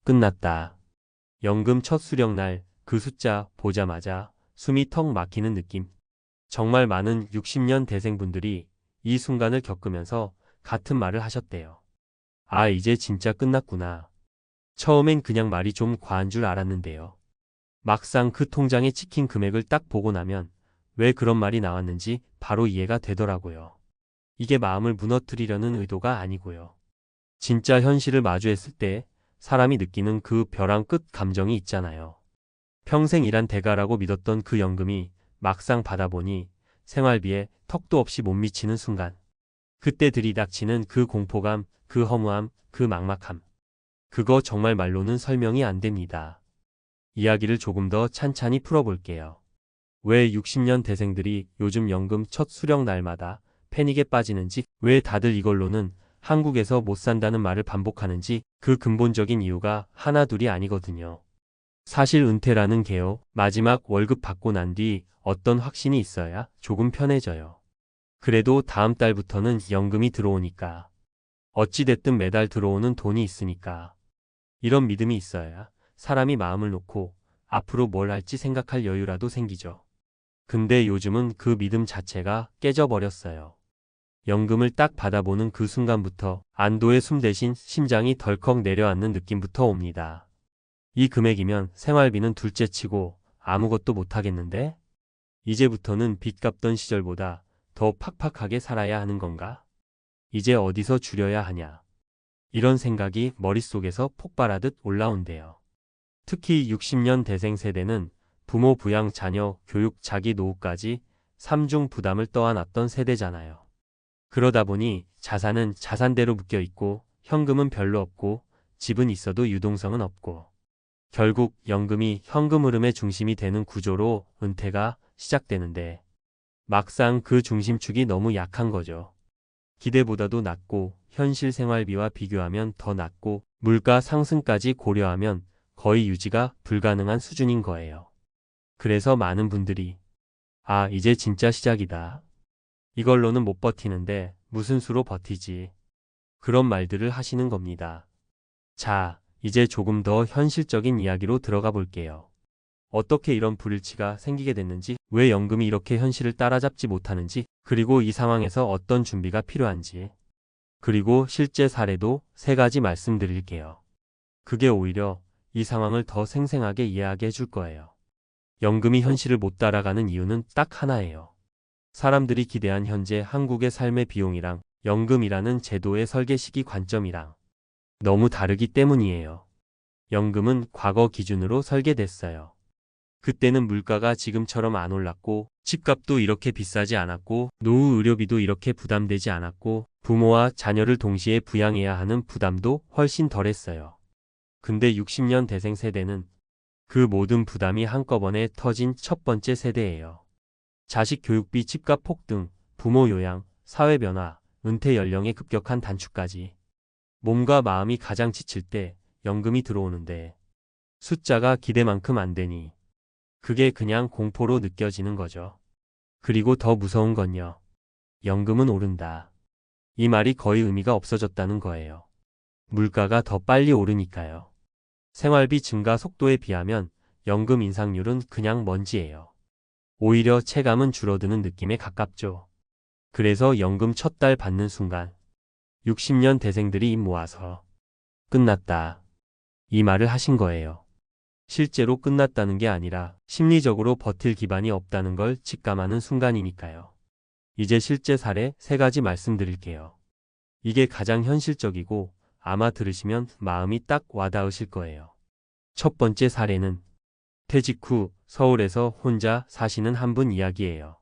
끝났다. 연금 첫 수령날 그 숫자 보자마자 숨이 턱 막히는 느낌. 정말 많은 60년 대생분들이 이 순간을 겪으면서 같은 말을 하셨대요. 아, 이제 진짜 끝났구나. 처음엔 그냥 말이 좀 과한 줄 알았는데요. 막상 그 통장에 찍힌 금액을 딱 보고 나면 왜 그런 말이 나왔는지 바로 이해가 되더라고요. 이게 마음을 무너뜨리려는 의도가 아니고요. 진짜 현실을 마주했을 때 사람이 느끼는 그 벼랑 끝 감정이 있잖아요. 평생 일한 대가라고 믿었던 그 연금이 막상 받아보니 생활비에 턱도 없이 못 미치는 순간. 그때 들이닥치는 그 공포감, 그 허무함, 그 막막함. 그거 정말 말로는 설명이 안 됩니다. 이야기를 조금 더 찬찬히 풀어볼게요. 왜 60년 대생들이 요즘 연금 첫 수령 날마다 패닉에 빠지는지, 왜 다들 이걸로는 한국에서 못 산다는 말을 반복하는지 그 근본적인 이유가 하나둘이 아니거든요. 사실 은퇴라는 게요, 마지막 월급 받고 난 뒤 어떤 확신이 있어야 조금 편해져요. 그래도 다음 달부터는 연금이 들어오니까. 어찌됐든 매달 들어오는 돈이 있으니까. 이런 믿음이 있어야 사람이 마음을 놓고 앞으로 뭘 할지 생각할 여유라도 생기죠. 근데 요즘은 그 믿음 자체가 깨져버렸어요. 연금을 딱 받아보는 그 순간부터 안도의 숨 대신 심장이 덜컥 내려앉는 느낌부터 옵니다. 이 금액이면 생활비는 둘째치고 아무것도 못하겠는데? 이제부터는 빚 갚던 시절보다 더 팍팍하게 살아야 하는 건가? 이제 어디서 줄여야 하냐? 이런 생각이 머릿속에서 폭발하듯 올라온대요. 특히 60년 대생 세대는 부모 부양, 자녀 교육, 자기 노후까지 삼중 부담을 떠안았던 세대잖아요. 그러다 보니 자산은 자산대로 묶여 있고 현금은 별로 없고 집은 있어도 유동성은 없고 결국 연금이 현금 흐름의 중심이 되는 구조로 은퇴가 시작되는데 막상 그 중심축이 너무 약한 거죠. 기대보다도 낮고 현실 생활비와 비교하면 더 낮고 물가 상승까지 고려하면 거의 유지가 불가능한 수준인 거예요. 그래서 많은 분들이 아, 이제 진짜 시작이다. 이걸로는 못 버티는데 무슨 수로 버티지. 그런 말들을 하시는 겁니다. 자, 이제 조금 더 현실적인 이야기로 들어가 볼게요. 어떻게 이런 불일치가 생기게 됐는지, 왜 연금이 이렇게 현실을 따라잡지 못하는지, 그리고 이 상황에서 어떤 준비가 필요한지, 그리고 실제 사례도 세 가지 말씀드릴게요. 그게 오히려 이 상황을 더 생생하게 이해하게 해줄 거예요. 연금이 현실을 못 따라가는 이유는 딱 하나예요. 사람들이 기대한 현재 한국의 삶의 비용이랑 연금이라는 제도의 설계 시기 관점이랑 너무 다르기 때문이에요. 연금은 과거 기준으로 설계됐어요. 그때는 물가가 지금처럼 안 올랐고 집값도 이렇게 비싸지 않았고 노후 의료비도 이렇게 부담되지 않았고 부모와 자녀를 동시에 부양해야 하는 부담도 훨씬 덜했어요. 근데 60년 대생 세대는 그 모든 부담이 한꺼번에 터진 첫 번째 세대예요. 자식 교육비, 집값 폭등, 부모 요양, 사회 변화, 은퇴 연령의 급격한 단축까지. 몸과 마음이 가장 지칠 때 연금이 들어오는데 숫자가 기대만큼 안 되니 그게 그냥 공포로 느껴지는 거죠. 그리고 더 무서운 건요. 연금은 오른다. 이 말이 거의 의미가 없어졌다는 거예요. 물가가 더 빨리 오르니까요. 생활비 증가 속도에 비하면 연금 인상률은 그냥 먼지예요. 오히려 체감은 줄어드는 느낌에 가깝죠. 그래서 연금 첫 달 받는 순간 60년 대생들이 입 모아서 끝났다. 이 말을 하신 거예요. 실제로 끝났다는 게 아니라 심리적으로 버틸 기반이 없다는 걸 직감하는 순간이니까요. 이제 실제 사례 세 가지 말씀드릴게요. 이게 가장 현실적이고 아마 들으시면 마음이 딱 와닿으실 거예요. 첫 번째 사례는 퇴직 후 서울에서 혼자 사시는 한 분 이야기예요.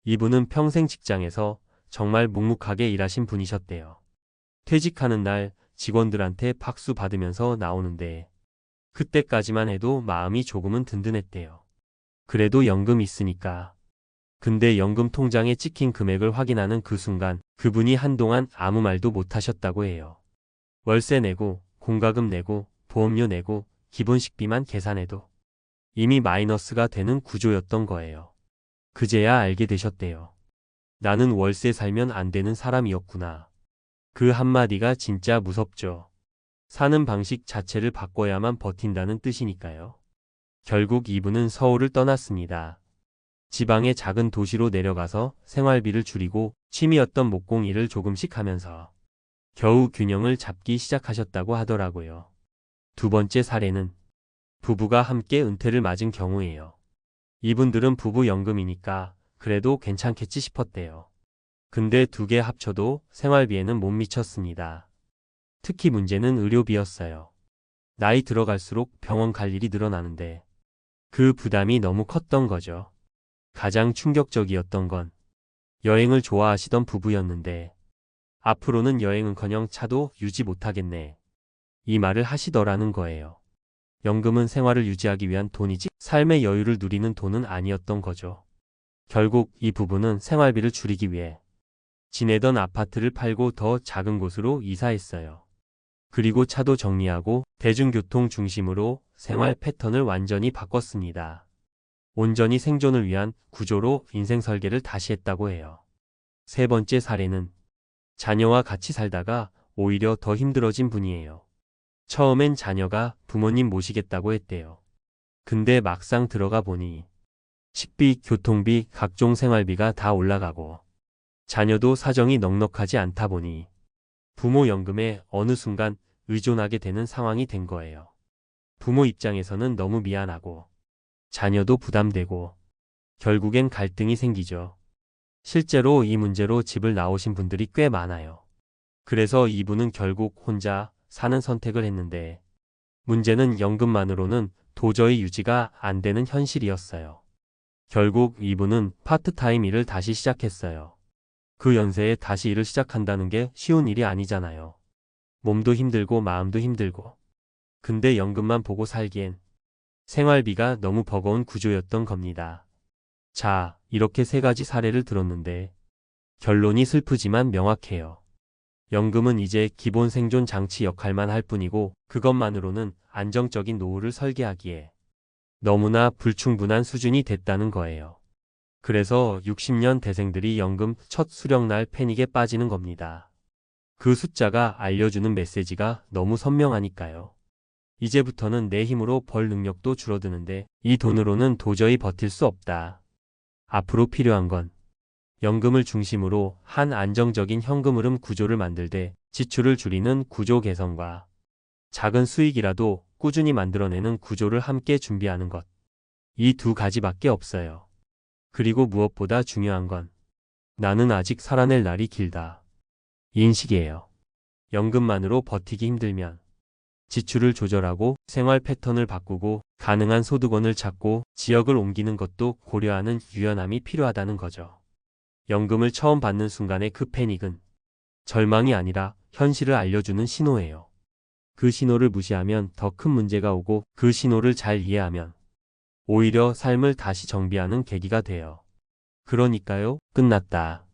이분은 평생 직장에서 정말 묵묵하게 일하신 분이셨대요. 퇴직하는 날 직원들한테 박수 받으면서 나오는데 그때까지만 해도 마음이 조금은 든든했대요. 그래도 연금 있으니까. 근데 연금 통장에 찍힌 금액을 확인하는 그 순간 그분이 한동안 아무 말도 못 하셨다고 해요. 월세 내고 공과금 내고 보험료 내고 기본 식비만 계산해도 이미 마이너스가 되는 구조였던 거예요. 그제야 알게 되셨대요. 나는 월세 살면 안 되는 사람이었구나. 그 한마디가 진짜 무섭죠. 사는 방식 자체를 바꿔야만 버틴다는 뜻이니까요. 결국 이분은 서울을 떠났습니다. 지방의 작은 도시로 내려가서 생활비를 줄이고 취미였던 목공 일을 조금씩 하면서 겨우 균형을 잡기 시작하셨다고 하더라고요. 두 번째 사례는 부부가 함께 은퇴를 맞은 경우예요. 이분들은 부부연금이니까 그래도 괜찮겠지 싶었대요. 근데 두 개 합쳐도 생활비에는 못 미쳤습니다. 특히 문제는 의료비였어요. 나이 들어갈수록 병원 갈 일이 늘어나는데 그 부담이 너무 컸던 거죠. 가장 충격적이었던 건 여행을 좋아하시던 부부였는데 앞으로는 여행은커녕 차도 유지 못하겠네. 이 말을 하시더라는 거예요. 연금은 생활을 유지하기 위한 돈이지 삶의 여유를 누리는 돈은 아니었던 거죠. 결국 이 부부는 생활비를 줄이기 위해 지내던 아파트를 팔고 더 작은 곳으로 이사했어요. 그리고 차도 정리하고 대중교통 중심으로 생활 패턴을 완전히 바꿨습니다. 온전히 생존을 위한 구조로 인생 설계를 다시 했다고 해요. 세 번째 사례는 자녀와 같이 살다가 오히려 더 힘들어진 분이에요. 처음엔 자녀가 부모님 모시겠다고 했대요. 근데 막상 들어가 보니 식비, 교통비, 각종 생활비가 다 올라가고 자녀도 사정이 넉넉하지 않다 보니 부모 연금에 어느 순간 의존하게 되는 상황이 된 거예요. 부모 입장에서는 너무 미안하고 자녀도 부담되고 결국엔 갈등이 생기죠. 실제로 이 문제로 집을 나오신 분들이 꽤 많아요. 그래서 이분은 결국 혼자 사는 선택을 했는데 문제는 연금만으로는 도저히 유지가 안 되는 현실이었어요. 결국 이분은 파트타임 일을 다시 시작했어요. 그 연세에 다시 일을 시작한다는 게 쉬운 일이 아니잖아요. 몸도 힘들고 마음도 힘들고. 근데 연금만 보고 살기엔 생활비가 너무 버거운 구조였던 겁니다. 자, 이렇게 세 가지 사례를 들었는데 결론이 슬프지만 명확해요. 연금은 이제 기본 생존 장치 역할만 할 뿐이고 그것만으로는 안정적인 노후를 설계하기에 너무나 불충분한 수준이 됐다는 거예요. 그래서 60년 대생들이 연금 첫 수령날 패닉에 빠지는 겁니다. 그 숫자가 알려주는 메시지가 너무 선명하니까요. 이제부터는 내 힘으로 벌 능력도 줄어드는데 이 돈으로는 도저히 버틸 수 없다. 앞으로 필요한 건 연금을 중심으로 한 안정적인 현금 흐름 구조를 만들되 지출을 줄이는 구조 개선과 작은 수익이라도 꾸준히 만들어내는 구조를 함께 준비하는 것. 이 두 가지밖에 없어요. 그리고 무엇보다 중요한 건 나는 아직 살아낼 날이 길다. 이 인식이에요. 연금만으로 버티기 힘들면 지출을 조절하고 생활 패턴을 바꾸고 가능한 소득원을 찾고 지역을 옮기는 것도 고려하는 유연함이 필요하다는 거죠. 연금을 처음 받는 순간의 그 패닉은 절망이 아니라 현실을 알려주는 신호예요. 그 신호를 무시하면 더 큰 문제가 오고 그 신호를 잘 이해하면 오히려 삶을 다시 정비하는 계기가 돼요. 그러니까요, 끝났다.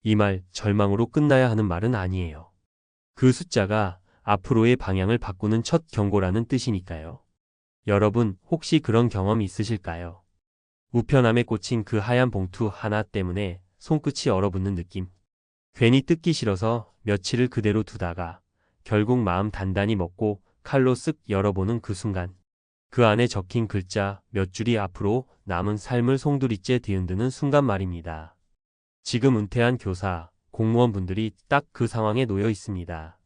이 말 절망으로 끝나야 하는 말은 아니에요. 그 숫자가 앞으로의 방향을 바꾸는 첫 경고라는 뜻이니까요. 여러분 혹시 그런 경험 있으실까요? 우편함에 꽂힌 그 하얀 봉투 하나 때문에 손끝이 얼어붙는 느낌. 괜히 뜯기 싫어서 며칠을 그대로 두다가 결국 마음 단단히 먹고 칼로 쓱 열어보는 그 순간. 그 안에 적힌 글자 몇 줄이 앞으로 남은 삶을 송두리째 뒤흔드는 순간 말입니다. 지금 은퇴한 교사, 공무원분들이 딱 그 상황에 놓여 있습니다.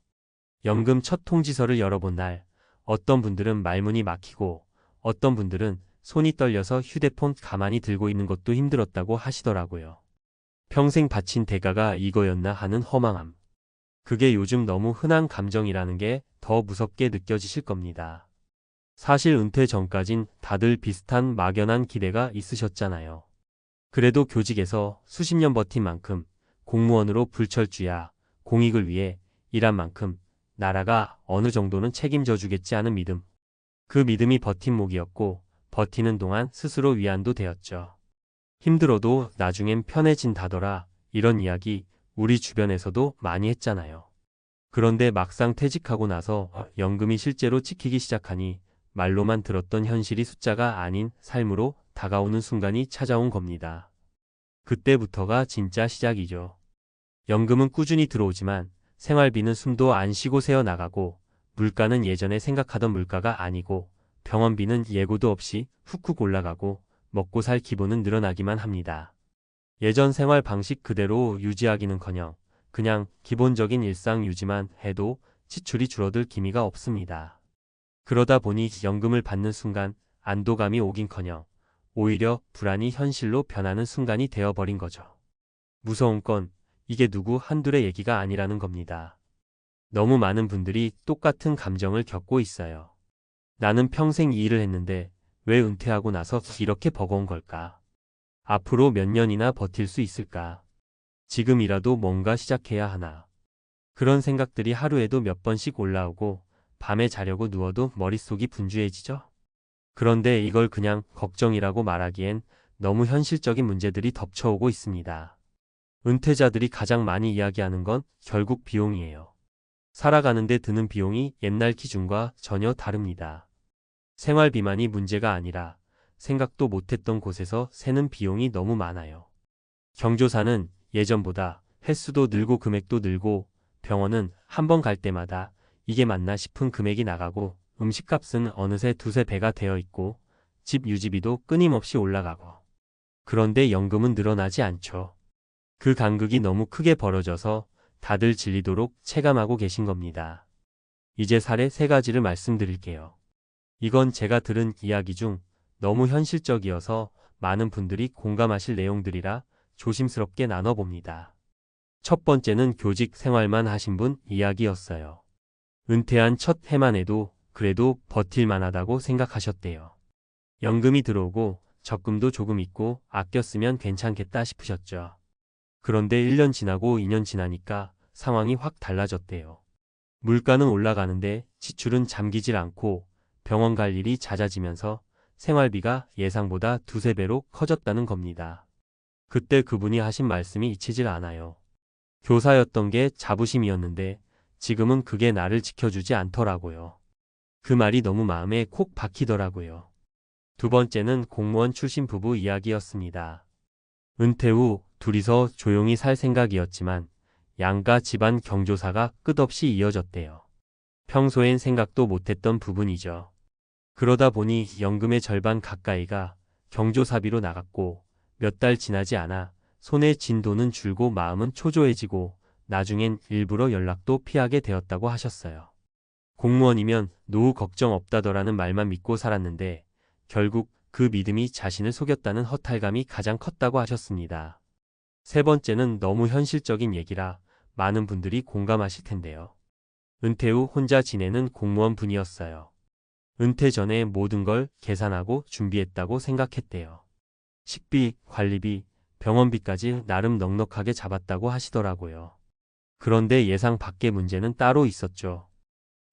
연금 첫 통지서를 열어본 날 어떤 분들은 말문이 막히고 어떤 분들은 손이 떨려서 휴대폰 가만히 들고 있는 것도 힘들었다고 하시더라고요. 평생 바친 대가가 이거였나 하는 허망함. 그게 요즘 너무 흔한 감정이라는 게 더 무섭게 느껴지실 겁니다. 사실 은퇴 전까진 다들 비슷한 막연한 기대가 있으셨잖아요. 그래도 교직에서 수십 년 버틴 만큼 공무원으로 불철주야 공익을 위해 일한 만큼 나라가 어느 정도는 책임져 주겠지 하는 믿음. 그 믿음이 버팀목이었고 버티는 동안 스스로 위안도 되었죠. 힘들어도 나중엔 편해진다더라 이런 이야기 우리 주변에서도 많이 했잖아요. 그런데 막상 퇴직하고 나서 연금이 실제로 찍히기 시작하니 말로만 들었던 현실이 숫자가 아닌 삶으로 다가오는 순간이 찾아온 겁니다. 그때부터가 진짜 시작이죠. 연금은 꾸준히 들어오지만 생활비는 숨도 안 쉬고 새어나가고 물가는 예전에 생각하던 물가가 아니고 병원비는 예고도 없이 훅훅 올라가고 먹고 살 기본은 늘어나기만 합니다. 예전 생활 방식 그대로 유지하기는커녕 그냥 기본적인 일상 유지만 해도 지출이 줄어들 기미가 없습니다. 그러다 보니 연금을 받는 순간 안도감이 오긴커녕 오히려 불안이 현실로 변하는 순간이 되어버린 거죠. 무서운 건 이게 누구 한둘의 얘기가 아니라는 겁니다. 너무 많은 분들이 똑같은 감정을 겪고 있어요. 나는 평생 이 일을 했는데 왜 은퇴하고 나서 이렇게 버거운 걸까? 앞으로 몇 년이나 버틸 수 있을까? 지금이라도 뭔가 시작해야 하나? 그런 생각들이 하루에도 몇 번씩 올라오고 밤에 자려고 누워도 머릿속이 분주해지죠? 그런데 이걸 그냥 걱정이라고 말하기엔 너무 현실적인 문제들이 덮쳐오고 있습니다. 은퇴자들이 가장 많이 이야기하는 건 결국 비용이에요. 살아가는데 드는 비용이 옛날 기준과 전혀 다릅니다. 생활비만이 문제가 아니라 생각도 못했던 곳에서 새는 비용이 너무 많아요. 경조사는 예전보다 횟수도 늘고 금액도 늘고 병원은 한 번 갈 때마다 이게 맞나 싶은 금액이 나가고 음식값은 어느새 두세 배가 되어 있고 집 유지비도 끊임없이 올라가고 그런데 연금은 늘어나지 않죠. 그 간극이 너무 크게 벌어져서 다들 질리도록 체감하고 계신 겁니다. 이제 사례 3가지를 말씀드릴게요. 이건 제가 들은 이야기 중 너무 현실적이어서 많은 분들이 공감하실 내용들이라 조심스럽게 나눠봅니다. 첫 번째는 교직 생활만 하신 분 이야기였어요. 은퇴한 첫 해만 해도 그래도 버틸만 하다고 생각하셨대요. 연금이 들어오고 적금도 조금 있고 아껴 쓰면 괜찮겠다 싶으셨죠. 그런데 1년 지나고 2년 지나니까 상황이 확 달라졌대요. 물가는 올라가는데 지출은 잠기질 않고 병원 갈 일이 잦아지면서 생활비가 예상보다 두세 배로 커졌다는 겁니다. 그때 그분이 하신 말씀이 잊히질 않아요. 교사였던 게 자부심이었는데 지금은 그게 나를 지켜주지 않더라고요. 그 말이 너무 마음에 콕 박히더라고요. 두 번째는 공무원 출신 부부 이야기였습니다. 은퇴 후 둘이서 조용히 살 생각이었지만 양가 집안 경조사가 끝없이 이어졌대요. 평소엔 생각도 못했던 부분이죠. 그러다 보니 연금의 절반 가까이가 경조사비로 나갔고 몇 달 지나지 않아 손에 쥔 돈은 줄고 마음은 초조해지고 나중엔 일부러 연락도 피하게 되었다고 하셨어요. 공무원이면 노후 걱정 없다더라는 말만 믿고 살았는데 결국 그 믿음이 자신을 속였다는 허탈감이 가장 컸다고 하셨습니다. 세 번째는 너무 현실적인 얘기라 많은 분들이 공감하실 텐데요. 은퇴 후 혼자 지내는 공무원 분이었어요. 은퇴 전에 모든 걸 계산하고 준비했다고 생각했대요. 식비, 관리비, 병원비까지 나름 넉넉하게 잡았다고 하시더라고요. 그런데 예상 밖의 문제는 따로 있었죠.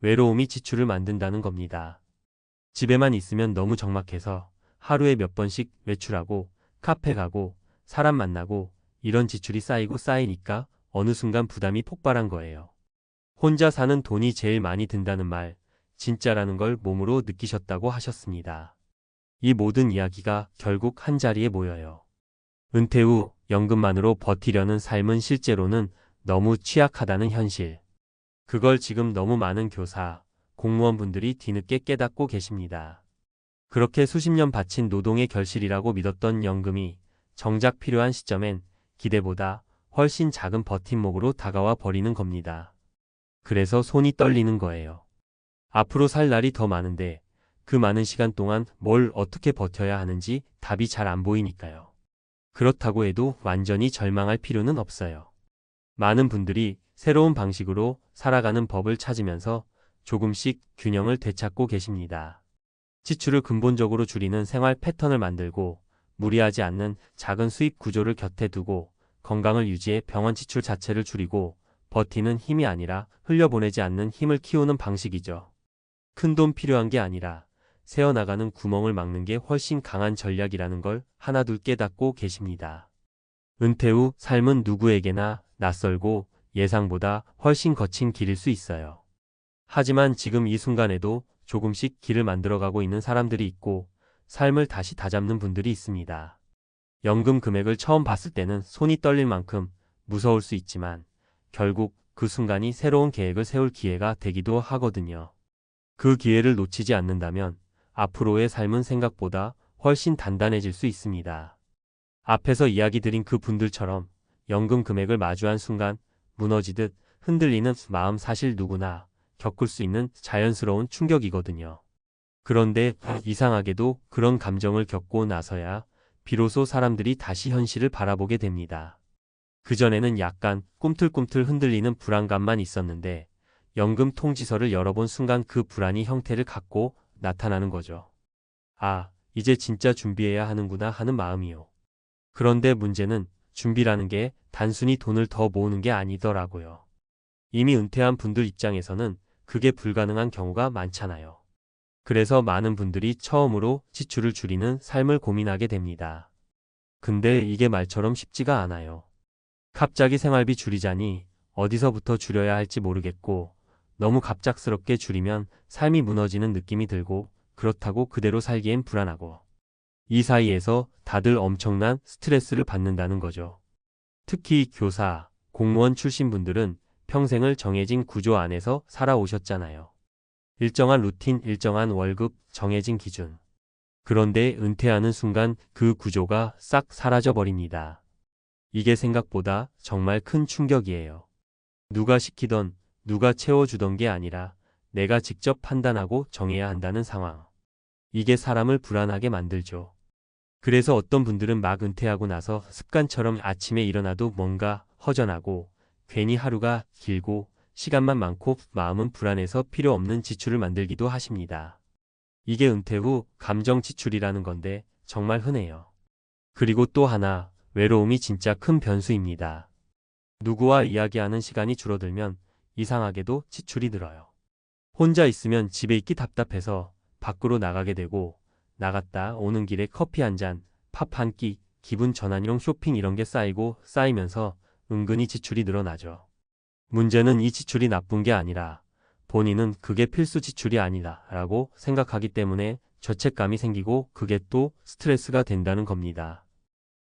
외로움이 지출을 만든다는 겁니다. 집에만 있으면 너무 적막해서 하루에 몇 번씩 외출하고 카페 가고 사람 만나고 이런 지출이 쌓이고 쌓이니까 어느 순간 부담이 폭발한 거예요. 혼자 사는 돈이 제일 많이 든다는 말, 진짜라는 걸 몸으로 느끼셨다고 하셨습니다. 이 모든 이야기가 결국 한자리에 모여요. 은퇴 후 연금만으로 버티려는 삶은 실제로는 너무 취약하다는 현실. 그걸 지금 너무 많은 교사, 공무원분들이 뒤늦게 깨닫고 계십니다. 그렇게 수십 년 바친 노동의 결실이라고 믿었던 연금이 정작 필요한 시점엔 기대보다 훨씬 작은 버팀목으로 다가와 버리는 겁니다. 그래서 손이 떨리는 거예요. 앞으로 살 날이 더 많은데 그 많은 시간 동안 뭘 어떻게 버텨야 하는지 답이 잘 안 보이니까요. 그렇다고 해도 완전히 절망할 필요는 없어요. 많은 분들이 새로운 방식으로 살아가는 법을 찾으면서 조금씩 균형을 되찾고 계십니다. 지출을 근본적으로 줄이는 생활 패턴을 만들고 무리하지 않는 작은 수입 구조를 곁에 두고 건강을 유지해 병원 지출 자체를 줄이고 버티는 힘이 아니라 흘려보내지 않는 힘을 키우는 방식이죠. 큰돈 필요한 게 아니라 새어나가는 구멍을 막는 게 훨씬 강한 전략이라는 걸 하나둘 깨닫고 계십니다. 은퇴 후 삶은 누구에게나 낯설고 예상보다 훨씬 거친 길일 수 있어요. 하지만 지금 이 순간에도 조금씩 길을 만들어가고 있는 사람들이 있고 삶을 다시 다잡는 분들이 있습니다. 연금 금액을 처음 봤을 때는 손이 떨릴 만큼 무서울 수 있지만 결국 그 순간이 새로운 계획을 세울 기회가 되기도 하거든요. 그 기회를 놓치지 않는다면 앞으로의 삶은 생각보다 훨씬 단단해질 수 있습니다. 앞에서 이야기 드린 그 분들처럼 연금 금액을 마주한 순간 무너지듯 흔들리는 마음, 사실 누구나 겪을 수 있는 자연스러운 충격이거든요. 그런데 이상하게도 그런 감정을 겪고 나서야 비로소 사람들이 다시 현실을 바라보게 됩니다. 그전에는 약간 꿈틀꿈틀 흔들리는 불안감만 있었는데 연금 통지서를 열어본 순간 그 불안이 형태를 갖고 나타나는 거죠. 아, 이제 진짜 준비해야 하는구나 하는 마음이요. 그런데 문제는 준비라는 게 단순히 돈을 더 모으는 게 아니더라고요. 이미 은퇴한 분들 입장에서는 그게 불가능한 경우가 많잖아요. 그래서 많은 분들이 처음으로 지출을 줄이는 삶을 고민하게 됩니다. 근데 이게 말처럼 쉽지가 않아요. 갑자기 생활비 줄이자니 어디서부터 줄여야 할지 모르겠고, 너무 갑작스럽게 줄이면 삶이 무너지는 느낌이 들고, 그렇다고 그대로 살기엔 불안하고, 이 사이에서 다들 엄청난 스트레스를 받는다는 거죠. 특히 교사, 공무원 출신 분들은 평생을 정해진 구조 안에서 살아오셨잖아요. 일정한 루틴, 일정한 월급, 정해진 기준. 그런데 은퇴하는 순간 그 구조가 싹 사라져 버립니다. 이게 생각보다 정말 큰 충격이에요. 누가 시키던, 누가 채워주던 게 아니라 내가 직접 판단하고 정해야 한다는 상황. 이게 사람을 불안하게 만들죠. 그래서 어떤 분들은 막 은퇴하고 나서 습관처럼 아침에 일어나도 뭔가 허전하고 괜히 하루가 길고 시간만 많고 마음은 불안해서 필요 없는 지출을 만들기도 하십니다. 이게 은퇴 후 감정 지출이라는 건데 정말 흔해요. 그리고 또 하나, 외로움이 진짜 큰 변수입니다. 누구와 이야기하는 시간이 줄어들면 이상하게도 지출이 늘어요. 혼자 있으면 집에 있기 답답해서 밖으로 나가게 되고, 나갔다 오는 길에 커피 한 잔, 팝 한 끼, 기분 전환용 쇼핑 이런 게 쌓이고 쌓이면서 은근히 지출이 늘어나죠. 문제는 이 지출이 나쁜 게 아니라 본인은 그게 필수 지출이 아니다라고 생각하기 때문에 죄책감이 생기고 그게 또 스트레스가 된다는 겁니다.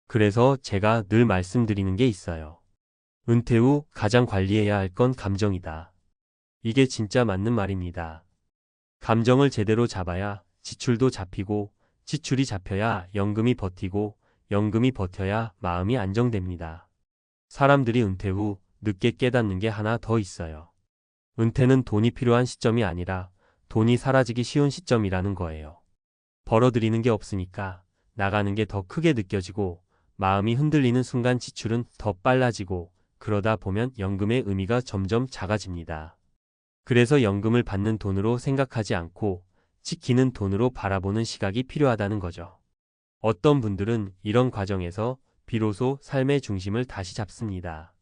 그래서 제가 늘 말씀드리는 게 있어요. 은퇴 후 가장 관리해야 할 건 감정이다. 이게 진짜 맞는 말입니다. 감정을 제대로 잡아야 지출도 잡히고, 지출이 잡혀야 연금이 버티고, 연금이 버텨야 마음이 안정됩니다. 사람들이 은퇴 후 늦게 깨닫는 게 하나 더 있어요. 은퇴는 돈이 필요한 시점이 아니라 돈이 사라지기 쉬운 시점이라는 거예요. 벌어들이는 게 없으니까 나가는 게 더 크게 느껴지고, 마음이 흔들리는 순간 지출은 더 빨라지고, 그러다 보면 연금의 의미가 점점 작아집니다. 그래서 연금을 받는 돈으로 생각하지 않고 지키는 돈으로 바라보는 시각이 필요하다는 거죠. 어떤 분들은 이런 과정에서 비로소 삶의 중심을 다시 잡습니다.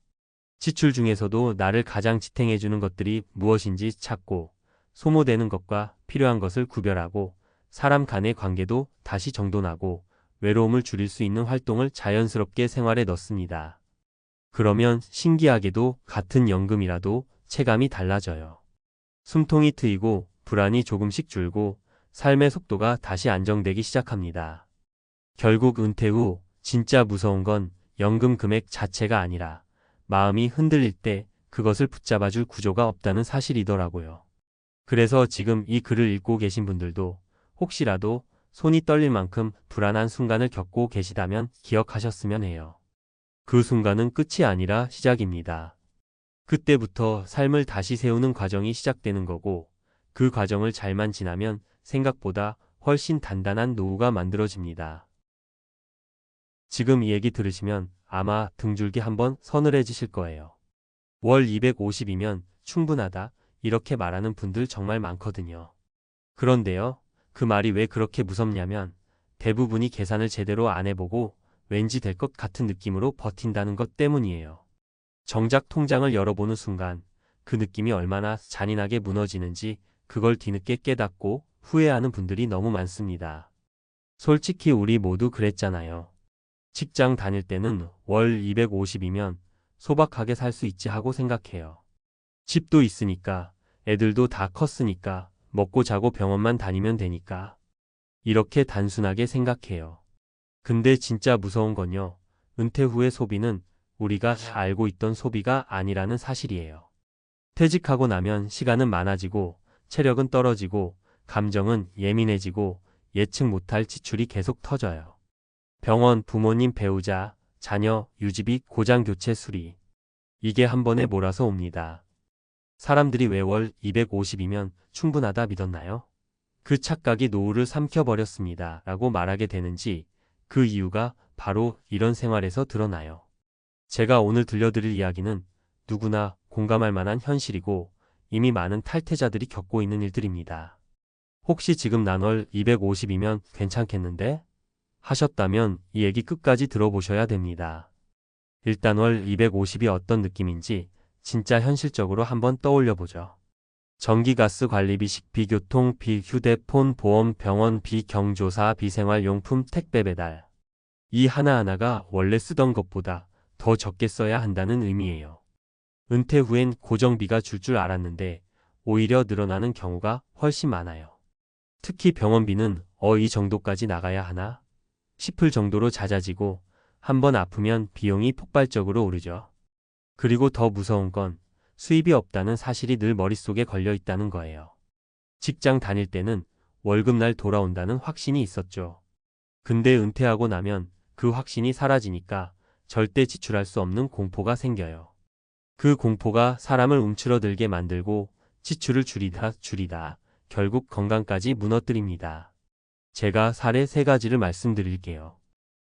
지출 중에서도 나를 가장 지탱해주는 것들이 무엇인지 찾고, 소모되는 것과 필요한 것을 구별하고, 사람 간의 관계도 다시 정돈하고, 외로움을 줄일 수 있는 활동을 자연스럽게 생활에 넣습니다. 그러면 신기하게도 같은 연금이라도 체감이 달라져요. 숨통이 트이고 불안이 조금씩 줄고 삶의 속도가 다시 안정되기 시작합니다. 결국 은퇴 후 진짜 무서운 건 연금 금액 자체가 아니라 마음이 흔들릴 때 그것을 붙잡아줄 구조가 없다는 사실이더라고요. 그래서 지금 이 글을 읽고 계신 분들도 혹시라도 손이 떨릴 만큼 불안한 순간을 겪고 계시다면 기억하셨으면 해요. 그 순간은 끝이 아니라 시작입니다. 그때부터 삶을 다시 세우는 과정이 시작되는 거고, 그 과정을 잘만 지나면 생각보다 훨씬 단단한 노후가 만들어집니다. 지금 이 얘기 들으시면 아마 등줄기 한번 서늘해지실 거예요. 월 250이면 충분하다, 이렇게 말하는 분들 정말 많거든요. 그런데요, 그 말이 왜 그렇게 무섭냐면 대부분이 계산을 제대로 안 해보고 왠지 될 것 같은 느낌으로 버틴다는 것 때문이에요. 정작 통장을 열어보는 순간 그 느낌이 얼마나 잔인하게 무너지는지 그걸 뒤늦게 깨닫고 후회하는 분들이 너무 많습니다. 솔직히 우리 모두 그랬잖아요. 직장 다닐 때는 월 250이면 소박하게 살 수 있지 하고 생각해요. 집도 있으니까, 애들도 다 컸으니까, 먹고 자고 병원만 다니면 되니까. 이렇게 단순하게 생각해요. 근데 진짜 무서운 건요, 은퇴 후의 소비는 우리가 알고 있던 소비가 아니라는 사실이에요. 퇴직하고 나면 시간은 많아지고 체력은 떨어지고 감정은 예민해지고 예측 못할 지출이 계속 터져요. 병원, 부모님, 배우자, 자녀, 유지비, 고장 교체 수리. 이게 한 번에 몰아서 옵니다. 사람들이 왜 월 250이면 충분하다 믿었나요? 그 착각이 노후를 삼켜버렸습니다. 라고 말하게 되는지 그 이유가 바로 이런 생활에서 드러나요. 제가 오늘 들려드릴 이야기는 누구나 공감할 만한 현실이고 이미 많은 탈퇴자들이 겪고 있는 일들입니다. 혹시 지금 난 월 250이면 괜찮겠는데? 하셨다면 이 얘기 끝까지 들어보셔야 됩니다. 일단 월 250이 어떤 느낌인지 진짜 현실적으로 한번 떠올려보죠. 전기, 가스, 관리비, 식비, 교통비, 휴대폰, 보험, 병원비, 경조사, 생활용품, 택배 배달. 이 하나하나가 원래 쓰던 것보다 더 적게 써야 한다는 의미예요. 은퇴 후엔 고정비가 줄 알았는데 오히려 늘어나는 경우가 훨씬 많아요. 특히 병원비는 이 정도까지 나가야 하나 싶을 정도로 잦아지고 한번 아프면 비용이 폭발적으로 오르죠. 그리고 더 무서운 건 수입이 없다는 사실이 늘 머릿속에 걸려 있다는 거예요. 직장 다닐 때는 월급날 돌아온다는 확신이 있었죠. 근데 은퇴하고 나면 그 확신이 사라지니까 절대 지출할 수 없는 공포가 생겨요. 그 공포가 사람을 움츠러들게 만들고 지출을 줄이다 결국 건강까지 무너뜨립니다. 제가 사례 3가지를 말씀드릴게요.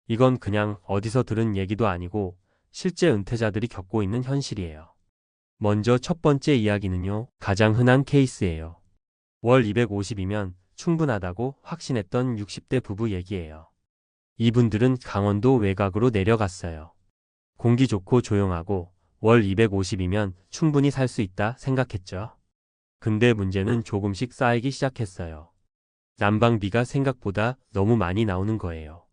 이건 그냥 어디서 들은 얘기도 아니고 실제 은퇴자들이 겪고 있는 현실이에요. 먼저 첫 번째 이야기는요, 가장 흔한 케이스예요. 월 250이면 충분하다고 확신했던 60대 부부 얘기예요. 이분들은 강원도 외곽으로 내려갔어요. 공기 좋고 조용하고 월 250이면 충분히 살 수 있다 생각했죠. 근데 문제는 조금씩 쌓이기 시작했어요. 난방비가 생각보다 너무 많이 나오는 거예요.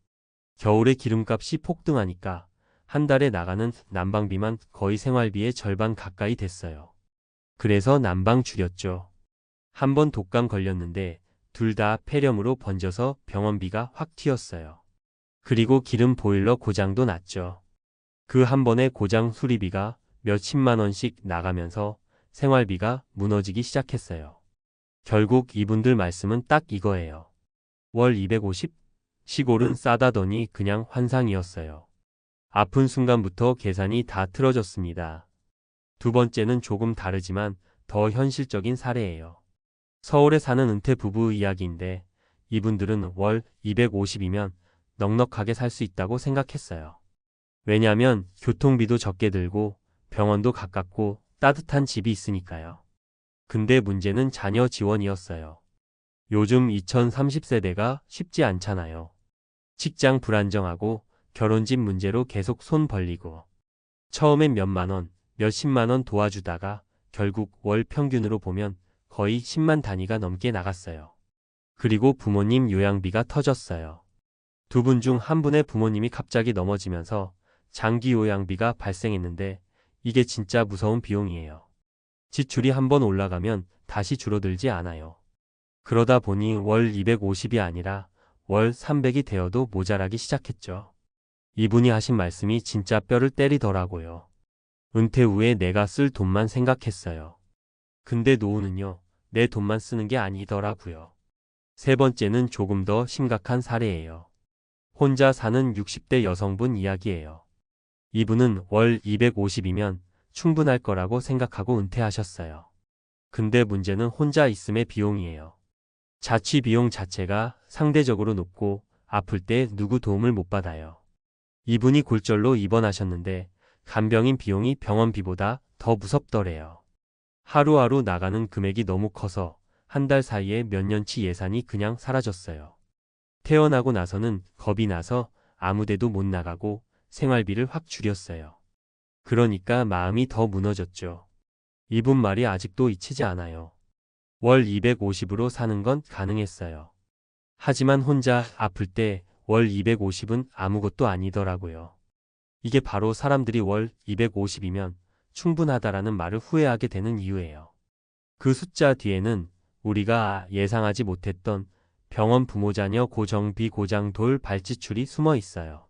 겨울에 기름값이 폭등하니까 한 달에 나가는 난방비만 거의 생활비의 절반 가까이 됐어요. 그래서 난방 줄였죠. 한 번 독감 걸렸는데 둘 다 폐렴으로 번져서 병원비가 확 튀었어요. 그리고 기름 보일러 고장도 났죠. 그 한 번의 고장 수리비가 몇십만 원씩 나가면서 생활비가 무너지기 시작했어요. 결국 이분들 말씀은 딱 이거예요. 월 250? 시골은 싸다더니 그냥 환상이었어요. 아픈 순간부터 계산이 다 틀어졌습니다. 두 번째는 조금 다르지만 더 현실적인 사례예요. 서울에 사는 은퇴 부부 이야기인데 이분들은 월 250이면 넉넉하게 살 수 있다고 생각했어요. 왜냐하면 교통비도 적게 들고 병원도 가깝고 따뜻한 집이 있으니까요. 근데 문제는 자녀 지원이었어요. 요즘 2030세대가 쉽지 않잖아요. 직장 불안정하고 결혼집 문제로 계속 손 벌리고 처음엔 몇만 원, 몇십만 원 도와주다가 결국 월 평균으로 보면 거의 10만 단위가 넘게 나갔어요. 그리고 부모님 요양비가 터졌어요. 두 분 중 한 분의 부모님이 갑자기 넘어지면서 장기 요양비가 발생했는데 이게 진짜 무서운 비용이에요. 지출이 한번 올라가면 다시 줄어들지 않아요. 그러다 보니 월 250이 아니라 월 300이 되어도 모자라기 시작했죠. 이분이 하신 말씀이 진짜 뼈를 때리더라고요. 은퇴 후에 내가 쓸 돈만 생각했어요. 근데 노후는요, 내 돈만 쓰는 게 아니더라고요. 세 번째는 조금 더 심각한 사례예요. 혼자 사는 60대 여성분 이야기예요. 이분은 월 250이면 충분할 거라고 생각하고 은퇴하셨어요. 근데 문제는 혼자 있음의 비용이에요. 자취 비용 자체가 상대적으로 높고 아플 때 누구 도움을 못 받아요. 이분이 골절로 입원하셨는데 간병인 비용이 병원비보다 더 무섭더래요. 하루하루 나가는 금액이 너무 커서 한 달 사이에 몇 년치 예산이 그냥 사라졌어요. 퇴원하고 나서는 겁이 나서 아무데도 못 나가고 생활비를 확 줄였어요. 그러니까 마음이 더 무너졌죠. 이분 말이 아직도 잊히지 않아요. 월 250으로 사는 건 가능했어요. 하지만 혼자 아플 때 월 250은 아무것도 아니더라고요. 이게 바로 사람들이 월 250이면 충분하다라는 말을 후회하게 되는 이유예요. 그 숫자 뒤에는 우리가 예상하지 못했던 병원, 부모, 자녀, 고정비, 고장, 돌, 발지출이 숨어 있어요.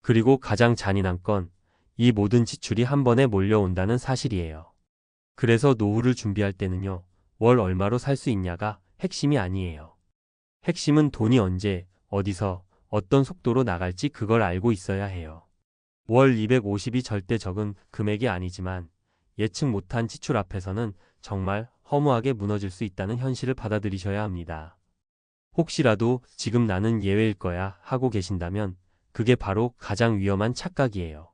그리고 가장 잔인한 건 이 모든 지출이 한 번에 몰려온다는 사실이에요. 그래서 노후를 준비할 때는요, 월 얼마로 살 수 있냐가 핵심이 아니에요. 핵심은 돈이 언제, 어디서, 어떤 속도로 나갈지 그걸 알고 있어야 해요. 월 250이 절대 적은 금액이 아니지만 예측 못한 지출 앞에서는 정말 허무하게 무너질 수 있다는 현실을 받아들이셔야 합니다. 혹시라도 지금 나는 예외일 거야 하고 계신다면 그게 바로 가장 위험한 착각이에요.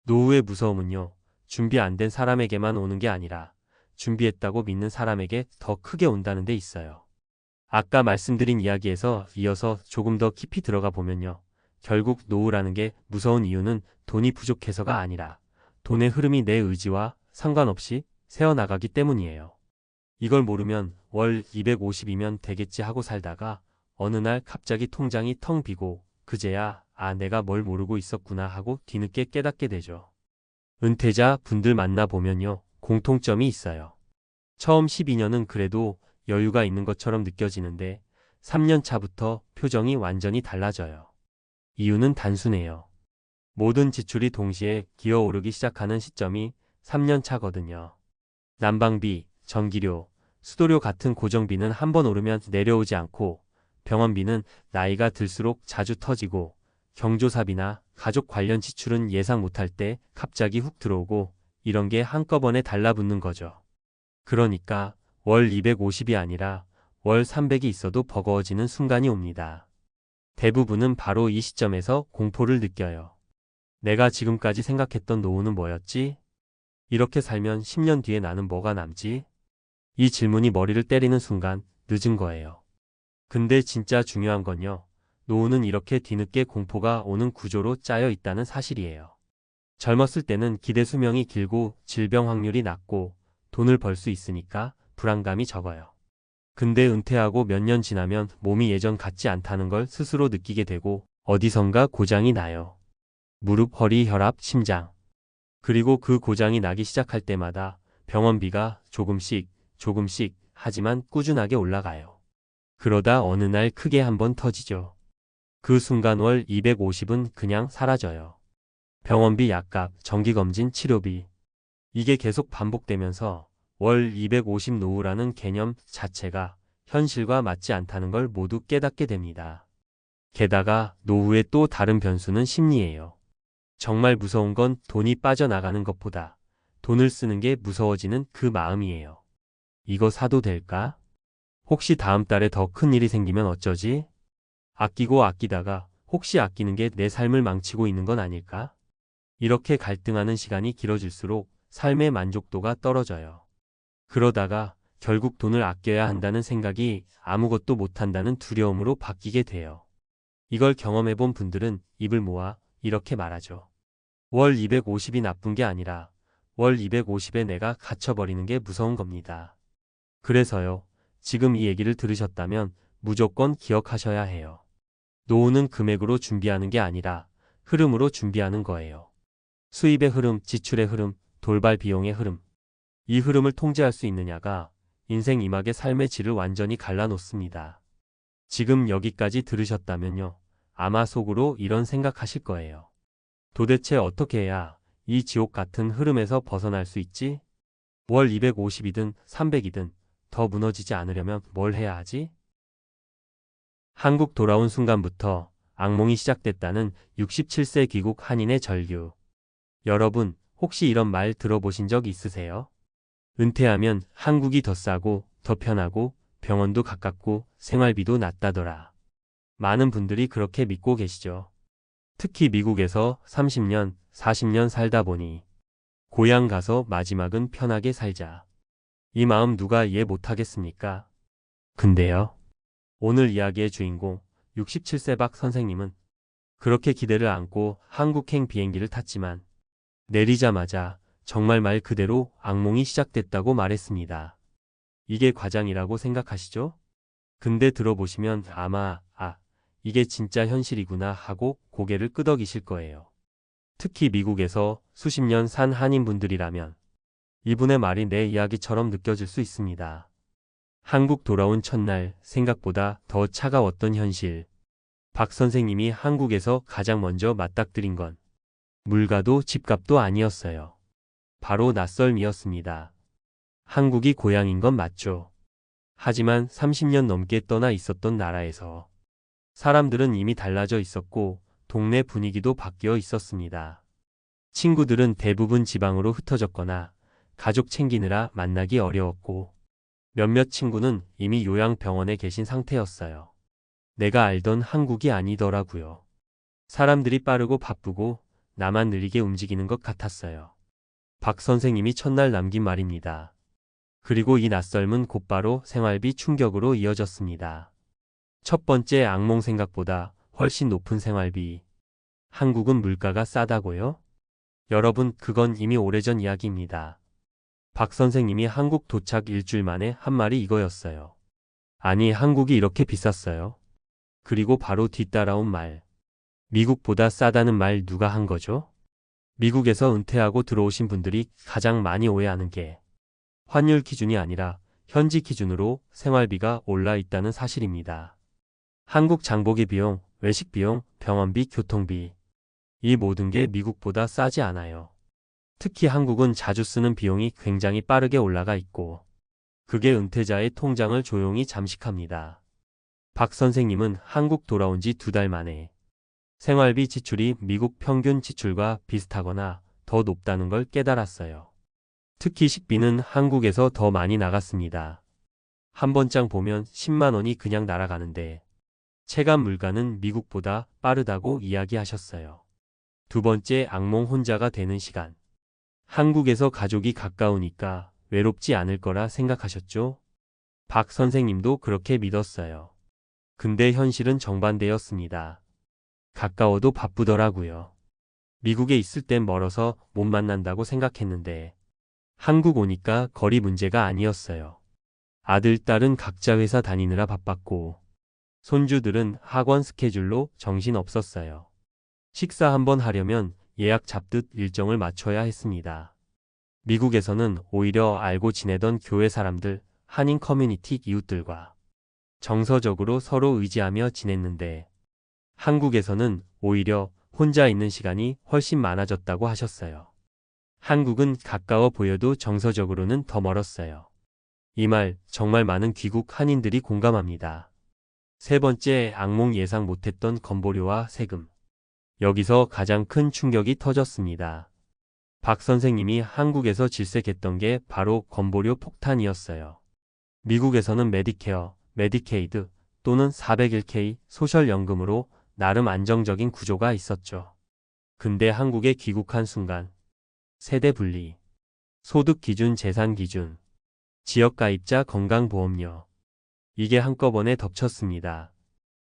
노후의 무서움은요, 준비 안 된 사람에게만 오는 게 아니라 준비했다고 믿는 사람에게 더 크게 온다는 데 있어요. 아까 말씀드린 이야기에서 이어서 조금 더 깊이 들어가 보면요. 결국 노후라는 게 무서운 이유는 돈이 부족해서가 아니라 돈의 흐름이 내 의지와 상관없이 새어나가기 때문이에요. 이걸 모르면 월 250이면 되겠지 하고 살다가 어느 날 갑자기 통장이 텅 비고 그제야 내가 뭘 모르고 있었구나 하고 뒤늦게 깨닫게 되죠. 은퇴자 분들 만나보면요. 공통점이 있어요. 처음 12년은 그래도 여유가 있는 것처럼 느껴지는데 3년 차부터 표정이 완전히 달라져요. 이유는 단순해요. 모든 지출이 동시에 기어오르기 시작하는 시점이 3년 차거든요. 난방비, 전기료, 수도료 같은 고정비는 한번 오르면 내려오지 않고 병원비는 나이가 들수록 자주 터지고 경조사비나 가족 관련 지출은 예상 못할 때 갑자기 훅 들어오고 이런 게 한꺼번에 달라붙는 거죠. 그러니까 월 250이 아니라 월 300이 있어도 버거워지는 순간이 옵니다. 대부분은 바로 이 시점에서 공포를 느껴요. 내가 지금까지 생각했던 노후는 뭐였지? 이렇게 살면 10년 뒤에 나는 뭐가 남지? 이 질문이 머리를 때리는 순간 늦은 거예요. 근데 진짜 중요한 건요. 노후는 이렇게 뒤늦게 공포가 오는 구조로 짜여 있다는 사실이에요. 젊었을 때는 기대 수명이 길고 질병 확률이 낮고 돈을 벌 수 있으니까 불안감이 적어요. 근데 은퇴하고 몇 년 지나면 몸이 예전 같지 않다는 걸 스스로 느끼게 되고 어디선가 고장이 나요. 무릎, 허리, 혈압, 심장. 그리고 그 고장이 나기 시작할 때마다 병원비가 조금씩 하지만 꾸준하게 올라가요. 그러다 어느 날 크게 한번 터지죠. 그 순간 월 250은 그냥 사라져요. 병원비, 약값, 정기검진, 치료비. 이게 계속 반복되면서 월 250 노후라는 개념 자체가 현실과 맞지 않다는 걸 모두 깨닫게 됩니다. 게다가 노후의 또 다른 변수는 심리예요. 정말 무서운 건 돈이 빠져나가는 것보다 돈을 쓰는 게 무서워지는 그 마음이에요. 이거 사도 될까? 혹시 다음 달에 더 큰 일이 생기면 어쩌지? 아끼고 아끼다가 혹시 아끼는 게 내 삶을 망치고 있는 건 아닐까? 이렇게 갈등하는 시간이 길어질수록 삶의 만족도가 떨어져요. 그러다가 결국 돈을 아껴야 한다는 생각이 아무것도 못한다는 두려움으로 바뀌게 돼요. 이걸 경험해본 분들은 입을 모아 이렇게 말하죠. 월 250이 나쁜 게 아니라 월 250에 내가 갇혀버리는 게 무서운 겁니다. 그래서요, 지금 이 얘기를 들으셨다면 무조건 기억하셔야 해요. 노후는 금액으로 준비하는 게 아니라 흐름으로 준비하는 거예요. 수입의 흐름, 지출의 흐름, 돌발 비용의 흐름. 이 흐름을 통제할 수 있느냐가 인생 이막의 삶의 질을 완전히 갈라놓습니다. 지금 여기까지 들으셨다면요. 아마 속으로 이런 생각하실 거예요. 도대체 어떻게 해야 이 지옥 같은 흐름에서 벗어날 수 있지? 월 250이든 300이든 더 무너지지 않으려면 뭘 해야 하지? 한국 돌아온 순간부터 악몽이 시작됐다는 67세 귀국 한인의 절규. 여러분, 혹시 이런 말 들어보신 적 있으세요? 은퇴하면 한국이 더 싸고 더 편하고 병원도 가깝고 생활비도 낮다더라. 많은 분들이 그렇게 믿고 계시죠. 특히 미국에서 30년, 40년 살다 보니 고향 가서 마지막은 편하게 살자. 이 마음 누가 이해 못하겠습니까? 근데요. 오늘 이야기의 주인공 67세 박 선생님은 그렇게 기대를 안고 한국행 비행기를 탔지만 내리자마자 정말 말 그대로 악몽이 시작됐다고 말했습니다. 이게 과장이라고 생각하시죠? 근데 들어보시면 아마 이게 진짜 현실이구나 하고 고개를 끄덕이실 거예요. 특히 미국에서 수십 년 산 한인분들이라면 이분의 말이 내 이야기처럼 느껴질 수 있습니다. 한국 돌아온 첫날 생각보다 더 차가웠던 현실. 박 선생님이 한국에서 가장 먼저 맞닥뜨린 건 물가도 집값도 아니었어요. 바로 낯설미였습니다. 한국이 고향인 건 맞죠. 하지만 30년 넘게 떠나 있었던 나라에서 사람들은 이미 달라져 있었고 동네 분위기도 바뀌어 있었습니다. 친구들은 대부분 지방으로 흩어졌거나 가족 챙기느라 만나기 어려웠고 몇몇 친구는 이미 요양병원에 계신 상태였어요. 내가 알던 한국이 아니더라고요. 사람들이 빠르고 바쁘고 나만 느리게 움직이는 것 같았어요. 박 선생님이 첫날 남긴 말입니다. 그리고 이 낯설음은 곧바로 생활비 충격으로 이어졌습니다. 첫 번째 악몽 생각보다 훨씬 높은 생활비. 한국은 물가가 싸다고요? 여러분, 그건 이미 오래전 이야기입니다. 박 선생님이 한국 도착 일주일 만에 한 말이 이거였어요. 아니, 한국이 이렇게 비쌌어요? 그리고 바로 뒤따라온 말. 미국보다 싸다는 말 누가 한 거죠? 미국에서 은퇴하고 들어오신 분들이 가장 많이 오해하는 게 환율 기준이 아니라 현지 기준으로 생활비가 올라 있다는 사실입니다. 한국 장보기 비용, 외식 비용, 병원비, 교통비. 이 모든 게 미국보다 싸지 않아요. 특히 한국은 자주 쓰는 비용이 굉장히 빠르게 올라가 있고 그게 은퇴자의 통장을 조용히 잠식합니다. 박 선생님은 한국 돌아온 지 2달 만에 생활비 지출이 미국 평균 지출과 비슷하거나 더 높다는 걸 깨달았어요. 특히 식비는 한국에서 더 많이 나갔습니다. 한 번장 보면 10만 원이 그냥 날아가는데 체감 물가는 미국보다 빠르다고 이야기하셨어요. 두 번째 악몽 혼자가 되는 시간. 한국에서 가족이 가까우니까 외롭지 않을 거라 생각하셨죠? 박 선생님도 그렇게 믿었어요. 근데 현실은 정반대였습니다. 가까워도 바쁘더라고요. 미국에 있을 땐 멀어서 못 만난다고 생각했는데 한국 오니까 거리 문제가 아니었어요. 아들, 딸은 각자 회사 다니느라 바빴고 손주들은 학원 스케줄로 정신 없었어요. 식사 한번 하려면 예약 잡듯 일정을 맞춰야 했습니다. 미국에서는 오히려 알고 지내던 교회 사람들, 한인 커뮤니티 이웃들과 정서적으로 서로 의지하며 지냈는데 한국에서는 오히려 혼자 있는 시간이 훨씬 많아졌다고 하셨어요. 한국은 가까워 보여도 정서적으로는 더 멀었어요. 이 말 정말 많은 귀국 한인들이 공감합니다. 세 번째 악몽 예상 못했던 건보료와 세금. 여기서 가장 큰 충격이 터졌습니다. 박 선생님이 한국에서 질색했던 게 바로 건보료 폭탄이었어요. 미국에서는 메디케어, 메디케이드 또는 401k 소셜연금으로 나름 안정적인 구조가 있었죠. 근데 한국에 귀국한 순간 세대 분리, 소득 기준, 재산 기준, 지역가입자, 건강보험료 이게 한꺼번에 덮쳤습니다.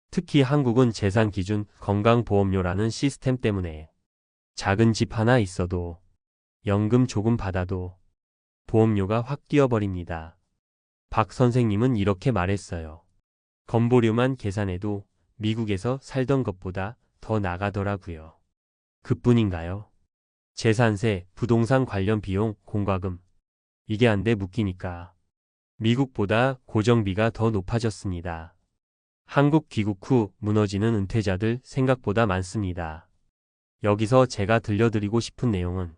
특히 한국은 재산 기준, 건강보험료라는 시스템 때문에 작은 집 하나 있어도 연금 조금 받아도 보험료가 확 뛰어버립니다. 박 선생님은 이렇게 말했어요. 건보료만 계산해도 미국에서 살던 것보다 더 나가더라고요. 그뿐인가요? 재산세, 부동산 관련 비용, 공과금. 이게 한데 묶이니까 미국보다 고정비가 더 높아졌습니다. 한국 귀국 후 무너지는 은퇴자들 생각보다 많습니다. 여기서 제가 들려드리고 싶은 내용은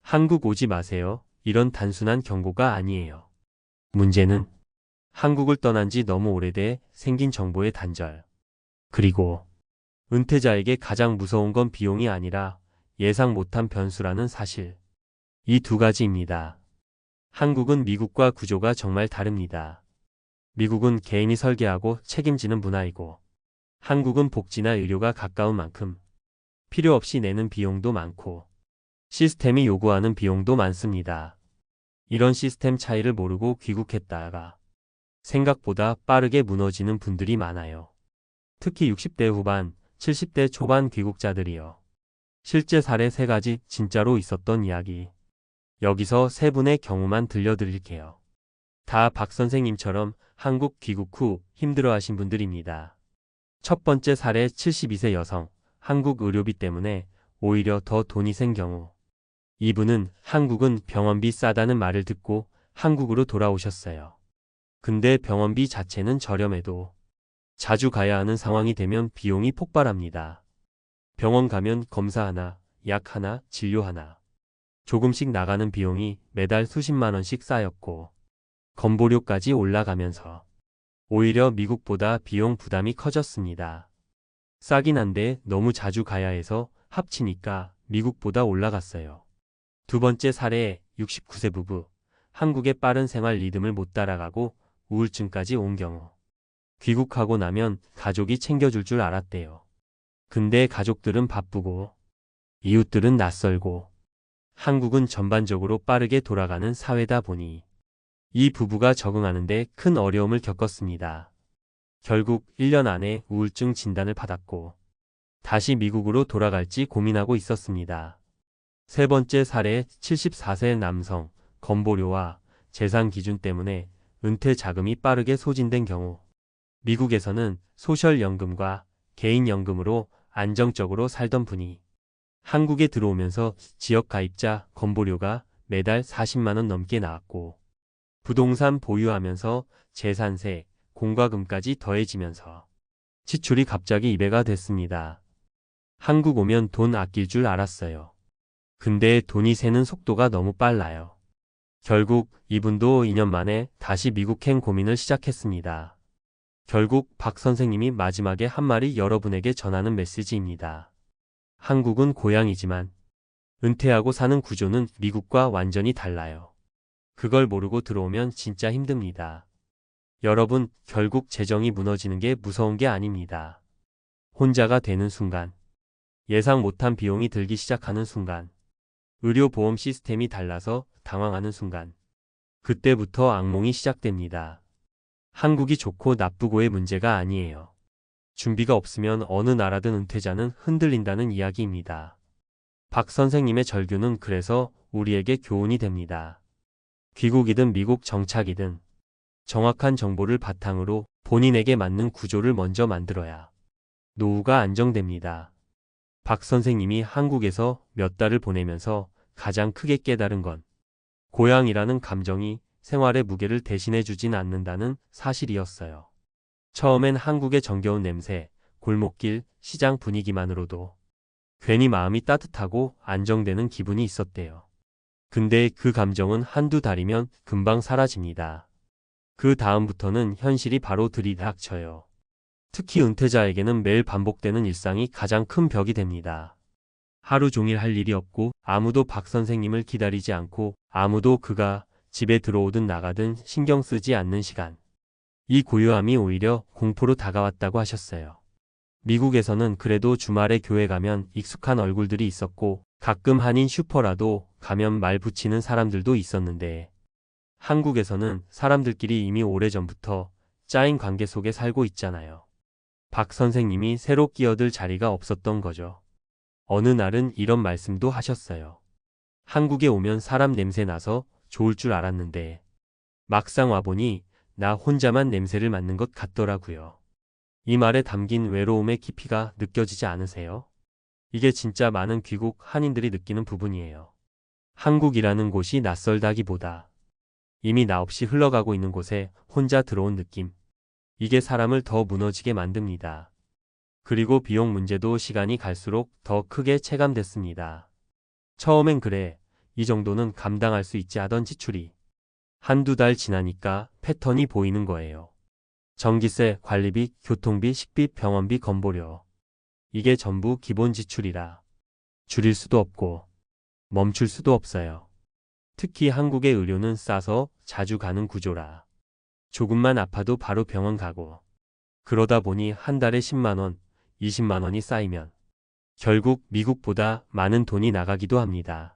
한국 오지 마세요. 이런 단순한 경고가 아니에요. 문제는 한국을 떠난 지 너무 오래돼 생긴 정보의 단절. 그리고 은퇴자에게 가장 무서운 건 비용이 아니라 예상 못한 변수라는 사실. 이 두 가지입니다. 한국은 미국과 구조가 정말 다릅니다. 미국은 개인이 설계하고 책임지는 문화이고 한국은 복지나 의료가 가까운 만큼 필요 없이 내는 비용도 많고 시스템이 요구하는 비용도 많습니다. 이런 시스템 차이를 모르고 귀국했다가 생각보다 빠르게 무너지는 분들이 많아요. 특히 60대 후반, 70대 초반 귀국자들이요. 실제 사례 3가지 진짜로 있었던 이야기. 여기서 3분의 경우만 들려드릴게요. 다 박 선생님처럼 한국 귀국 후 힘들어하신 분들입니다. 첫 번째 사례 72세 여성, 한국 의료비 때문에 오히려 더 돈이 센 경우. 이분은 한국은 병원비 싸다는 말을 듣고 한국으로 돌아오셨어요. 근데 병원비 자체는 저렴해도 자주 가야 하는 상황이 되면 비용이 폭발합니다. 병원 가면 검사 하나, 약 하나, 진료 하나. 조금씩 나가는 비용이 매달 수십만 원씩 쌓였고 건보료까지 올라가면서 오히려 미국보다 비용 부담이 커졌습니다. 싸긴 한데 너무 자주 가야 해서 합치니까 미국보다 올라갔어요. 두 번째 사례 69세 부부. 한국의 빠른 생활 리듬을 못 따라가고 우울증까지 온 경우. 귀국하고 나면 가족이 챙겨줄 줄 알았대요. 근데 가족들은 바쁘고 이웃들은 낯설고 한국은 전반적으로 빠르게 돌아가는 사회다 보니 이 부부가 적응하는데 큰 어려움을 겪었습니다. 결국 1년 안에 우울증 진단을 받았고 다시 미국으로 돌아갈지 고민하고 있었습니다. 세 번째 사례 74세 남성. 건보료와 재산 기준 때문에 은퇴 자금이 빠르게 소진된 경우. 미국에서는 소셜연금과 개인연금으로 안정적으로 살던 분이 한국에 들어오면서 지역가입자 건보료가 매달 40만 원 넘게 나왔고 부동산 보유하면서 재산세, 공과금까지 더해지면서 지출이 갑자기 2배가 됐습니다. 한국 오면 돈 아낄 줄 알았어요. 근데 돈이 새는 속도가 너무 빨라요. 결국 이분도 2년 만에 다시 미국행 고민을 시작했습니다. 결국 박 선생님이 마지막에 한 말이 여러분에게 전하는 메시지입니다. 한국은 고향이지만 은퇴하고 사는 구조는 미국과 완전히 달라요. 그걸 모르고 들어오면 진짜 힘듭니다. 여러분, 결국 재정이 무너지는 게 무서운 게 아닙니다. 혼자가 되는 순간, 예상 못한 비용이 들기 시작하는 순간, 의료보험 시스템이 달라서 당황하는 순간, 그때부터 악몽이 시작됩니다. 한국이 좋고 나쁘고의 문제가 아니에요. 준비가 없으면 어느 나라든 은퇴자는 흔들린다는 이야기입니다. 박 선생님의 절규는 그래서 우리에게 교훈이 됩니다. 귀국이든 미국 정착이든 정확한 정보를 바탕으로 본인에게 맞는 구조를 먼저 만들어야 노후가 안정됩니다. 박 선생님이 한국에서 몇 달을 보내면서 가장 크게 깨달은 건 고향이라는 감정이 생활의 무게를 대신해 주진 않는다는 사실이었어요. 처음엔 한국의 정겨운 냄새, 골목길, 시장 분위기만으로도 괜히 마음이 따뜻하고 안정되는 기분이 있었대요. 근데 그 감정은 한두 달이면 금방 사라집니다. 그 다음부터는 현실이 바로 들이닥쳐요. 특히 은퇴자에게는 매일 반복되는 일상이 가장 큰 벽이 됩니다. 하루 종일 할 일이 없고 아무도 박 선생님을 기다리지 않고 아무도 그가 집에 들어오든 나가든 신경 쓰지 않는 시간. 이 고요함이 오히려 공포로 다가왔다고 하셨어요. 미국에서는 그래도 주말에 교회 가면 익숙한 얼굴들이 있었고 가끔 한인 슈퍼라도 가면 말 붙이는 사람들도 있었는데 한국에서는 사람들끼리 이미 오래전부터 짜인 관계 속에 살고 있잖아요. 박 선생님이 새로 끼어들 자리가 없었던 거죠. 어느 날은 이런 말씀도 하셨어요. 한국에 오면 사람 냄새 나서 좋을 줄 알았는데 막상 와보니 나 혼자만 냄새를 맡는 것 같더라고요. 이 말에 담긴 외로움의 깊이가 느껴지지 않으세요? 이게 진짜 많은 귀국 한인들이 느끼는 부분이에요. 한국이라는 곳이 낯설다기보다 이미 나 없이 흘러가고 있는 곳에 혼자 들어온 느낌. 이게 사람을 더 무너지게 만듭니다. 그리고 비용 문제도 시간이 갈수록 더 크게 체감됐습니다. 처음엔 그래, 이 정도는 감당할 수 있지 하던 지출이 한두 달 지나니까 패턴이 보이는 거예요. 전기세, 관리비, 교통비, 식비, 병원비, 건보료. 이게 전부 기본 지출이라 줄일 수도 없고 멈출 수도 없어요. 특히 한국의 의료는 싸서 자주 가는 구조라 조금만 아파도 바로 병원 가고 그러다 보니 한 달에 10만 원, 20만 원이 쌓이면 결국 미국보다 많은 돈이 나가기도 합니다.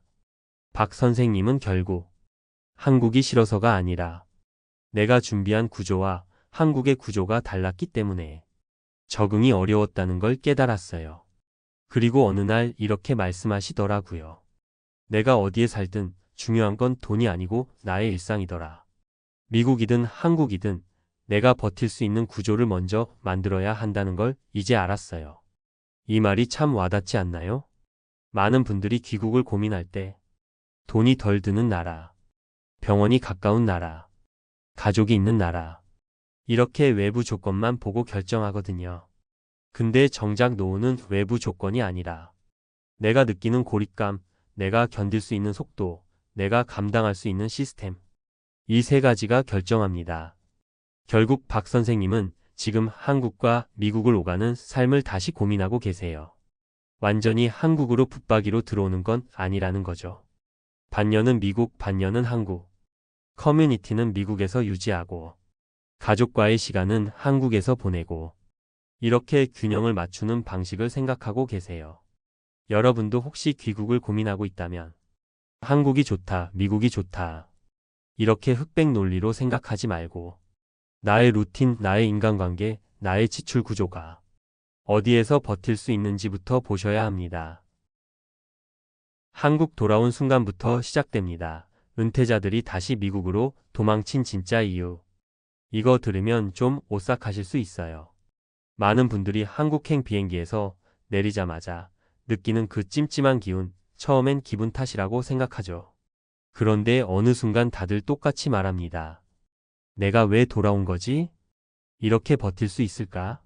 박 선생님은 결국 한국이 싫어서가 아니라 내가 준비한 구조와 한국의 구조가 달랐기 때문에 적응이 어려웠다는 걸 깨달았어요. 그리고 어느 날 이렇게 말씀하시더라고요. 내가 어디에 살든 중요한 건 돈이 아니고 나의 일상이더라. 미국이든 한국이든 내가 버틸 수 있는 구조를 먼저 만들어야 한다는 걸 이제 알았어요. 이 말이 참 와닿지 않나요? 많은 분들이 귀국을 고민할 때 돈이 덜 드는 나라, 병원이 가까운 나라, 가족이 있는 나라 이렇게 외부 조건만 보고 결정하거든요. 근데 정작 노후는 외부 조건이 아니라 내가 느끼는 고립감, 내가 견딜 수 있는 속도, 내가 감당할 수 있는 시스템 이 세 가지가 결정합니다. 결국 박 선생님은 지금 한국과 미국을 오가는 삶을 다시 고민하고 계세요. 완전히 한국으로 붙박이로 들어오는 건 아니라는 거죠. 반년은 미국, 반년은 한국. 커뮤니티는 미국에서 유지하고, 가족과의 시간은 한국에서 보내고, 이렇게 균형을 맞추는 방식을 생각하고 계세요. 여러분도 혹시 귀국을 고민하고 있다면, 한국이 좋다, 미국이 좋다. 이렇게 흑백 논리로 생각하지 말고, 나의 루틴, 나의 인간관계, 나의 지출 구조가 어디에서 버틸 수 있는지부터 보셔야 합니다. 한국 돌아온 순간부터 시작됩니다. 은퇴자들이 다시 미국으로 도망친 진짜 이유. 이거 들으면 좀 오싹하실 수 있어요. 많은 분들이 한국행 비행기에서 내리자마자 느끼는 그 찜찜한 기운, 처음엔 기분 탓이라고 생각하죠. 그런데 어느 순간 다들 똑같이 말합니다. 내가 왜 돌아온 거지? 이렇게 버틸 수 있을까?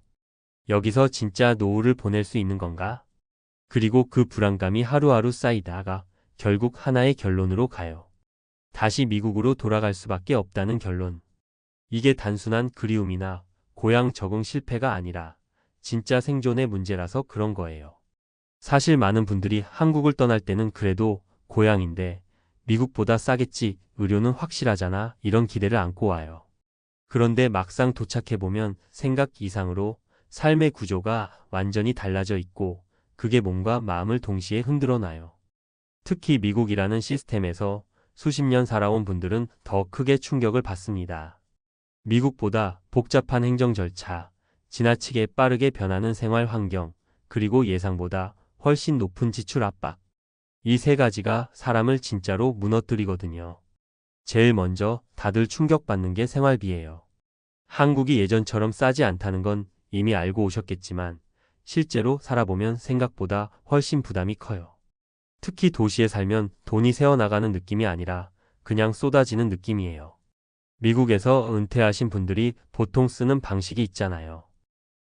여기서 진짜 노후를 보낼 수 있는 건가? 그리고 그 불안감이 하루하루 쌓이다가 결국 하나의 결론으로 가요. 다시 미국으로 돌아갈 수밖에 없다는 결론. 이게 단순한 그리움이나 고향 적응 실패가 아니라 진짜 생존의 문제라서 그런 거예요. 사실 많은 분들이 한국을 떠날 때는 그래도 고향인데 미국보다 싸겠지, 의료는 확실하잖아, 이런 기대를 안고 와요. 그런데 막상 도착해보면 생각 이상으로 삶의 구조가 완전히 달라져 있고 그게 몸과 마음을 동시에 흔들어 놔요. 특히 미국이라는 시스템에서 수십 년 살아온 분들은 더 크게 충격을 받습니다. 미국보다 복잡한 행정 절차, 지나치게 빠르게 변하는 생활 환경, 그리고 예상보다 훨씬 높은 지출 압박. 이 세 가지가 사람을 진짜로 무너뜨리거든요. 제일 먼저 다들 충격받는 게 생활비예요. 한국이 예전처럼 싸지 않다는 건 이미 알고 오셨겠지만 실제로 살아보면 생각보다 훨씬 부담이 커요. 특히 도시에 살면 돈이 새어나가는 느낌이 아니라 그냥 쏟아지는 느낌이에요. 미국에서 은퇴하신 분들이 보통 쓰는 방식이 있잖아요.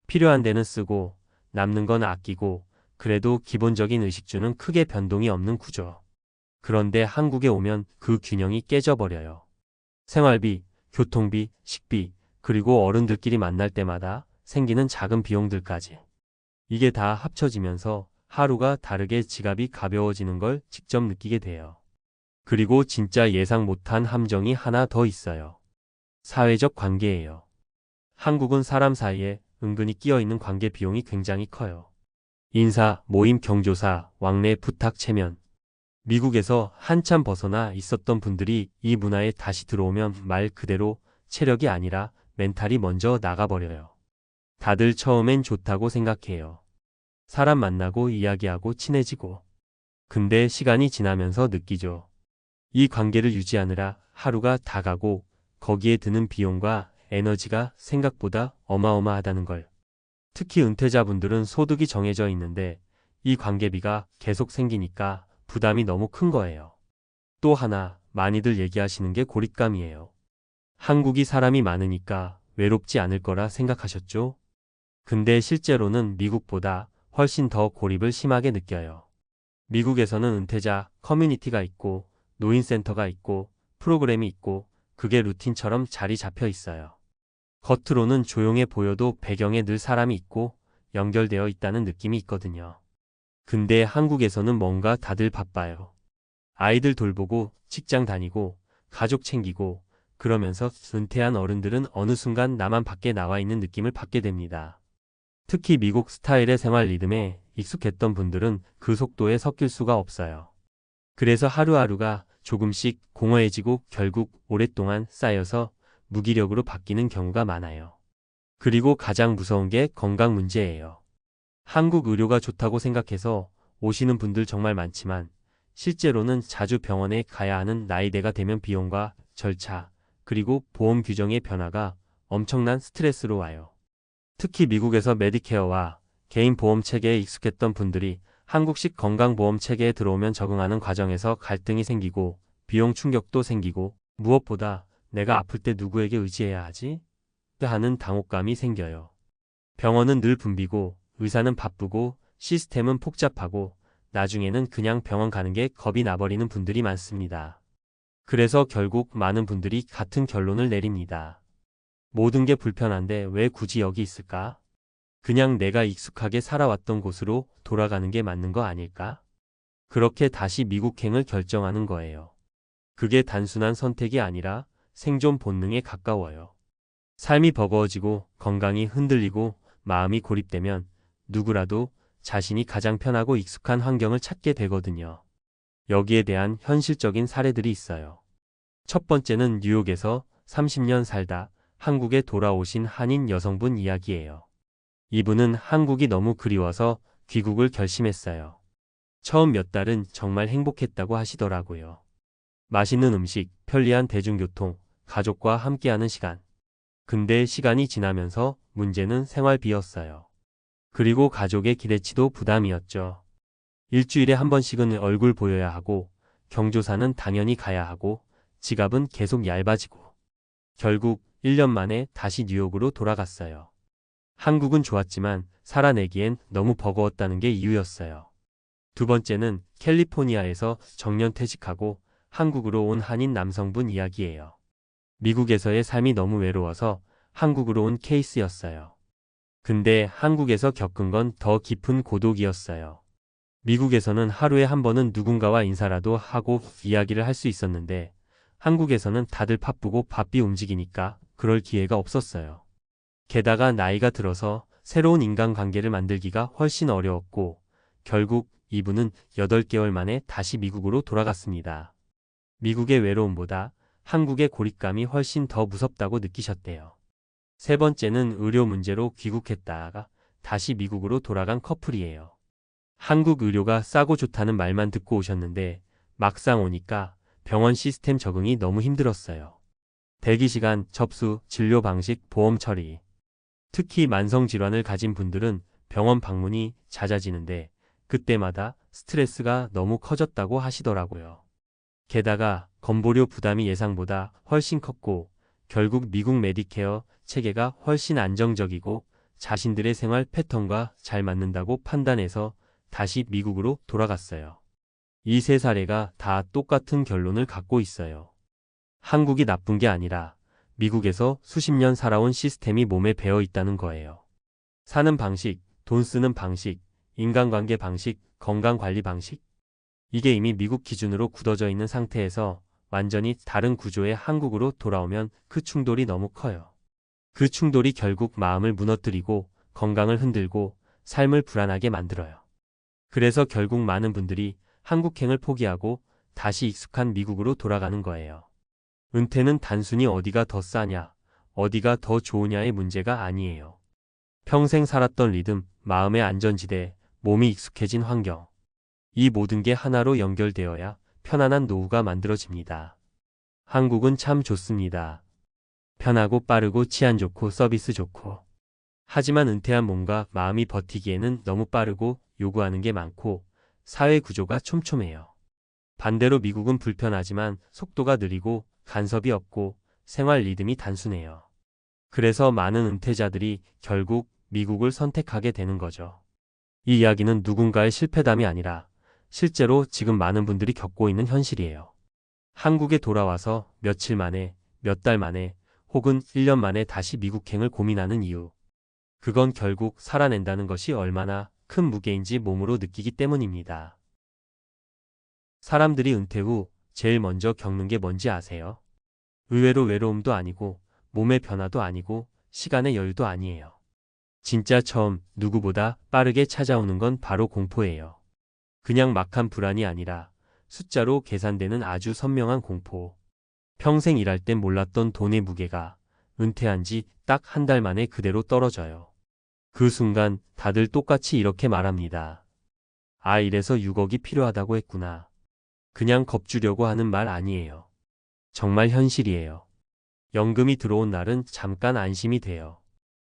필요한 데는 쓰고 남는 건 아끼고 그래도 기본적인 의식주는 크게 변동이 없는 구조. 그런데 한국에 오면 그 균형이 깨져버려요. 생활비, 교통비, 식비, 그리고 어른들끼리 만날 때마다 생기는 작은 비용들까지. 이게 다 합쳐지면서 하루가 다르게 지갑이 가벼워지는 걸 직접 느끼게 돼요. 그리고 진짜 예상 못한 함정이 하나 더 있어요. 사회적 관계예요. 한국은 사람 사이에 은근히 끼어있는 관계 비용이 굉장히 커요. 인사, 모임, 경조사, 왕래, 부탁, 체면. 미국에서 한참 벗어나 있었던 분들이 이 문화에 다시 들어오면 말 그대로 체력이 아니라 멘탈이 먼저 나가버려요. 다들 처음엔 좋다고 생각해요. 사람 만나고 이야기하고 친해지고. 근데 시간이 지나면서 느끼죠. 이 관계를 유지하느라 하루가 다 가고 거기에 드는 비용과 에너지가 생각보다 어마어마하다는 걸. 특히 은퇴자분들은 소득이 정해져 있는데 이 관계비가 계속 생기니까 부담이 너무 큰 거예요. 또 하나 많이들 얘기하시는 게 고립감이에요. 한국이 사람이 많으니까 외롭지 않을 거라 생각하셨죠? 근데 실제로는 미국보다 훨씬 더 고립을 심하게 느껴요. 미국에서는 은퇴자 커뮤니티가 있고 노인센터가 있고 프로그램이 있고 그게 루틴처럼 자리 잡혀 있어요. 겉으로는 조용해 보여도 배경에 늘 사람이 있고 연결되어 있다는 느낌이 있거든요. 근데 한국에서는 뭔가 다들 바빠요. 아이들 돌보고 직장 다니고 가족 챙기고 그러면서 은퇴한 어른들은 어느 순간 나만 밖에 나와 있는 느낌을 받게 됩니다. 특히 미국 스타일의 생활 리듬에 익숙했던 분들은 그 속도에 섞일 수가 없어요. 그래서 하루하루가 조금씩 공허해지고 결국 오랫동안 쌓여서 무기력으로 바뀌는 경우가 많아요. 그리고 가장 무서운 게 건강 문제예요. 한국 의료가 좋다고 생각해서 오시는 분들 정말 많지만 실제로는 자주 병원에 가야 하는 나이대가 되면 비용과 절차, 그리고 보험 규정의 변화가 엄청난 스트레스로 와요. 특히 미국에서 메디케어와 개인 보험 체계에 익숙했던 분들이 한국식 건강보험 체계에 들어오면 적응하는 과정에서 갈등이 생기고 비용 충격도 생기고 무엇보다 내가 아플 때 누구에게 의지해야 하지? 하는 당혹감이 생겨요. 병원은 늘 붐비고 의사는 바쁘고 시스템은 복잡하고 나중에는 그냥 병원 가는 게 겁이 나버리는 분들이 많습니다. 그래서 결국 많은 분들이 같은 결론을 내립니다. 모든 게 불편한데 왜 굳이 여기 있을까? 그냥 내가 익숙하게 살아왔던 곳으로 돌아가는 게 맞는 거 아닐까? 그렇게 다시 미국행을 결정하는 거예요. 그게 단순한 선택이 아니라 생존 본능에 가까워요. 삶이 버거워지고 건강이 흔들리고 마음이 고립되면 누구라도 자신이 가장 편하고 익숙한 환경을 찾게 되거든요. 여기에 대한 현실적인 사례들이 있어요. 첫 번째는 뉴욕에서 30년 살다 한국에 돌아오신 한인 여성분 이야기예요. 이분은 한국이 너무 그리워서 귀국을 결심했어요. 처음 몇 달은 정말 행복했다고 하시더라고요. 맛있는 음식, 편리한 대중교통, 가족과 함께하는 시간. 근데 시간이 지나면서 문제는 생활비였어요. 그리고 가족의 기대치도 부담이었죠. 일주일에 한 번씩은 얼굴 보여야 하고, 경조사는 당연히 가야 하고, 지갑은 계속 얇아지고. 결국 1년 만에 다시 뉴욕으로 돌아갔어요. 한국은 좋았지만 살아내기엔 너무 버거웠다는 게 이유였어요. 두 번째는 캘리포니아에서 정년퇴직하고 한국으로 온 한인 남성분 이야기예요. 미국에서의 삶이 너무 외로워서 한국으로 온 케이스였어요. 근데 한국에서 겪은 건 더 깊은 고독이었어요. 미국에서는 하루에 한 번은 누군가와 인사라도 하고 이야기를 할 수 있었는데 한국에서는 다들 바쁘고 바삐 움직이니까 그럴 기회가 없었어요. 게다가 나이가 들어서 새로운 인간관계를 만들기가 훨씬 어려웠고 결국 이분은 8개월 만에 다시 미국으로 돌아갔습니다. 미국의 외로움보다 한국의 고립감이 훨씬 더 무섭다고 느끼셨대요. 세 번째는 의료 문제로 귀국했다가 다시 미국으로 돌아간 커플이에요. 한국 의료가 싸고 좋다는 말만 듣고 오셨는데 막상 오니까 병원 시스템 적응이 너무 힘들었어요. 대기시간, 접수, 진료 방식, 보험 처리. 특히 만성질환을 가진 분들은 병원 방문이 잦아지는데 그때마다 스트레스가 너무 커졌다고 하시더라고요. 게다가 건보료 부담이 예상보다 훨씬 컸고 결국 미국 메디케어 체계가 훨씬 안정적이고 자신들의 생활 패턴과 잘 맞는다고 판단해서 다시 미국으로 돌아갔어요. 이 세 사례가 다 똑같은 결론을 갖고 있어요. 한국이 나쁜 게 아니라 미국에서 수십 년 살아온 시스템이 몸에 배어 있다는 거예요. 사는 방식, 돈 쓰는 방식, 인간관계 방식, 건강관리 방식. 이게 이미 미국 기준으로 굳어져 있는 상태에서 완전히 다른 구조의 한국으로 돌아오면 그 충돌이 너무 커요. 그 충돌이 결국 마음을 무너뜨리고 건강을 흔들고 삶을 불안하게 만들어요. 그래서 결국 많은 분들이 한국행을 포기하고 다시 익숙한 미국으로 돌아가는 거예요. 은퇴는 단순히 어디가 더 싸냐, 어디가 더 좋으냐의 문제가 아니에요. 평생 살았던 리듬, 마음의 안전지대, 몸이 익숙해진 환경. 이 모든 게 하나로 연결되어야 편안한 노후가 만들어집니다. 한국은 참 좋습니다. 편하고 빠르고 치안 좋고 서비스 좋고. 하지만 은퇴한 몸과 마음이 버티기에는 너무 빠르고 요구하는 게 많고 사회 구조가 촘촘해요. 반대로 미국은 불편하지만 속도가 느리고 간섭이 없고 생활 리듬이 단순해요. 그래서 많은 은퇴자들이 결국 미국을 선택하게 되는 거죠. 이 이야기는 누군가의 실패담이 아니라 실제로 지금 많은 분들이 겪고 있는 현실이에요. 한국에 돌아와서 며칠 만에, 몇 달 만에, 혹은 1년 만에 다시 미국행을 고민하는 이유. 그건 결국 살아낸다는 것이 얼마나 큰 무게인지 몸으로 느끼기 때문입니다. 사람들이 은퇴 후 제일 먼저 겪는 게 뭔지 아세요? 의외로 외로움도 아니고, 몸의 변화도 아니고, 시간의 여유도 아니에요. 진짜 처음 누구보다 빠르게 찾아오는 건 바로 공포예요. 그냥 막한 불안이 아니라 숫자로 계산되는 아주 선명한 공포. 평생 일할 땐 몰랐던 돈의 무게가 은퇴한 지 딱 한 달 만에 그대로 떨어져요. 그 순간 다들 똑같이 이렇게 말합니다. 아, 이래서 6억이 필요하다고 했구나. 그냥 겁주려고 하는 말 아니에요. 정말 현실이에요. 연금이 들어온 날은 잠깐 안심이 돼요.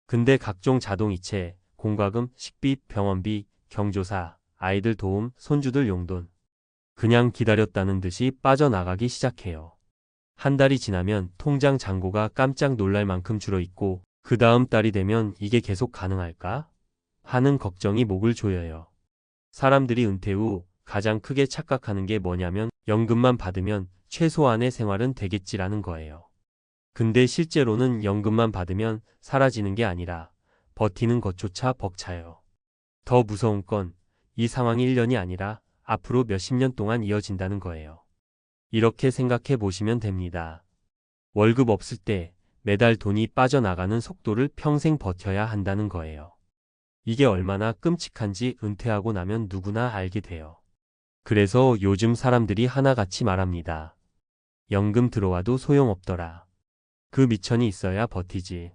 근데 각종 자동이체, 공과금, 식비, 병원비, 경조사, 아이들 도움, 손주들 용돈. 그냥 기다렸다는 듯이 빠져나가기 시작해요. 한 달이 지나면 통장 잔고가 깜짝 놀랄 만큼 줄어있고 그 다음 달이 되면 이게 계속 가능할까? 하는 걱정이 목을 조여요. 사람들이 은퇴 후 가장 크게 착각하는 게 뭐냐면 연금만 받으면 최소한의 생활은 되겠지라는 거예요. 근데 실제로는 연금만 받으면 사라지는 게 아니라 버티는 것조차 벅차요. 더 무서운 건 이 상황이 1년이 아니라 앞으로 몇십 년 동안 이어진다는 거예요. 이렇게 생각해 보시면 됩니다. 월급 없을 때 매달 돈이 빠져나가는 속도를 평생 버텨야 한다는 거예요. 이게 얼마나 끔찍한지 은퇴하고 나면 누구나 알게 돼요. 그래서 요즘 사람들이 하나같이 말합니다. 연금 들어와도 소용없더라. 그 미천이 있어야 버티지.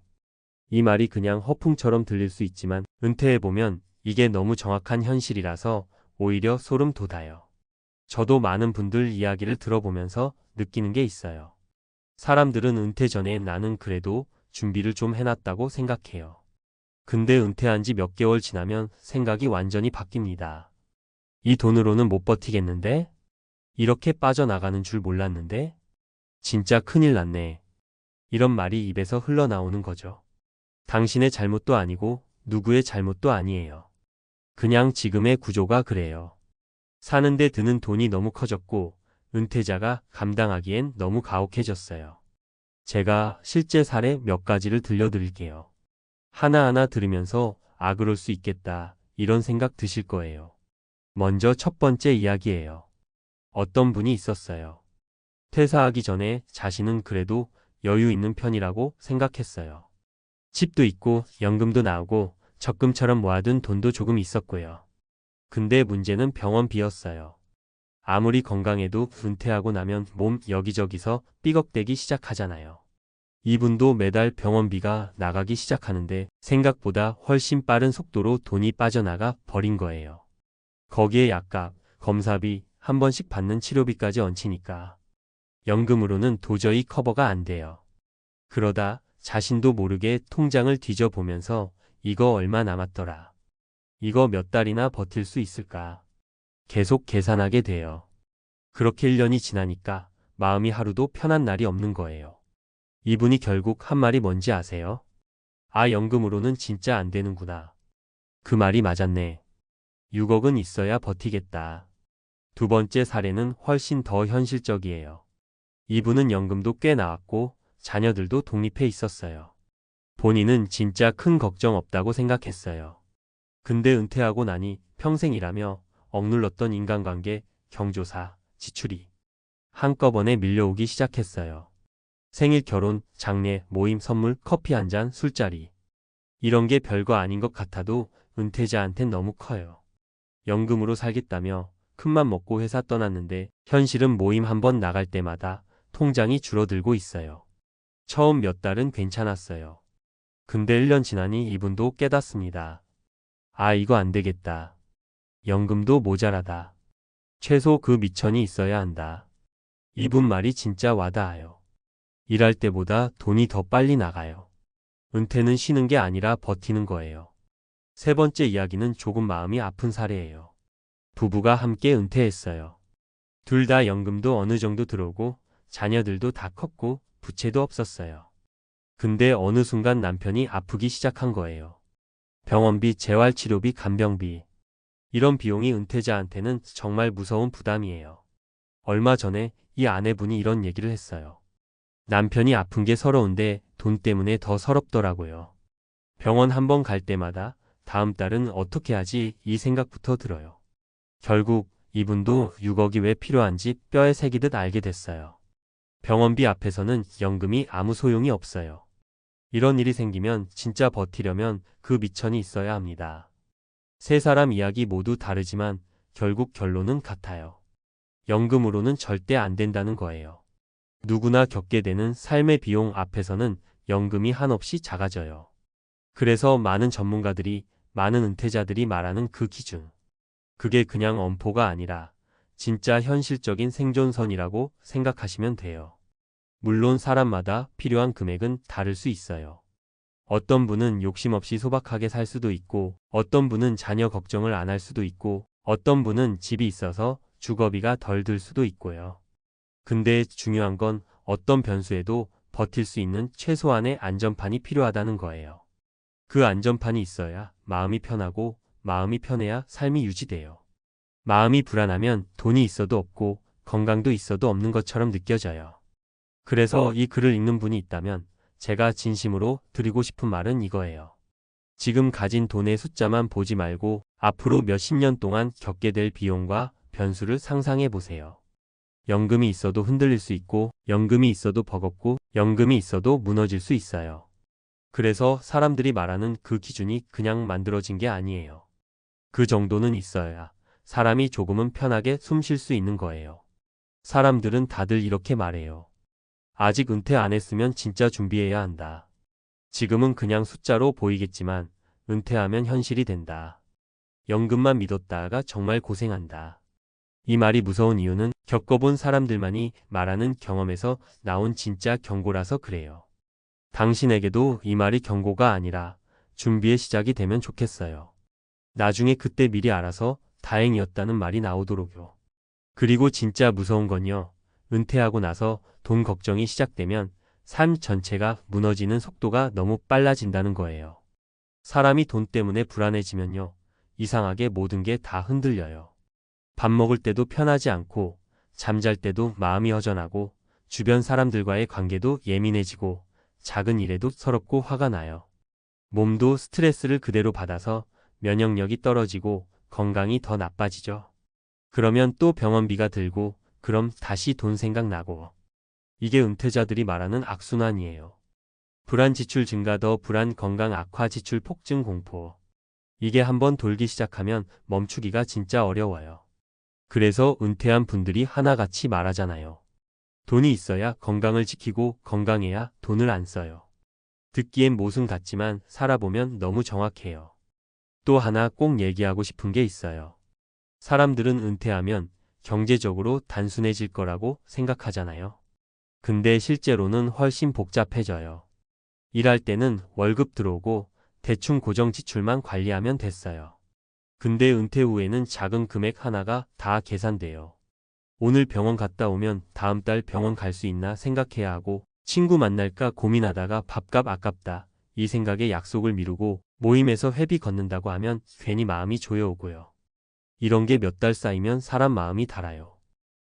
이 말이 그냥 허풍처럼 들릴 수 있지만 은퇴해보면 이게 너무 정확한 현실이라서 오히려 소름 돋아요. 저도 많은 분들 이야기를 들어보면서 느끼는 게 있어요. 사람들은 은퇴 전에 나는 그래도 준비를 좀 해놨다고 생각해요. 근데 은퇴한 지 몇 개월 지나면 생각이 완전히 바뀝니다. 이 돈으로는 못 버티겠는데? 이렇게 빠져나가는 줄 몰랐는데? 진짜 큰일 났네. 이런 말이 입에서 흘러나오는 거죠. 당신의 잘못도 아니고 누구의 잘못도 아니에요. 그냥 지금의 구조가 그래요. 사는데 드는 돈이 너무 커졌고 은퇴자가 감당하기엔 너무 가혹해졌어요. 제가 실제 사례 몇 가지를 들려드릴게요. 하나하나 들으면서 그럴 수 있겠다 이런 생각 드실 거예요. 먼저 첫 번째 이야기예요. 어떤 분이 있었어요. 퇴사하기 전에 자신은 그래도 여유 있는 편이라고 생각했어요. 집도 있고 연금도 나오고 적금처럼 모아둔 돈도 조금 있었고요. 근데 문제는 병원비였어요. 아무리 건강해도 은퇴하고 나면 몸 여기저기서 삐걱대기 시작하잖아요. 이분도 매달 병원비가 나가기 시작하는데 생각보다 훨씬 빠른 속도로 돈이 빠져나가 버린 거예요. 거기에 약값, 검사비, 한 번씩 받는 치료비까지 얹히니까 연금으로는 도저히 커버가 안 돼요. 그러다 자신도 모르게 통장을 뒤져보면서 이거 얼마 남았더라. 이거 몇 달이나 버틸 수 있을까? 계속 계산하게 돼요. 그렇게 1년이 지나니까 마음이 하루도 편한 날이 없는 거예요. 이분이 결국 한 말이 뭔지 아세요? 연금으로는 진짜 안 되는구나. 그 말이 맞았네. 6억은 있어야 버티겠다. 두 번째 사례는 훨씬 더 현실적이에요. 이분은 연금도 꽤 나왔고 자녀들도 독립해 있었어요. 본인은 진짜 큰 걱정 없다고 생각했어요. 근데 은퇴하고 나니 평생 일하며 억눌렀던 인간관계, 경조사, 지출이 한꺼번에 밀려오기 시작했어요. 생일, 결혼, 장례, 모임, 선물, 커피 한 잔, 술자리. 이런 게 별거 아닌 것 같아도 은퇴자한텐 너무 커요. 연금으로 살겠다며 큰맘 먹고 회사 떠났는데 현실은 모임 한 번 나갈 때마다 통장이 줄어들고 있어요. 처음 몇 달은 괜찮았어요. 근데 1년 지나니 이분도 깨닫습니다. 이거 안 되겠다. 연금도 모자라다. 최소 그 미천이 있어야 한다. 이분 말이 진짜 와닿아요. 일할 때보다 돈이 더 빨리 나가요. 은퇴는 쉬는 게 아니라 버티는 거예요. 세 번째 이야기는 조금 마음이 아픈 사례예요. 부부가 함께 은퇴했어요. 둘 다 연금도 어느 정도 들어오고 자녀들도 다 컸고 부채도 없었어요. 근데 어느 순간 남편이 아프기 시작한 거예요. 병원비, 재활치료비, 간병비. 이런 비용이 은퇴자한테는 정말 무서운 부담이에요. 얼마 전에 이 아내분이 이런 얘기를 했어요. 남편이 아픈 게 서러운데 돈 때문에 더 서럽더라고요. 병원 한 번 갈 때마다 다음 달은 어떻게 하지 이 생각부터 들어요. 결국 이분도 6억이 왜 필요한지 뼈에 새기듯 알게 됐어요. 병원비 앞에서는 연금이 아무 소용이 없어요. 이런 일이 생기면 진짜 버티려면 그 미천이 있어야 합니다. 세 사람 이야기 모두 다르지만 결국 결론은 같아요. 연금으로는 절대 안 된다는 거예요. 누구나 겪게 되는 삶의 비용 앞에서는 연금이 한없이 작아져요. 그래서 많은 전문가들이, 많은 은퇴자들이 말하는 그 기준. 그게 그냥 엄포가 아니라 진짜 현실적인 생존선이라고 생각하시면 돼요. 물론 사람마다 필요한 금액은 다를 수 있어요. 어떤 분은 욕심 없이 소박하게 살 수도 있고, 어떤 분은 자녀 걱정을 안 할 수도 있고, 어떤 분은 집이 있어서 주거비가 덜 들 수도 있고요. 근데 중요한 건 어떤 변수에도 버틸 수 있는 최소한의 안전판이 필요하다는 거예요. 그 안전판이 있어야 마음이 편하고 마음이 편해야 삶이 유지돼요. 마음이 불안하면 돈이 있어도 없고 건강도 있어도 없는 것처럼 느껴져요. 그래서 이 글을 읽는 분이 있다면 제가 진심으로 드리고 싶은 말은 이거예요. 지금 가진 돈의 숫자만 보지 말고 앞으로 몇십 년 동안 겪게 될 비용과 변수를 상상해 보세요. 연금이 있어도 흔들릴 수 있고, 연금이 있어도 버겁고, 연금이 있어도 무너질 수 있어요. 그래서 사람들이 말하는 그 기준이 그냥 만들어진 게 아니에요. 그 정도는 있어야 사람이 조금은 편하게 숨 쉴 수 있는 거예요. 사람들은 다들 이렇게 말해요. 아직 은퇴 안 했으면 진짜 준비해야 한다. 지금은 그냥 숫자로 보이겠지만 은퇴하면 현실이 된다. 연금만 믿었다가 정말 고생한다. 이 말이 무서운 이유는 겪어본 사람들만이 말하는 경험에서 나온 진짜 경고라서 그래요. 당신에게도 이 말이 경고가 아니라 준비의 시작이 되면 좋겠어요. 나중에 그때 미리 알아서 다행이었다는 말이 나오도록요. 그리고 진짜 무서운 건요. 은퇴하고 나서 돈 걱정이 시작되면 삶 전체가 무너지는 속도가 너무 빨라진다는 거예요. 사람이 돈 때문에 불안해지면요. 이상하게 모든 게 다 흔들려요. 밥 먹을 때도 편하지 않고, 잠잘 때도 마음이 허전하고, 주변 사람들과의 관계도 예민해지고, 작은 일에도 서럽고 화가 나요. 몸도 스트레스를 그대로 받아서 면역력이 떨어지고 건강이 더 나빠지죠. 그러면 또 병원비가 들고, 그럼 다시 돈 생각나고. 이게 은퇴자들이 말하는 악순환이에요. 불안 지출 증가 더 불안 건강 악화 지출 폭증 공포. 이게 한번 돌기 시작하면 멈추기가 진짜 어려워요. 그래서 은퇴한 분들이 하나같이 말하잖아요. 돈이 있어야 건강을 지키고 건강해야 돈을 안 써요. 듣기엔 모순 같지만 살아보면 너무 정확해요. 또 하나 꼭 얘기하고 싶은 게 있어요. 사람들은 은퇴하면 경제적으로 단순해질 거라고 생각하잖아요. 근데 실제로는 훨씬 복잡해져요. 일할 때는 월급 들어오고 대충 고정 지출만 관리하면 됐어요. 근데 은퇴 후에는 작은 금액 하나가 다 계산돼요. 오늘 병원 갔다 오면 다음 달 병원 갈 수 있나 생각해야 하고, 친구 만날까 고민하다가 밥값 아깝다 이 생각에 약속을 미루고, 모임에서 회비 걷는다고 하면 괜히 마음이 조여오고요. 이런 게 몇 달 쌓이면 사람 마음이 달아요.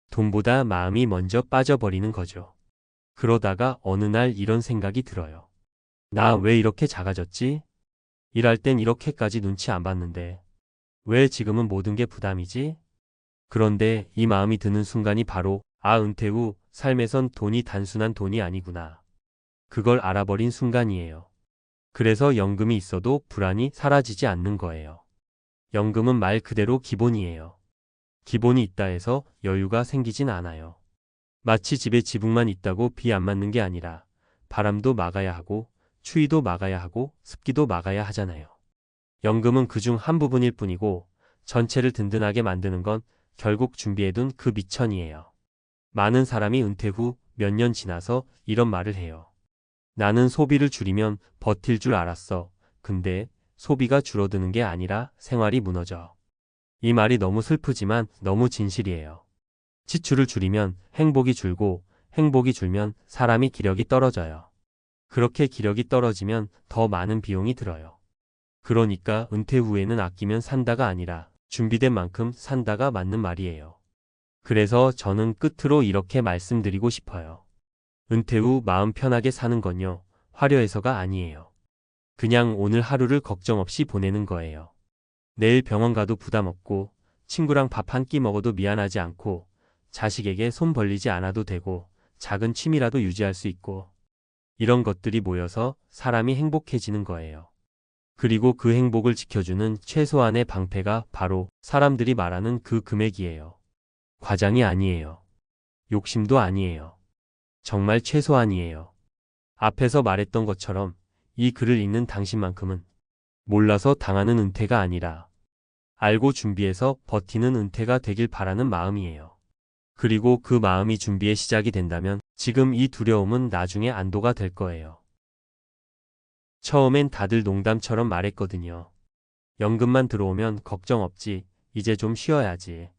돈보다 마음이 먼저 빠져버리는 거죠. 그러다가 어느 날 이런 생각이 들어요. 나 왜 이렇게 작아졌지? 일할 땐 이렇게까지 눈치 안 봤는데 왜 지금은 모든 게 부담이지? 그런데 이 마음이 드는 순간이 바로 은퇴 후 삶에선 돈이 단순한 돈이 아니구나. 그걸 알아버린 순간이에요. 그래서 연금이 있어도 불안이 사라지지 않는 거예요. 연금은 말 그대로 기본이에요. 기본이 있다 해서 여유가 생기진 않아요. 마치 집에 지붕만 있다고 비 안 맞는 게 아니라 바람도 막아야 하고 추위도 막아야 하고 습기도 막아야 하잖아요. 연금은 그중 한 부분일 뿐이고 전체를 든든하게 만드는 건 결국 준비해둔 그 미천이에요. 많은 사람이 은퇴 후 몇 년 지나서 이런 말을 해요. 나는 소비를 줄이면 버틸 줄 알았어. 근데 소비가 줄어드는 게 아니라 생활이 무너져. 이 말이 너무 슬프지만 너무 진실이에요. 지출을 줄이면 행복이 줄고 행복이 줄면 사람이 기력이 떨어져요. 그렇게 기력이 떨어지면 더 많은 비용이 들어요. 그러니까 은퇴 후에는 아끼면 산다가 아니라 준비된 만큼 산다가 맞는 말이에요. 그래서 저는 끝으로 이렇게 말씀드리고 싶어요. 은퇴 후 마음 편하게 사는 건요, 화려해서가 아니에요. 그냥 오늘 하루를 걱정 없이 보내는 거예요. 내일 병원 가도 부담 없고, 친구랑 밥 한 끼 먹어도 미안하지 않고, 자식에게 손 벌리지 않아도 되고, 작은 취미라도 유지할 수 있고, 이런 것들이 모여서 사람이 행복해지는 거예요. 그리고 그 행복을 지켜주는 최소한의 방패가 바로 사람들이 말하는 그 금액이에요. 과장이 아니에요. 욕심도 아니에요. 정말 최소한이에요. 앞에서 말했던 것처럼 이 글을 읽는 당신만큼은 몰라서 당하는 은퇴가 아니라 알고 준비해서 버티는 은퇴가 되길 바라는 마음이에요. 그리고 그 마음이 준비의 시작이 된다면 지금 이 두려움은 나중에 안도가 될 거예요. 처음엔 다들 농담처럼 말했거든요. 연금만 들어오면 걱정 없지, 이제 좀 쉬어야지.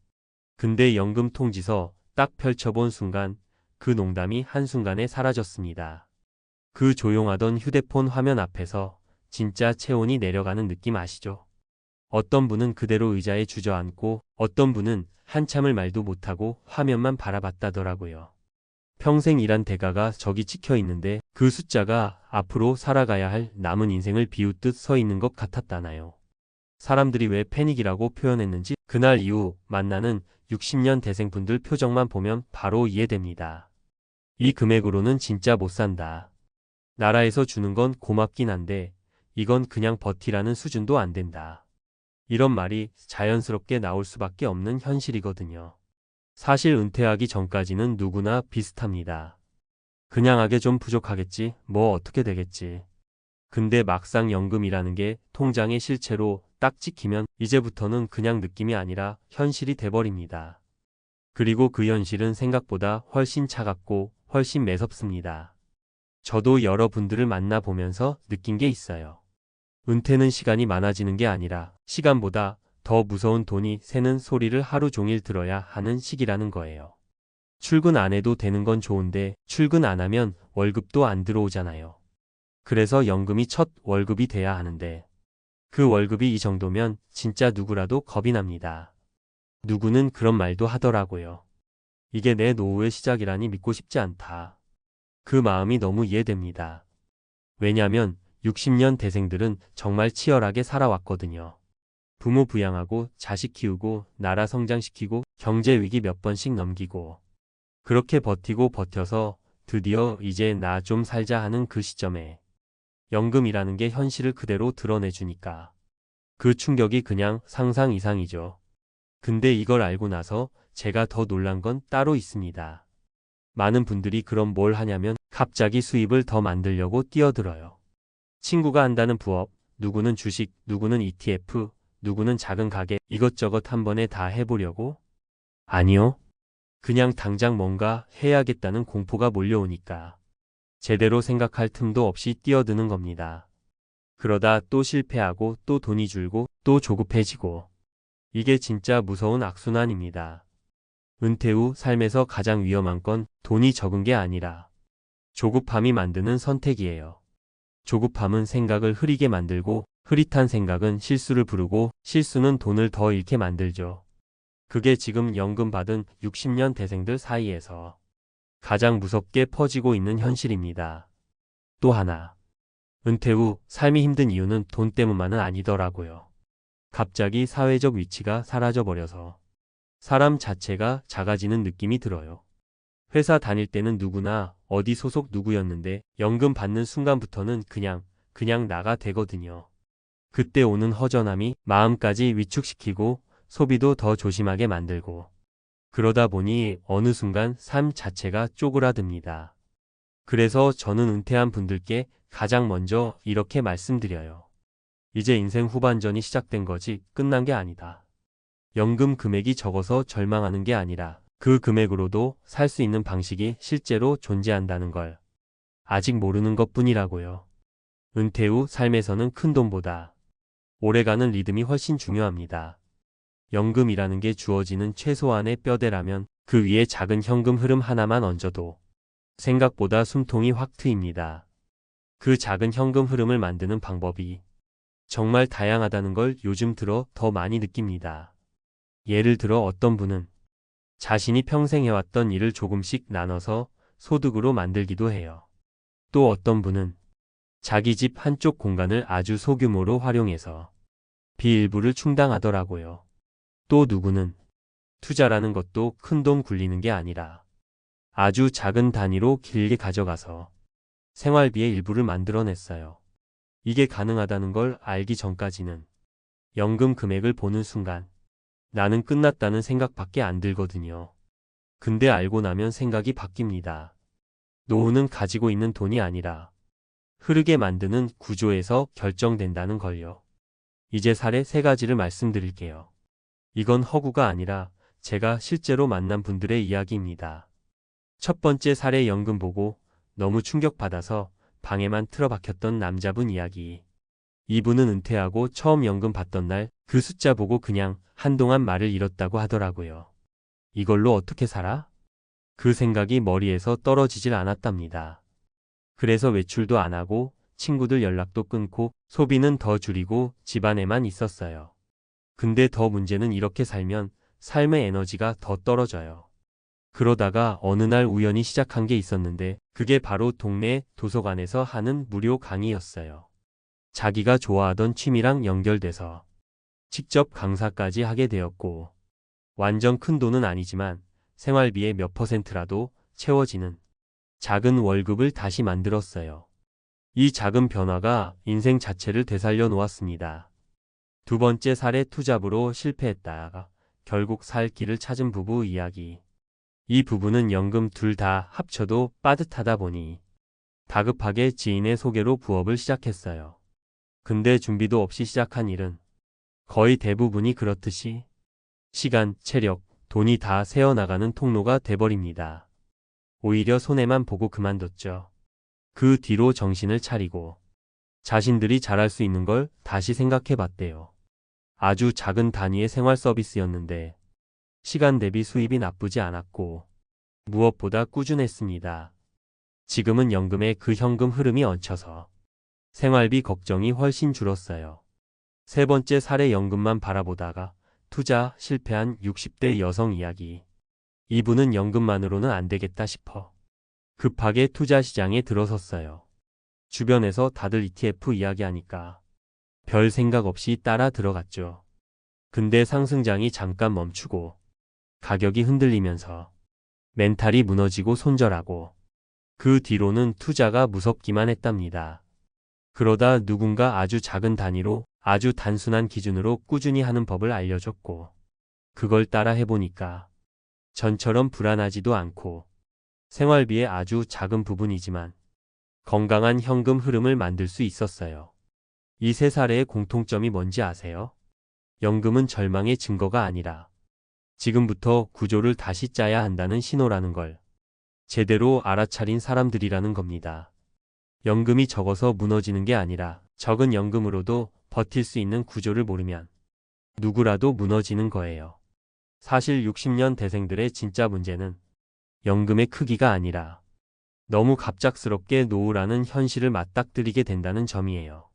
근데 연금 통지서 딱 펼쳐본 순간 그 농담이 한순간에 사라졌습니다. 그 조용하던 휴대폰 화면 앞에서 진짜 체온이 내려가는 느낌 아시죠? 어떤 분은 그대로 의자에 주저앉고 어떤 분은 한참을 말도 못하고 화면만 바라봤다더라고요. 평생 일한 대가가 저기 찍혀 있는데 그 숫자가 앞으로 살아가야 할 남은 인생을 비웃듯 서 있는 것 같았다나요. 사람들이 왜 패닉이라고 표현했는지 그날 이후 만나는 60년 대생분들 표정만 보면 바로 이해됩니다. 이 금액으로는 진짜 못 산다. 나라에서 주는 건 고맙긴 한데 이건 그냥 버티라는 수준도 안 된다. 이런 말이 자연스럽게 나올 수밖에 없는 현실이거든요. 사실 은퇴하기 전까지는 누구나 비슷합니다. 그냥 하게 좀 부족하겠지, 뭐 어떻게 되겠지. 근데 막상 연금이라는 게 통장에 실체로 딱 찍히면 이제부터는 그냥 느낌이 아니라 현실이 돼버립니다. 그리고 그 현실은 생각보다 훨씬 차갑고 훨씬 매섭습니다. 저도 여러분들을 만나보면서 느낀 게 있어요. 은퇴는 시간이 많아지는 게 아니라 시간보다 더 무서운 돈이 새는 소리를 하루 종일 들어야 하는 시기라는 거예요. 출근 안 해도 되는 건 좋은데 출근 안 하면 월급도 안 들어오잖아요. 그래서 연금이 첫 월급이 돼야 하는데 그 월급이 이 정도면 진짜 누구라도 겁이 납니다. 누구는 그런 말도 하더라고요. 이게 내 노후의 시작이라니 믿고 싶지 않다. 그 마음이 너무 이해됩니다. 왜냐면 60년 대생들은 정말 치열하게 살아왔거든요. 부모 부양하고 자식 키우고 나라 성장시키고 경제 위기 몇 번씩 넘기고 그렇게 버티고 버텨서 드디어 이제 나 좀 살자 하는 그 시점에 연금이라는 게 현실을 그대로 드러내주니까 그 충격이 그냥 상상 이상이죠. 근데 이걸 알고 나서 제가 더 놀란 건 따로 있습니다. 많은 분들이 그럼 뭘 하냐면 갑자기 수입을 더 만들려고 뛰어들어요. 친구가 한다는 부업, 누구는 주식, 누구는 ETF, 누구는 작은 가게 이것저것 한 번에 다 해보려고? 아니요. 그냥 당장 뭔가 해야겠다는 공포가 몰려오니까 제대로 생각할 틈도 없이 뛰어드는 겁니다. 그러다 또 실패하고 또 돈이 줄고 또 조급해지고 이게 진짜 무서운 악순환입니다. 은퇴 후 삶에서 가장 위험한 건 돈이 적은 게 아니라 조급함이 만드는 선택이에요. 조급함은 생각을 흐리게 만들고 흐릿한 생각은 실수를 부르고 실수는 돈을 더 잃게 만들죠. 그게 지금 연금 받은 60년 대생들 사이에서 가장 무섭게 퍼지고 있는 현실입니다. 또 하나, 은퇴 후 삶이 힘든 이유는 돈 때문만은 아니더라고요. 갑자기 사회적 위치가 사라져버려서 사람 자체가 작아지는 느낌이 들어요. 회사 다닐 때는 누구나 어디 소속 누구였는데 연금 받는 순간부터는 그냥 나가 되거든요. 그때 오는 허전함이 마음까지 위축시키고 소비도 더 조심하게 만들고 그러다 보니 어느 순간 삶 자체가 쪼그라듭니다. 그래서 저는 은퇴한 분들께 가장 먼저 이렇게 말씀드려요. 이제 인생 후반전이 시작된 거지 끝난 게 아니다. 연금 금액이 적어서 절망하는 게 아니라 그 금액으로도 살 수 있는 방식이 실제로 존재한다는 걸 아직 모르는 것뿐이라고요. 은퇴 후 삶에서는 큰 돈보다 오래가는 리듬이 훨씬 중요합니다. 연금이라는 게 주어지는 최소한의 뼈대라면 그 위에 작은 현금 흐름 하나만 얹어도 생각보다 숨통이 확 트입니다. 그 작은 현금 흐름을 만드는 방법이 정말 다양하다는 걸 요즘 들어 더 많이 느낍니다. 예를 들어 어떤 분은 자신이 평생 해왔던 일을 조금씩 나눠서 소득으로 만들기도 해요. 또 어떤 분은 자기 집 한쪽 공간을 아주 소규모로 활용해서 비일부를 충당하더라고요. 또 누구는 투자라는 것도 큰돈 굴리는 게 아니라 아주 작은 단위로 길게 가져가서 생활비의 일부를 만들어냈어요. 이게 가능하다는 걸 알기 전까지는 연금 금액을 보는 순간 나는 끝났다는 생각밖에 안 들거든요. 근데 알고 나면 생각이 바뀝니다. 노후는 가지고 있는 돈이 아니라 흐르게 만드는 구조에서 결정된다는 걸요. 이제 사례 3가지를 말씀드릴게요. 이건 허구가 아니라 제가 실제로 만난 분들의 이야기입니다. 첫 번째 사례 연금 보고 너무 충격받아서 방에만 틀어박혔던 남자분 이야기. 이분은 은퇴하고 처음 연금 받던 날 그 숫자 보고 그냥 한동안 말을 잃었다고 하더라고요. 이걸로 어떻게 살아? 그 생각이 머리에서 떨어지질 않았답니다. 그래서 외출도 안 하고 친구들 연락도 끊고 소비는 더 줄이고 집안에만 있었어요. 근데 더 문제는 이렇게 살면 삶의 에너지가 더 떨어져요. 그러다가 어느 날 우연히 시작한 게 있었는데 그게 바로 동네 도서관에서 하는 무료 강의였어요. 자기가 좋아하던 취미랑 연결돼서 직접 강사까지 하게 되었고 완전 큰 돈은 아니지만 생활비의 몇 퍼센트라도 채워지는 작은 월급을 다시 만들었어요. 이 작은 변화가 인생 자체를 되살려 놓았습니다. 두 번째 사례 투잡으로 실패했다가 결국 살 길을 찾은 부부 이야기. 이 부부는 연금 둘 다 합쳐도 빠듯하다 보니 다급하게 지인의 소개로 부업을 시작했어요. 근데 준비도 없이 시작한 일은 거의 대부분이 그렇듯이 시간, 체력, 돈이 다 새어나가는 통로가 돼버립니다. 오히려 손해만 보고 그만뒀죠. 그 뒤로 정신을 차리고 자신들이 잘할 수 있는 걸 다시 생각해 봤대요. 아주 작은 단위의 생활 서비스였는데 시간 대비 수입이 나쁘지 않았고 무엇보다 꾸준했습니다. 지금은 연금에 그 현금 흐름이 얹혀서 생활비 걱정이 훨씬 줄었어요. 세 번째 사례 연금만 바라보다가 투자 실패한 60대 여성 이야기. 이분은 연금만으로는 안 되겠다 싶어 급하게 투자 시장에 들어섰어요. 주변에서 다들 ETF 이야기하니까 별 생각 없이 따라 들어갔죠. 근데 상승장이 잠깐 멈추고 가격이 흔들리면서 멘탈이 무너지고 손절하고 그 뒤로는 투자가 무섭기만 했답니다. 그러다 누군가 아주 작은 단위로 아주 단순한 기준으로 꾸준히 하는 법을 알려줬고 그걸 따라 해보니까 전처럼 불안하지도 않고 생활비의 아주 작은 부분이지만 건강한 현금 흐름을 만들 수 있었어요. 이 세 사례의 공통점이 뭔지 아세요? 연금은 절망의 증거가 아니라 지금부터 구조를 다시 짜야 한다는 신호라는 걸 제대로 알아차린 사람들이라는 겁니다. 연금이 적어서 무너지는 게 아니라 적은 연금으로도 버틸 수 있는 구조를 모르면 누구라도 무너지는 거예요. 사실 60년 대생들의 진짜 문제는 연금의 크기가 아니라 너무 갑작스럽게 노후라는 현실을 맞닥뜨리게 된다는 점이에요.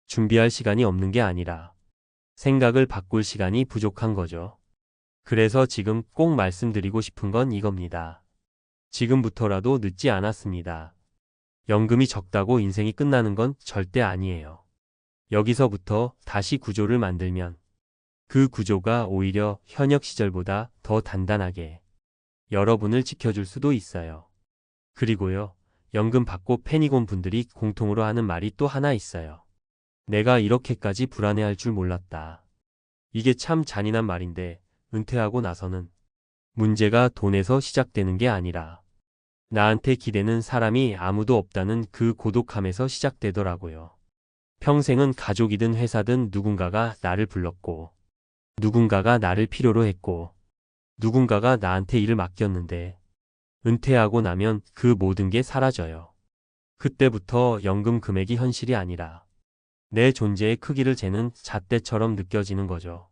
준비할 시간이 없는 게 아니라 생각을 바꿀 시간이 부족한 거죠. 그래서 지금 꼭 말씀드리고 싶은 건 이겁니다. 지금부터라도 늦지 않았습니다. 연금이 적다고 인생이 끝나는 건 절대 아니에요. 여기서부터 다시 구조를 만들면 그 구조가 오히려 현역 시절보다 더 단단하게 여러분을 지켜줄 수도 있어요. 그리고요, 연금 받고 패닉 온 분들이 공통으로 하는 말이 또 하나 있어요. 내가 이렇게까지 불안해할 줄 몰랐다. 이게 참 잔인한 말인데 은퇴하고 나서는 문제가 돈에서 시작되는 게 아니라 나한테 기대는 사람이 아무도 없다는 그 고독함에서 시작되더라고요. 평생은 가족이든 회사든 누군가가 나를 불렀고 누군가가 나를 필요로 했고 누군가가 나한테 일을 맡겼는데 은퇴하고 나면 그 모든 게 사라져요. 그때부터 연금 금액이 현실이 아니라 내 존재의 크기를 재는 잣대처럼 느껴지는 거죠.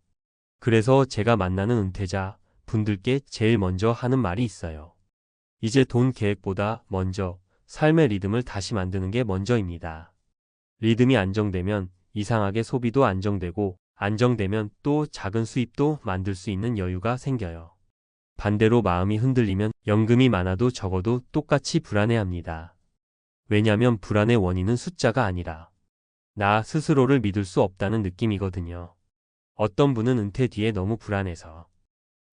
그래서 제가 만나는 은퇴자 분들께 제일 먼저 하는 말이 있어요. 이제 돈 계획보다 먼저 삶의 리듬을 다시 만드는 게 먼저입니다. 리듬이 안정되면 이상하게 소비도 안정되고 안정되면 또 작은 수입도 만들 수 있는 여유가 생겨요. 반대로 마음이 흔들리면 연금이 많아도 적어도 똑같이 불안해합니다. 왜냐면 불안의 원인은 숫자가 아니라 나 스스로를 믿을 수 없다는 느낌이거든요. 어떤 분은 은퇴 뒤에 너무 불안해서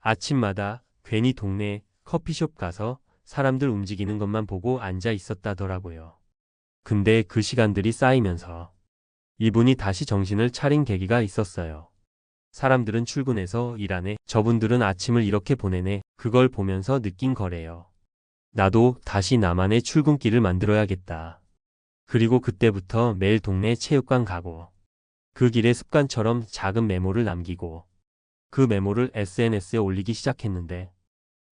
아침마다 괜히 동네 커피숍 가서 사람들 움직이는 것만 보고 앉아 있었다더라고요. 근데 그 시간들이 쌓이면서 이분이 다시 정신을 차린 계기가 있었어요. 사람들은 출근해서 일하네. 저분들은 아침을 이렇게 보내네. 그걸 보면서 느낀 거래요. 나도 다시 나만의 출근길을 만들어야겠다. 그리고 그때부터 매일 동네 체육관 가고 그 길에 습관처럼 작은 메모를 남기고 그 메모를 SNS에 올리기 시작했는데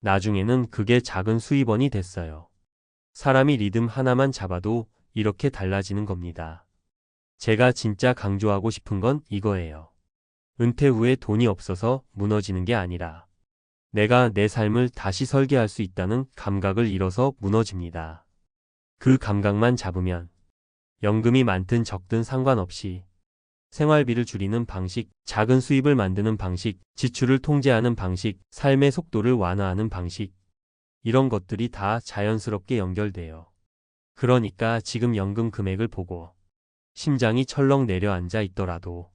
나중에는 그게 작은 수입원이 됐어요. 사람이 리듬 하나만 잡아도 이렇게 달라지는 겁니다. 제가 진짜 강조하고 싶은 건 이거예요. 은퇴 후에 돈이 없어서 무너지는 게 아니라 내가 내 삶을 다시 설계할 수 있다는 감각을 잃어서 무너집니다. 그 감각만 잡으면 연금이 많든 적든 상관없이 생활비를 줄이는 방식, 작은 수입을 만드는 방식, 지출을 통제하는 방식, 삶의 속도를 완화하는 방식. 이런 것들이 다 자연스럽게 연결돼요. 그러니까 지금 연금 금액을 보고 심장이 철렁 내려앉아 있더라도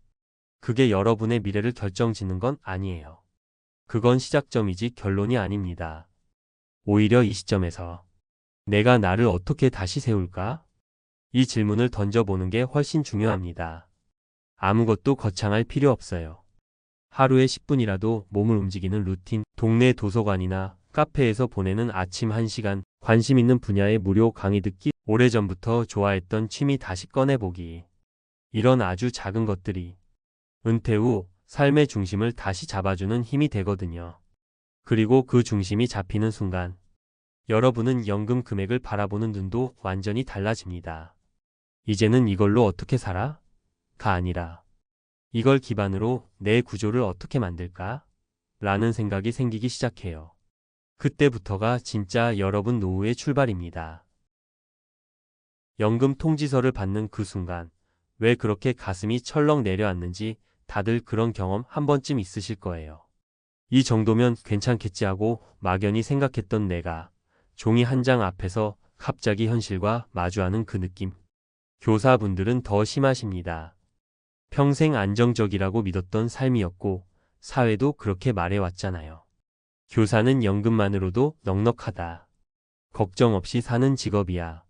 그게 여러분의 미래를 결정짓는 건 아니에요. 그건 시작점이지 결론이 아닙니다. 오히려 이 시점에서 내가 나를 어떻게 다시 세울까? 이 질문을 던져보는 게 훨씬 중요합니다. 아무것도 거창할 필요 없어요. 하루에 10분이라도 몸을 움직이는 루틴, 동네 도서관이나 카페에서 보내는 아침 1시간, 관심 있는 분야의 무료 강의 듣기, 오래전부터 좋아했던 취미 다시 꺼내보기. 이런 아주 작은 것들이 은퇴 후 삶의 중심을 다시 잡아주는 힘이 되거든요. 그리고 그 중심이 잡히는 순간 여러분은 연금 금액을 바라보는 눈도 완전히 달라집니다. 이제는 이걸로 어떻게 살아? 가 아니라 이걸 기반으로 내 구조를 어떻게 만들까? 라는 생각이 생기기 시작해요. 그때부터가 진짜 여러분 노후의 출발입니다. 연금 통지서를 받는 그 순간 왜 그렇게 가슴이 철렁 내려앉는지 다들 그런 경험 한 번쯤 있으실 거예요. 이 정도면 괜찮겠지 하고 막연히 생각했던 내가 종이 한 장 앞에서 갑자기 현실과 마주하는 그 느낌. 교사분들은 더 심하십니다. 평생 안정적이라고 믿었던 삶이었고 사회도 그렇게 말해왔잖아요. 교사는 연금만으로도 넉넉하다. 걱정 없이 사는 직업이야.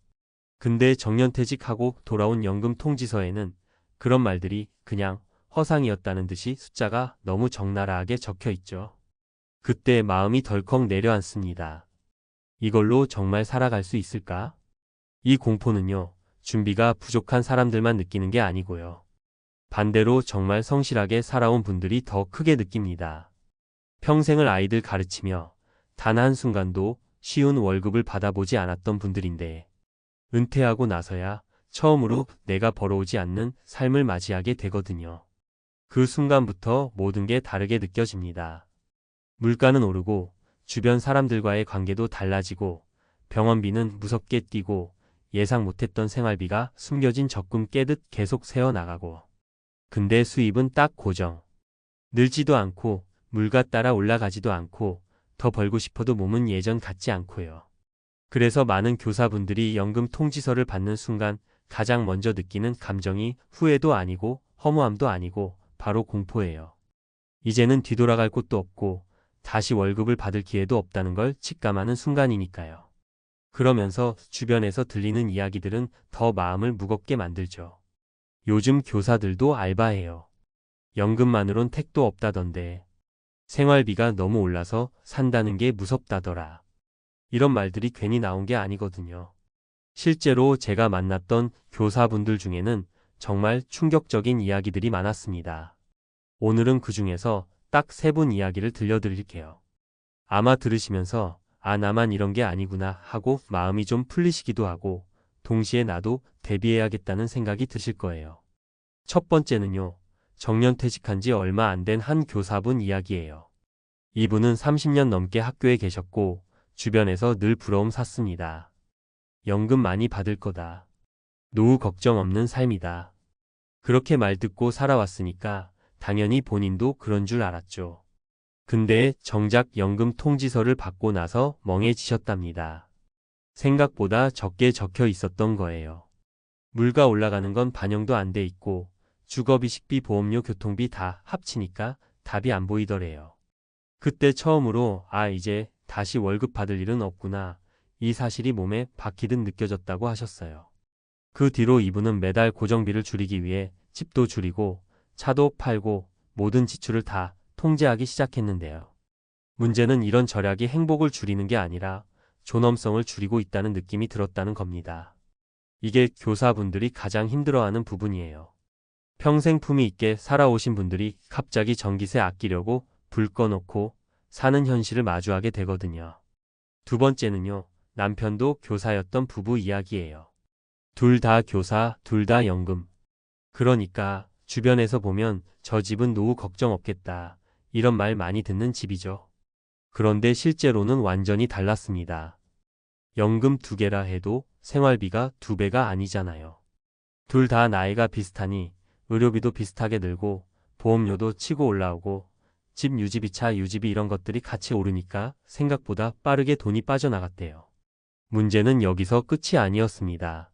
근데 정년퇴직하고 돌아온 연금 통지서에는 그런 말들이 그냥 허상이었다는 듯이 숫자가 너무 적나라하게 적혀 있죠. 그때 마음이 덜컥 내려앉습니다. 이걸로 정말 살아갈 수 있을까? 이 공포는요, 준비가 부족한 사람들만 느끼는 게 아니고요. 반대로 정말 성실하게 살아온 분들이 더 크게 느낍니다. 평생을 아이들 가르치며 단 한순간도 쉬운 월급을 받아보지 않았던 분들인데 은퇴하고 나서야 처음으로 내가 벌어오지 않는 삶을 맞이하게 되거든요. 그 순간부터 모든 게 다르게 느껴집니다. 물가는 오르고 주변 사람들과의 관계도 달라지고 병원비는 무섭게 뛰고 예상 못했던 생활비가 숨겨진 적금 깨듯 계속 새어나가고 근데 수입은 딱 고정. 늘지도 않고 물가 따라 올라가지도 않고 더 벌고 싶어도 몸은 예전 같지 않고요. 그래서 많은 교사분들이 연금 통지서를 받는 순간 가장 먼저 느끼는 감정이 후회도 아니고 허무함도 아니고 바로 공포예요. 이제는 뒤돌아갈 곳도 없고 다시 월급을 받을 기회도 없다는 걸 직감하는 순간이니까요. 그러면서 주변에서 들리는 이야기들은 더 마음을 무겁게 만들죠. 요즘 교사들도 알바해요. 연금만으론 택도 없다던데. 생활비가 너무 올라서 산다는 게 무섭다더라. 이런 말들이 괜히 나온 게 아니거든요. 실제로 제가 만났던 교사분들 중에는 정말 충격적인 이야기들이 많았습니다. 오늘은 그 중에서 딱 3분 이야기를 들려드릴게요. 아마 들으시면서 아 나만 이런 게 아니구나 하고 마음이 좀 풀리시기도 하고 동시에 나도 대비해야겠다는 생각이 드실 거예요. 첫 번째는요. 정년퇴직한 지 얼마 안 된 한 교사분 이야기예요. 이분은 30년 넘게 학교에 계셨고 주변에서 늘 부러움 샀습니다. 연금 많이 받을 거다. 노후 걱정 없는 삶이다. 그렇게 말 듣고 살아왔으니까 당연히 본인도 그런 줄 알았죠. 근데 정작 연금 통지서를 받고 나서 멍해지셨답니다. 생각보다 적게 적혀 있었던 거예요. 물가 올라가는 건 반영도 안 돼 있고 주거비, 식비, 보험료, 교통비 다 합치니까 답이 안 보이더래요. 그때 처음으로 아 이제 다시 월급 받을 일은 없구나 이 사실이 몸에 박히듯 느껴졌다고 하셨어요. 그 뒤로 이분은 매달 고정비를 줄이기 위해 집도 줄이고 차도 팔고 모든 지출을 다 통제하기 시작했는데요. 문제는 이런 절약이 행복을 줄이는 게 아니라 존엄성을 줄이고 있다는 느낌이 들었다는 겁니다. 이게 교사분들이 가장 힘들어하는 부분이에요. 평생 품위 있게 살아오신 분들이 갑자기 전기세 아끼려고 불 꺼놓고 사는 현실을 마주하게 되거든요. 두 번째는요. 남편도 교사였던 부부 이야기예요. 둘 다 교사, 둘 다 연금. 그러니까 주변에서 보면 저 집은 노후 걱정 없겠다. 이런 말 많이 듣는 집이죠. 그런데 실제로는 완전히 달랐습니다. 연금 2개라 해도 생활비가 2배가 아니잖아요. 둘 다 나이가 비슷하니 의료비도 비슷하게 늘고 보험료도 치고 올라오고 집 유지비, 차 유지비 이런 것들이 같이 오르니까 생각보다 빠르게 돈이 빠져나갔대요. 문제는 여기서 끝이 아니었습니다.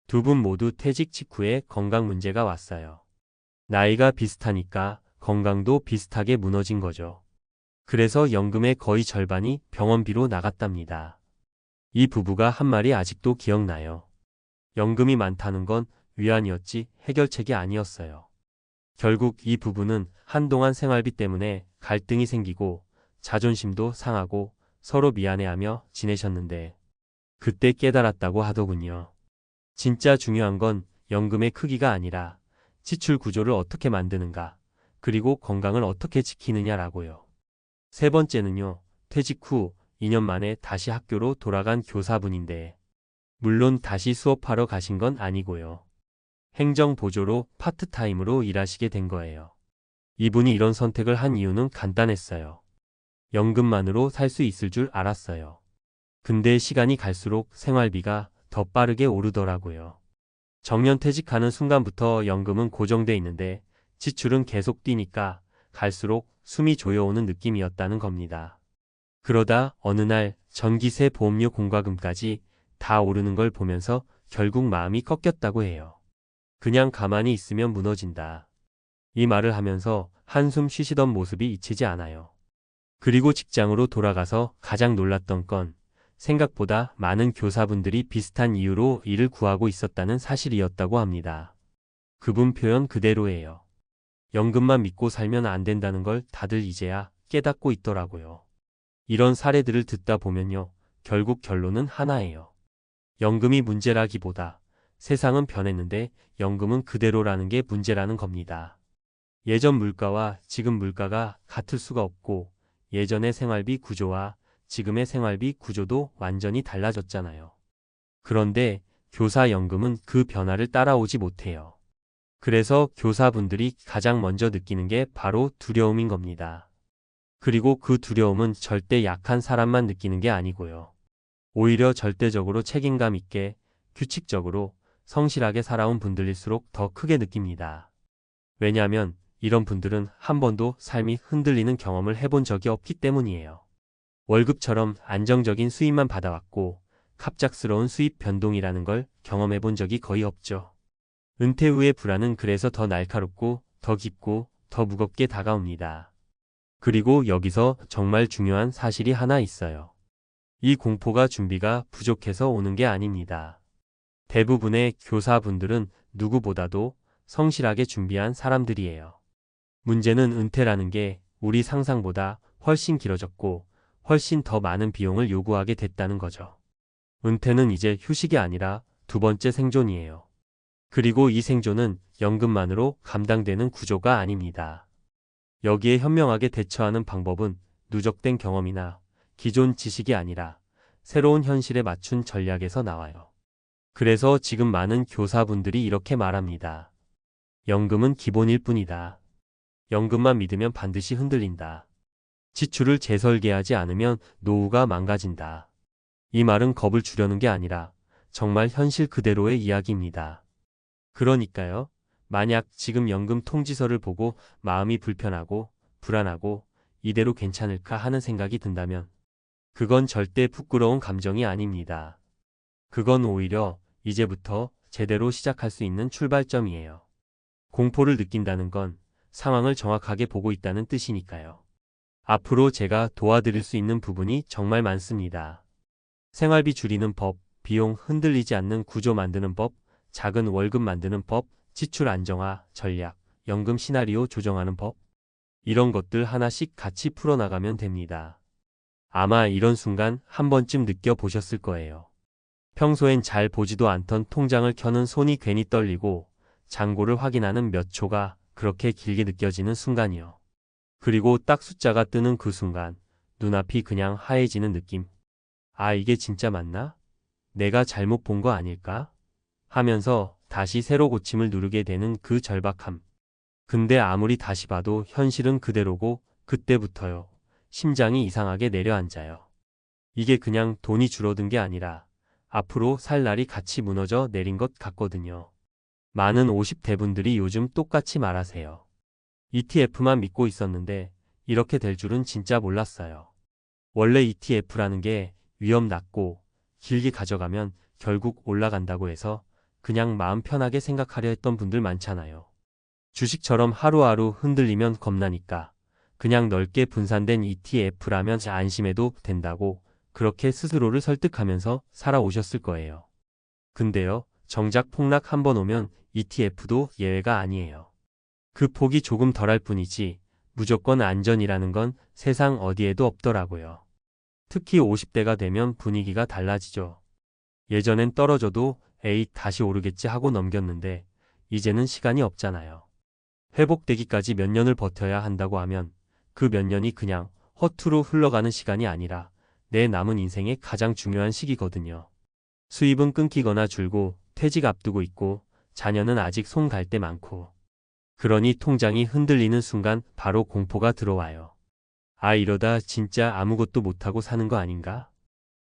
두 분 모두 퇴직 직후에 건강 문제가 왔어요. 나이가 비슷하니까 건강도 비슷하게 무너진 거죠. 그래서 연금의 거의 절반이 병원비로 나갔답니다. 이 부부가 한 말이 아직도 기억나요. 연금이 많다는 건 위안이었지 해결책이 아니었어요. 결국 이 부부는 한동안 생활비 때문에 갈등이 생기고 자존심도 상하고 서로 미안해하며 지내셨는데 그때 깨달았다고 하더군요. 진짜 중요한 건 연금의 크기가 아니라 지출 구조를 어떻게 만드는가, 그리고 건강을 어떻게 지키느냐라고요. 세 번째는요, 퇴직 후 2년 만에 다시 학교로 돌아간 교사분인데, 물론 다시 수업하러 가신 건 아니고요. 행정보조로 파트타임으로 일하시게 된 거예요. 이분이 이런 선택을 한 이유는 간단했어요. 연금만으로 살 수 있을 줄 알았어요. 근데 시간이 갈수록 생활비가 더 빠르게 오르더라고요. 정년퇴직하는 순간부터 연금은 고정돼 있는데 지출은 계속 뛰니까 갈수록 숨이 조여오는 느낌이었다는 겁니다. 그러다 어느 날 전기세, 보험료, 공과금까지 다 오르는 걸 보면서 결국 마음이 꺾였다고 해요. 그냥 가만히 있으면 무너진다. 이 말을 하면서 한숨 쉬시던 모습이 잊히지 않아요. 그리고 직장으로 돌아가서 가장 놀랐던 건 생각보다 많은 교사분들이 비슷한 이유로 일을 구하고 있었다는 사실이었다고 합니다. 그분 표현 그대로예요. 연금만 믿고 살면 안 된다는 걸 다들 이제야 깨닫고 있더라고요. 이런 사례들을 듣다 보면요, 결국 결론은 하나예요. 연금이 문제라기보다 세상은 변했는데 연금은 그대로라는 게 문제라는 겁니다. 예전 물가와 지금 물가가 같을 수가 없고 예전의 생활비 구조와 지금의 생활비 구조도 완전히 달라졌잖아요. 그런데 교사 연금은 그 변화를 따라오지 못해요. 그래서 교사분들이 가장 먼저 느끼는 게 바로 두려움인 겁니다. 그리고 그 두려움은 절대 약한 사람만 느끼는 게 아니고요. 오히려 절대적으로 책임감 있게, 규칙적으로, 성실하게 살아온 분들일수록 더 크게 느낍니다. 왜냐하면 이런 분들은 한 번도 삶이 흔들리는 경험을 해본 적이 없기 때문이에요. 월급처럼 안정적인 수입만 받아왔고 갑작스러운 수입 변동이라는 걸 경험해 본 적이 거의 없죠. 은퇴 후의 불안은 그래서 더 날카롭고 더 깊고 더 무겁게 다가옵니다. 그리고 여기서 정말 중요한 사실이 하나 있어요. 이 공포가 준비가 부족해서 오는 게 아닙니다. 대부분의 교사분들은 누구보다도 성실하게 준비한 사람들이에요. 문제는 은퇴라는 게 우리 상상보다 훨씬 길어졌고 훨씬 더 많은 비용을 요구하게 됐다는 거죠. 은퇴는 이제 휴식이 아니라 두 번째 생존이에요. 그리고 이 생존은 연금만으로 감당되는 구조가 아닙니다. 여기에 현명하게 대처하는 방법은 누적된 경험이나 기존 지식이 아니라 새로운 현실에 맞춘 전략에서 나와요. 그래서 지금 많은 교사분들이 이렇게 말합니다. 연금은 기본일 뿐이다. 연금만 믿으면 반드시 흔들린다. 지출을 재설계하지 않으면 노후가 망가진다. 이 말은 겁을 주려는 게 아니라 정말 현실 그대로의 이야기입니다. 그러니까요, 만약 지금 연금 통지서를 보고 마음이 불편하고 불안하고 이대로 괜찮을까 하는 생각이 든다면 그건 절대 부끄러운 감정이 아닙니다. 그건 오히려 이제부터 제대로 시작할 수 있는 출발점이에요. 공포를 느낀다는 건 상황을 정확하게 보고 있다는 뜻이니까요. 앞으로 제가 도와드릴 수 있는 부분이 정말 많습니다. 생활비 줄이는 법, 비용 흔들리지 않는 구조 만드는 법, 작은 월급 만드는 법, 지출 안정화, 전략, 연금 시나리오 조정하는 법. 이런 것들 하나씩 같이 풀어나가면 됩니다. 아마 이런 순간 한 번쯤 느껴보셨을 거예요. 평소엔 잘 보지도 않던 통장을 켜는 손이 괜히 떨리고 잔고를 확인하는 몇 초가 그렇게 길게 느껴지는 순간이요. 그리고 딱 숫자가 뜨는 그 순간 눈앞이 그냥 하얘지는 느낌. 아, 이게 진짜 맞나? 내가 잘못 본 거 아닐까? 하면서 다시 새로 고침을 누르게 되는 그 절박함. 근데 아무리 다시 봐도 현실은 그대로고 그때부터요. 심장이 이상하게 내려앉아요. 이게 그냥 돈이 줄어든 게 아니라 앞으로 살 날이 같이 무너져 내린 것 같거든요. 많은 50대 분들이 요즘 똑같이 말하세요. ETF만 믿고 있었는데 이렇게 될 줄은 진짜 몰랐어요. 원래 ETF라는 게 위험 낮고 길게 가져가면 결국 올라간다고 해서 그냥 마음 편하게 생각하려 했던 분들 많잖아요. 주식처럼 하루하루 흔들리면 겁나니까 그냥 넓게 분산된 ETF라면 안심해도 된다고 그렇게 스스로를 설득하면서 살아오셨을 거예요. 근데요, 정작 폭락 한번 오면 ETF도 예외가 아니에요. 그 폭이 조금 덜할 뿐이지 무조건 안전이라는 건 세상 어디에도 없더라고요. 특히 50대가 되면 분위기가 달라지죠. 예전엔 떨어져도 에이 다시 오르겠지 하고 넘겼는데 이제는 시간이 없잖아요. 회복되기까지 몇 년을 버텨야 한다고 하면 그 몇 년이 그냥 허투루 흘러가는 시간이 아니라 내 남은 인생의 가장 중요한 시기거든요. 수입은 끊기거나 줄고 퇴직 앞두고 있고 자녀는 아직 손 갈 데 많고 그러니 통장이 흔들리는 순간 바로 공포가 들어와요. 아 이러다 진짜 아무것도 못하고 사는 거 아닌가?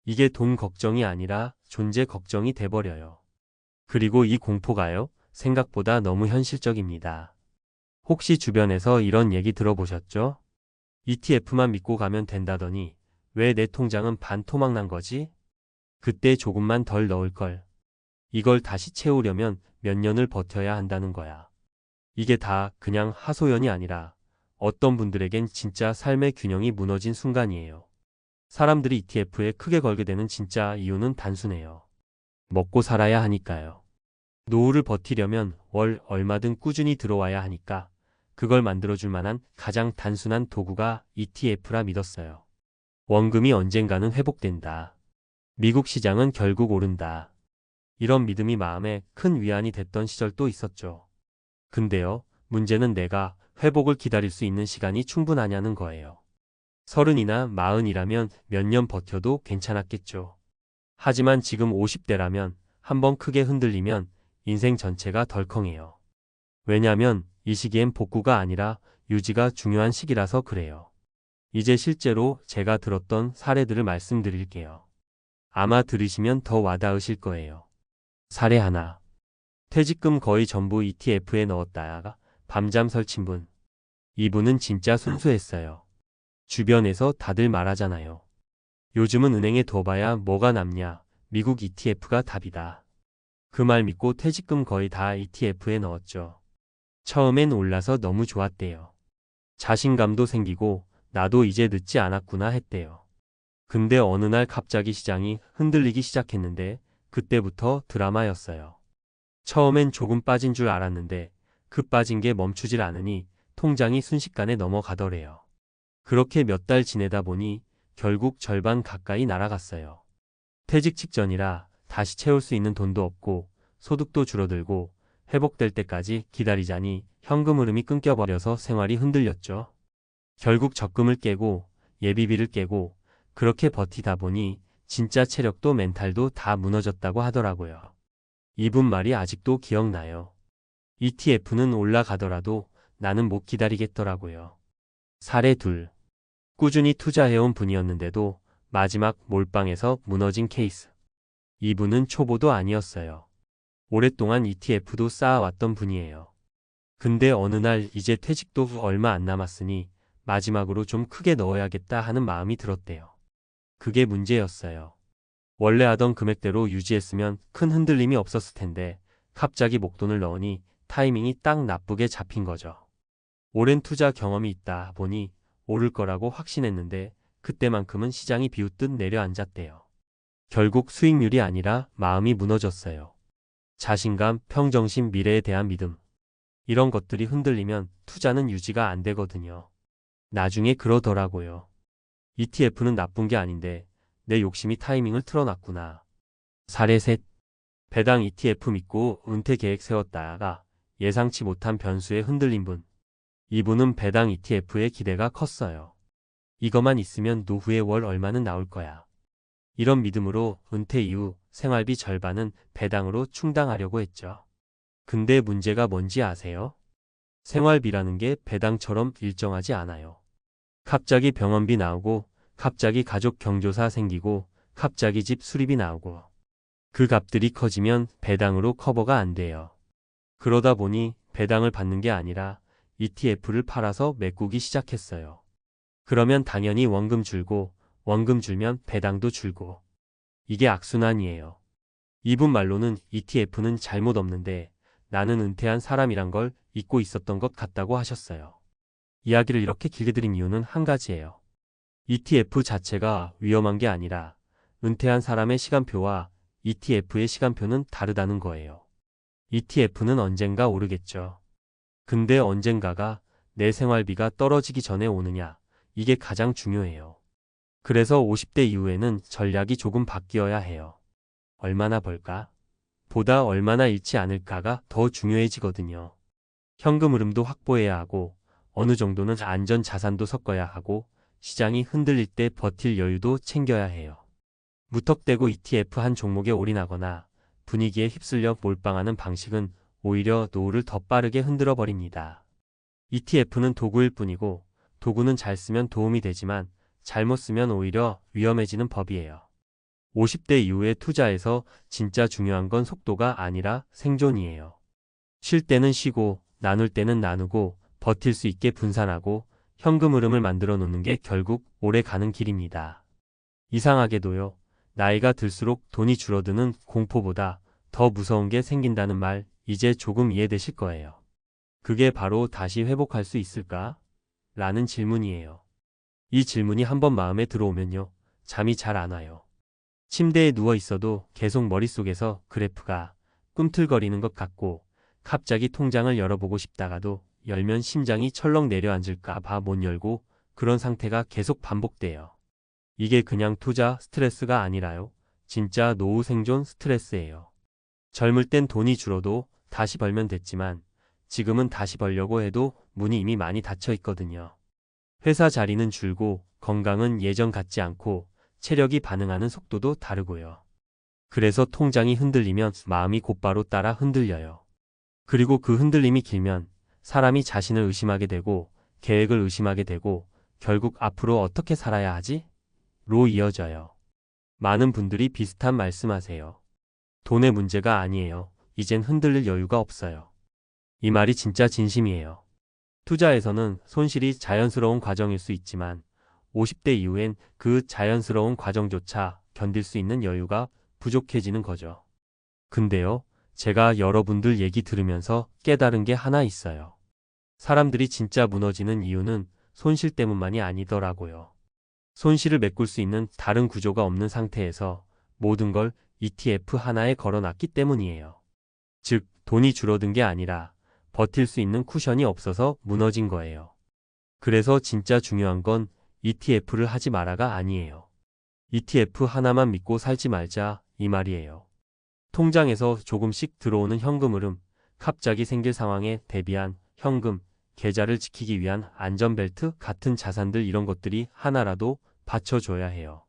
이게 돈 걱정이 아니라 존재 걱정이 돼버려요. 그리고 이 공포가요, 생각보다 너무 현실적입니다. 혹시 주변에서 이런 얘기 들어보셨죠? ETF만 믿고 가면 된다더니 왜 내 통장은 반토막 난 거지? 그때 조금만 덜 넣을걸. 이걸 다시 채우려면 몇 년을 버텨야 한다는 거야. 이게 다 그냥 하소연이 아니라 어떤 분들에겐 진짜 삶의 균형이 무너진 순간이에요. 사람들이 ETF에 크게 걸게 되는 진짜 이유는 단순해요. 먹고 살아야 하니까요. 노후를 버티려면 월 얼마든 꾸준히 들어와야 하니까 그걸 만들어줄 만한 가장 단순한 도구가 ETF라 믿었어요. 원금이 언젠가는 회복된다. 미국 시장은 결국 오른다. 이런 믿음이 마음에 큰 위안이 됐던 시절도 있었죠. 근데요, 문제는 내가 회복을 기다릴 수 있는 시간이 충분하냐는 거예요. 30이나 40이라면 몇 년 버텨도 괜찮았겠죠. 하지만 지금 50대라면 한번 크게 흔들리면 인생 전체가 덜컹해요. 왜냐면 이 시기엔 복구가 아니라 유지가 중요한 시기라서 그래요. 이제 실제로 제가 들었던 사례들을 말씀드릴게요. 아마 들으시면 더 와닿으실 거예요. 사례 하나. 퇴직금 거의 전부 ETF에 넣었다가 밤잠 설친 분. 이분은 진짜 순수했어요. 주변에서 다들 말하잖아요. 요즘은 은행에 둬봐야 뭐가 남냐. 미국 ETF가 답이다. 그 말 믿고 퇴직금 거의 다 ETF에 넣었죠. 처음엔 올라서 너무 좋았대요. 자신감도 생기고 나도 이제 늦지 않았구나 했대요. 근데 어느 날 갑자기 시장이 흔들리기 시작했는데 그때부터 드라마였어요. 처음엔 조금 빠진 줄 알았는데 그 빠진 게 멈추질 않으니 통장이 순식간에 넘어가더래요. 그렇게 몇 달 지내다 보니 결국 절반 가까이 날아갔어요. 퇴직 직전이라 다시 채울 수 있는 돈도 없고 소득도 줄어들고 회복될 때까지 기다리자니 현금 흐름이 끊겨버려서 생활이 흔들렸죠. 결국 적금을 깨고 예비비를 깨고 그렇게 버티다 보니 진짜 체력도 멘탈도 다 무너졌다고 하더라고요. 이분 말이 아직도 기억나요. ETF는 올라가더라도 나는 못 기다리겠더라고요. 사례 둘. 꾸준히 투자해온 분이었는데도 마지막 몰빵에서 무너진 케이스. 이분은 초보도 아니었어요. 오랫동안 ETF도 쌓아왔던 분이에요. 근데 어느 날 이제 퇴직도 얼마 안 남았으니 마지막으로 좀 크게 넣어야겠다 하는 마음이 들었대요. 그게 문제였어요. 원래 하던 금액대로 유지했으면 큰 흔들림이 없었을 텐데 갑자기 목돈을 넣으니 타이밍이 딱 나쁘게 잡힌 거죠. 오랜 투자 경험이 있다 보니 오를 거라고 확신했는데 그때만큼은 시장이 비웃듯 내려앉았대요. 결국 수익률이 아니라 마음이 무너졌어요. 자신감, 평정심, 미래에 대한 믿음. 이런 것들이 흔들리면 투자는 유지가 안 되거든요. 나중에 그러더라고요. ETF는 나쁜 게 아닌데 내 욕심이 타이밍을 틀어놨구나. 사례 셋. 배당 ETF 믿고 은퇴 계획 세웠다가 예상치 못한 변수에 흔들린 분. 이분은 배당 ETF의 기대가 컸어요. 이것만 있으면 노후에 월 얼마는 나올 거야. 이런 믿음으로 은퇴 이후 생활비 절반은 배당으로 충당하려고 했죠. 근데 문제가 뭔지 아세요? 생활비라는 게 배당처럼 일정하지 않아요. 갑자기 병원비 나오고 갑자기 가족 경조사 생기고 갑자기 집 수리비 나오고 그 값들이 커지면 배당으로 커버가 안 돼요. 그러다 보니 배당을 받는 게 아니라 ETF를 팔아서 메꾸기 시작했어요. 그러면 당연히 원금 줄고, 원금 줄면 배당도 줄고. 이게 악순환이에요. 이분 말로는 ETF는 잘못 없는데 나는 은퇴한 사람이란 걸 잊고 있었던 것 같다고 하셨어요. 이야기를 이렇게 길게 드린 이유는 한 가지예요. ETF 자체가 위험한 게 아니라 은퇴한 사람의 시간표와 ETF의 시간표는 다르다는 거예요. ETF는 언젠가 오르겠죠. 근데 언젠가가 내 생활비가 떨어지기 전에 오느냐, 이게 가장 중요해요. 그래서 50대 이후에는 전략이 조금 바뀌어야 해요. 얼마나 벌까? 보다 얼마나 잃지 않을까가 더 중요해지거든요. 현금 흐름도 확보해야 하고 어느 정도는 안전 자산도 섞어야 하고 시장이 흔들릴 때 버틸 여유도 챙겨야 해요. 무턱대고 ETF 한 종목에 올인하거나 분위기에 휩쓸려 몰빵하는 방식은 오히려 노후를 더 빠르게 흔들어 버립니다. ETF는 도구일 뿐이고 도구는 잘 쓰면 도움이 되지만 잘못 쓰면 오히려 위험해지는 법이에요. 50대 이후에 투자에서 진짜 중요한 건 속도가 아니라 생존이에요. 쉴 때는 쉬고 나눌 때는 나누고 버틸 수 있게 분산하고 현금 흐름을 만들어 놓는 게 결국 오래 가는 길입니다. 이상하게도요. 나이가 들수록 돈이 줄어드는 공포보다 더 무서운 게 생긴다는 말 이제 조금 이해되실 거예요. 그게 바로 다시 회복할 수 있을까? 라는 질문이에요. 이 질문이 한번 마음에 들어오면요. 잠이 잘 안 와요. 침대에 누워 있어도 계속 머릿속에서 그래프가 꿈틀거리는 것 같고 갑자기 통장을 열어보고 싶다가도 열면 심장이 철렁 내려앉을까 봐 못 열고 그런 상태가 계속 반복돼요. 이게 그냥 투자 스트레스가 아니라요. 진짜 노후 생존 스트레스예요. 젊을 땐 돈이 줄어도 다시 벌면 됐지만 지금은 다시 벌려고 해도 문이 이미 많이 닫혀 있거든요. 회사 자리는 줄고 건강은 예전 같지 않고 체력이 반응하는 속도도 다르고요. 그래서 통장이 흔들리면 마음이 곧바로 따라 흔들려요. 그리고 그 흔들림이 길면 사람이 자신을 의심하게 되고 계획을 의심하게 되고 결국 앞으로 어떻게 살아야 하지? 로 이어져요. 많은 분들이 비슷한 말씀하세요. 돈의 문제가 아니에요. 이젠 흔들릴 여유가 없어요. 이 말이 진짜 진심이에요. 투자에서는 손실이 자연스러운 과정일 수 있지만 50대 이후엔 그 자연스러운 과정조차 견딜 수 있는 여유가 부족해지는 거죠. 근데요, 제가 여러분들 얘기 들으면서 깨달은 게 하나 있어요. 사람들이 진짜 무너지는 이유는 손실 때문만이 아니더라고요. 손실을 메꿀 수 있는 다른 구조가 없는 상태에서 모든 걸 ETF 하나에 걸어놨기 때문이에요. 즉, 돈이 줄어든 게 아니라 버틸 수 있는 쿠션이 없어서 무너진 거예요. 그래서 진짜 중요한 건 ETF를 하지 마라가 아니에요. ETF 하나만 믿고 살지 말자 이 말이에요. 통장에서 조금씩 들어오는 현금 흐름, 갑자기 생길 상황에 대비한 현금, 계좌를 지키기 위한 안전벨트 같은 자산들 이런 것들이 하나라도 받쳐줘야 해요.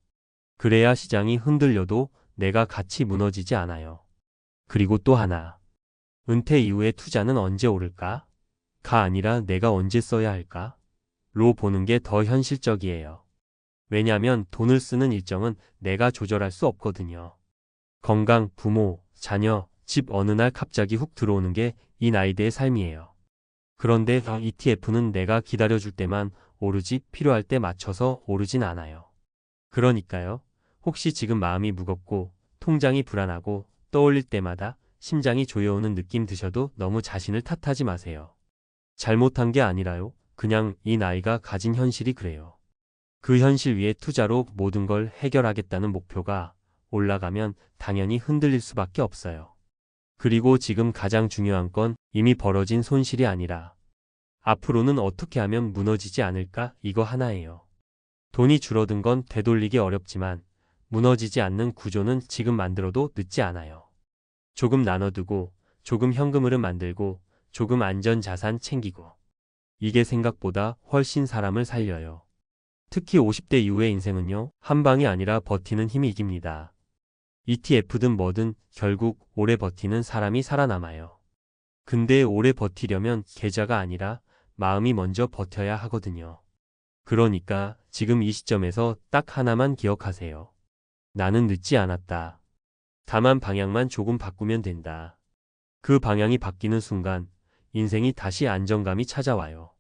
그래야 시장이 흔들려도 내가 같이 무너지지 않아요. 그리고 또 하나. 은퇴 이후의 투자는 언제 오를까? 가 아니라 내가 언제 써야 할까? 로 보는 게 더 현실적이에요. 왜냐면 돈을 쓰는 일정은 내가 조절할 수 없거든요. 건강, 부모, 자녀, 집 어느 날 갑자기 훅 들어오는 게 이 나이대의 삶이에요. 그런데 ETF는 내가 기다려줄 때만 오르지 필요할 때 맞춰서 오르진 않아요. 그러니까요. 혹시 지금 마음이 무겁고 통장이 불안하고 떠올릴 때마다 심장이 조여오는 느낌 드셔도 너무 자신을 탓하지 마세요. 잘못한 게 아니라요. 그냥 이 나이가 가진 현실이 그래요. 그 현실 위에 투자로 모든 걸 해결하겠다는 목표가 올라가면 당연히 흔들릴 수밖에 없어요. 그리고 지금 가장 중요한 건 이미 벌어진 손실이 아니라 앞으로는 어떻게 하면 무너지지 않을까 이거 하나예요. 돈이 줄어든 건 되돌리기 어렵지만 무너지지 않는 구조는 지금 만들어도 늦지 않아요. 조금 나눠두고 조금 현금흐름 만들고 조금 안전자산 챙기고 이게 생각보다 훨씬 사람을 살려요. 특히 50대 이후의 인생은요. 한 방이 아니라 버티는 힘이 이깁니다. ETF든 뭐든 결국 오래 버티는 사람이 살아남아요. 근데 오래 버티려면 계좌가 아니라 마음이 먼저 버텨야 하거든요. 그러니까 지금 이 시점에서 딱 하나만 기억하세요. 나는 늦지 않았다. 다만 방향만 조금 바꾸면 된다. 그 방향이 바뀌는 순간 인생이 다시 안정감이 찾아와요.